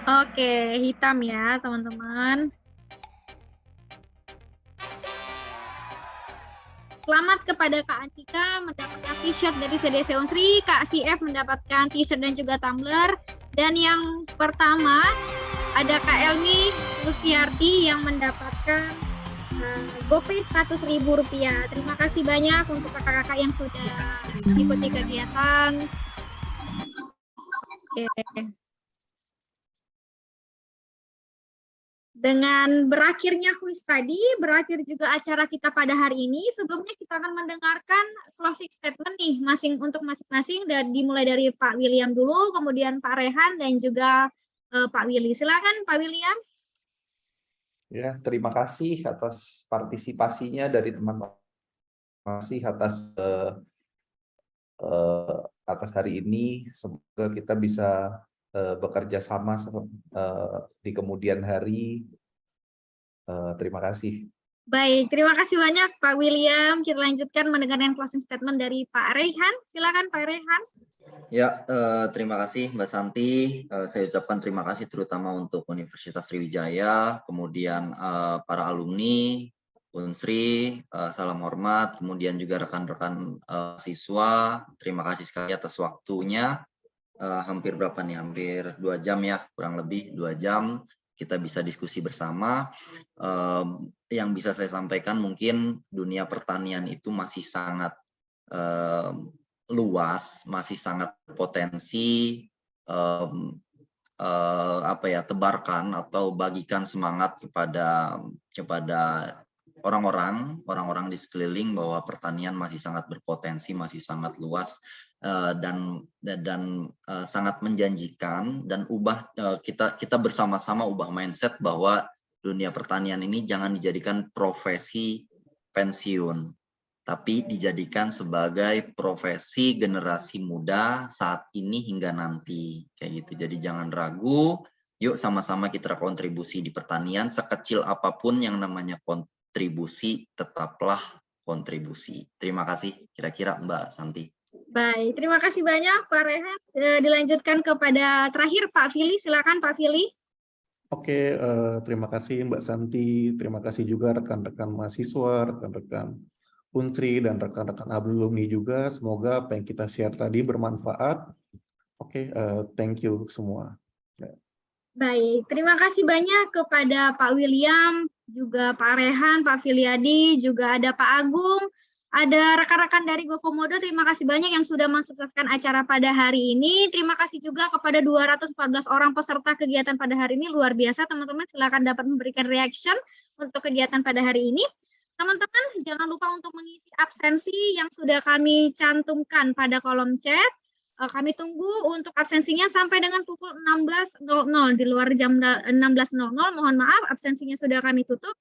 [SPEAKER 1] Oke, hitam ya teman-teman. Selamat kepada Kak Antika mendapatkan t-shirt dari CDC Unsri, Kak CF mendapatkan t-shirt dan juga tumbler. Dan yang pertama ada Kak Elmi Luciarti yang mendapatkan GoPay Rp100.000. Terima kasih banyak untuk kakak-kakak yang sudah mengikuti kegiatan. Oke. Dengan berakhirnya kuis tadi, berakhir juga acara kita pada hari ini. Sebelumnya kita akan mendengarkan closing statement nih, untuk masing-masing, dan dimulai dari Pak William dulu, kemudian Pak Rehan, dan juga Pak Willy. Silakan Pak William.
[SPEAKER 4] Ya, terima kasih atas partisipasinya dari teman-teman. Terima kasih atas hari ini. Semoga kita bisa bekerja sama di kemudian hari. Terima kasih.
[SPEAKER 1] Baik, terima kasih banyak Pak William. Kita lanjutkan mendengarkan closing statement dari Pak Rehan. Silakan Pak Rehan.
[SPEAKER 5] Ya, terima kasih Mbak Santi. Saya ucapkan terima kasih terutama untuk Universitas Sriwijaya, kemudian para alumni, Unsri, salam hormat, kemudian juga rekan-rekan siswa. Terima kasih sekali atas waktunya. Hampir berapa nih? Hampir 2 jam ya, kurang lebih 2 jam kita bisa diskusi bersama. Yang bisa saya sampaikan mungkin dunia pertanian itu masih sangat luas, masih sangat berpotensi. Tebarkan atau bagikan semangat kepada orang-orang di sekeliling bahwa pertanian masih sangat berpotensi, masih sangat luas, dan sangat menjanjikan, dan kita bersama-sama ubah mindset bahwa dunia pertanian ini jangan dijadikan profesi pensiun, tapi dijadikan sebagai profesi generasi muda saat ini hingga nanti, kayak gitu. Jadi jangan ragu, yuk sama-sama kita kontribusi di pertanian, sekecil apapun yang namanya kontribusi, tetaplah kontribusi. Terima kasih, kira-kira Mbak Santi.
[SPEAKER 1] Baik, terima kasih banyak Pak Rehan. Dilanjutkan kepada terakhir Pak Fili, silakan Pak Fili.
[SPEAKER 11] Oke, terima kasih Mbak Santi, terima kasih juga rekan-rekan mahasiswa, rekan-rekan Unsri, dan rekan-rekan alumni juga. Semoga apa yang kita share tadi bermanfaat. Oke, thank you semua.
[SPEAKER 1] Baik, terima kasih banyak kepada Pak William, juga Pak Rehan, Pak Filiadi, juga ada Pak Agung, ada rekan-rekan dari GoComodo. Terima kasih banyak yang sudah mensukseskan acara pada hari ini. Terima kasih juga kepada 214 orang peserta kegiatan pada hari ini. Luar biasa teman-teman, silakan dapat memberikan reaction untuk kegiatan pada hari ini. Teman-teman jangan lupa untuk mengisi absensi yang sudah kami cantumkan pada kolom chat. Kami tunggu untuk absensinya sampai dengan pukul 16.00. Di luar jam 16.00, mohon maaf, absensinya sudah kami tutup.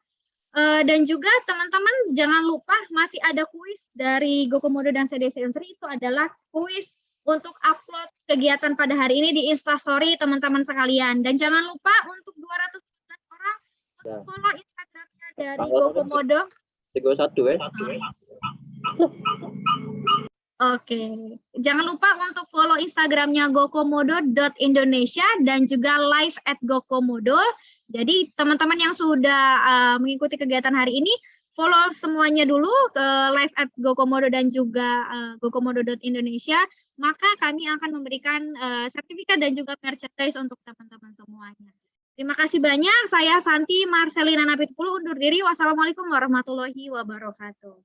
[SPEAKER 1] Dan juga teman-teman jangan lupa masih ada kuis dari GoComodo dan CDC Unsri. Itu adalah kuis untuk upload kegiatan pada hari ini di Instastory teman-teman sekalian. Dan jangan lupa untuk 214 orang untuk follow Instagramnya dari GoComodo. Oke, jangan lupa untuk follow Instagramnya gocomodo.indonesia dan juga live @gocomodo. Jadi teman-teman yang sudah mengikuti kegiatan hari ini, follow semuanya dulu ke live @gocomodo dan juga gocomodo.indonesia. Maka kami akan memberikan sertifikat dan juga merchandise untuk teman-teman semuanya. Terima kasih banyak. Saya Santi Marcelina Napitupulu undur diri. Wassalamualaikum warahmatullahi wabarakatuh.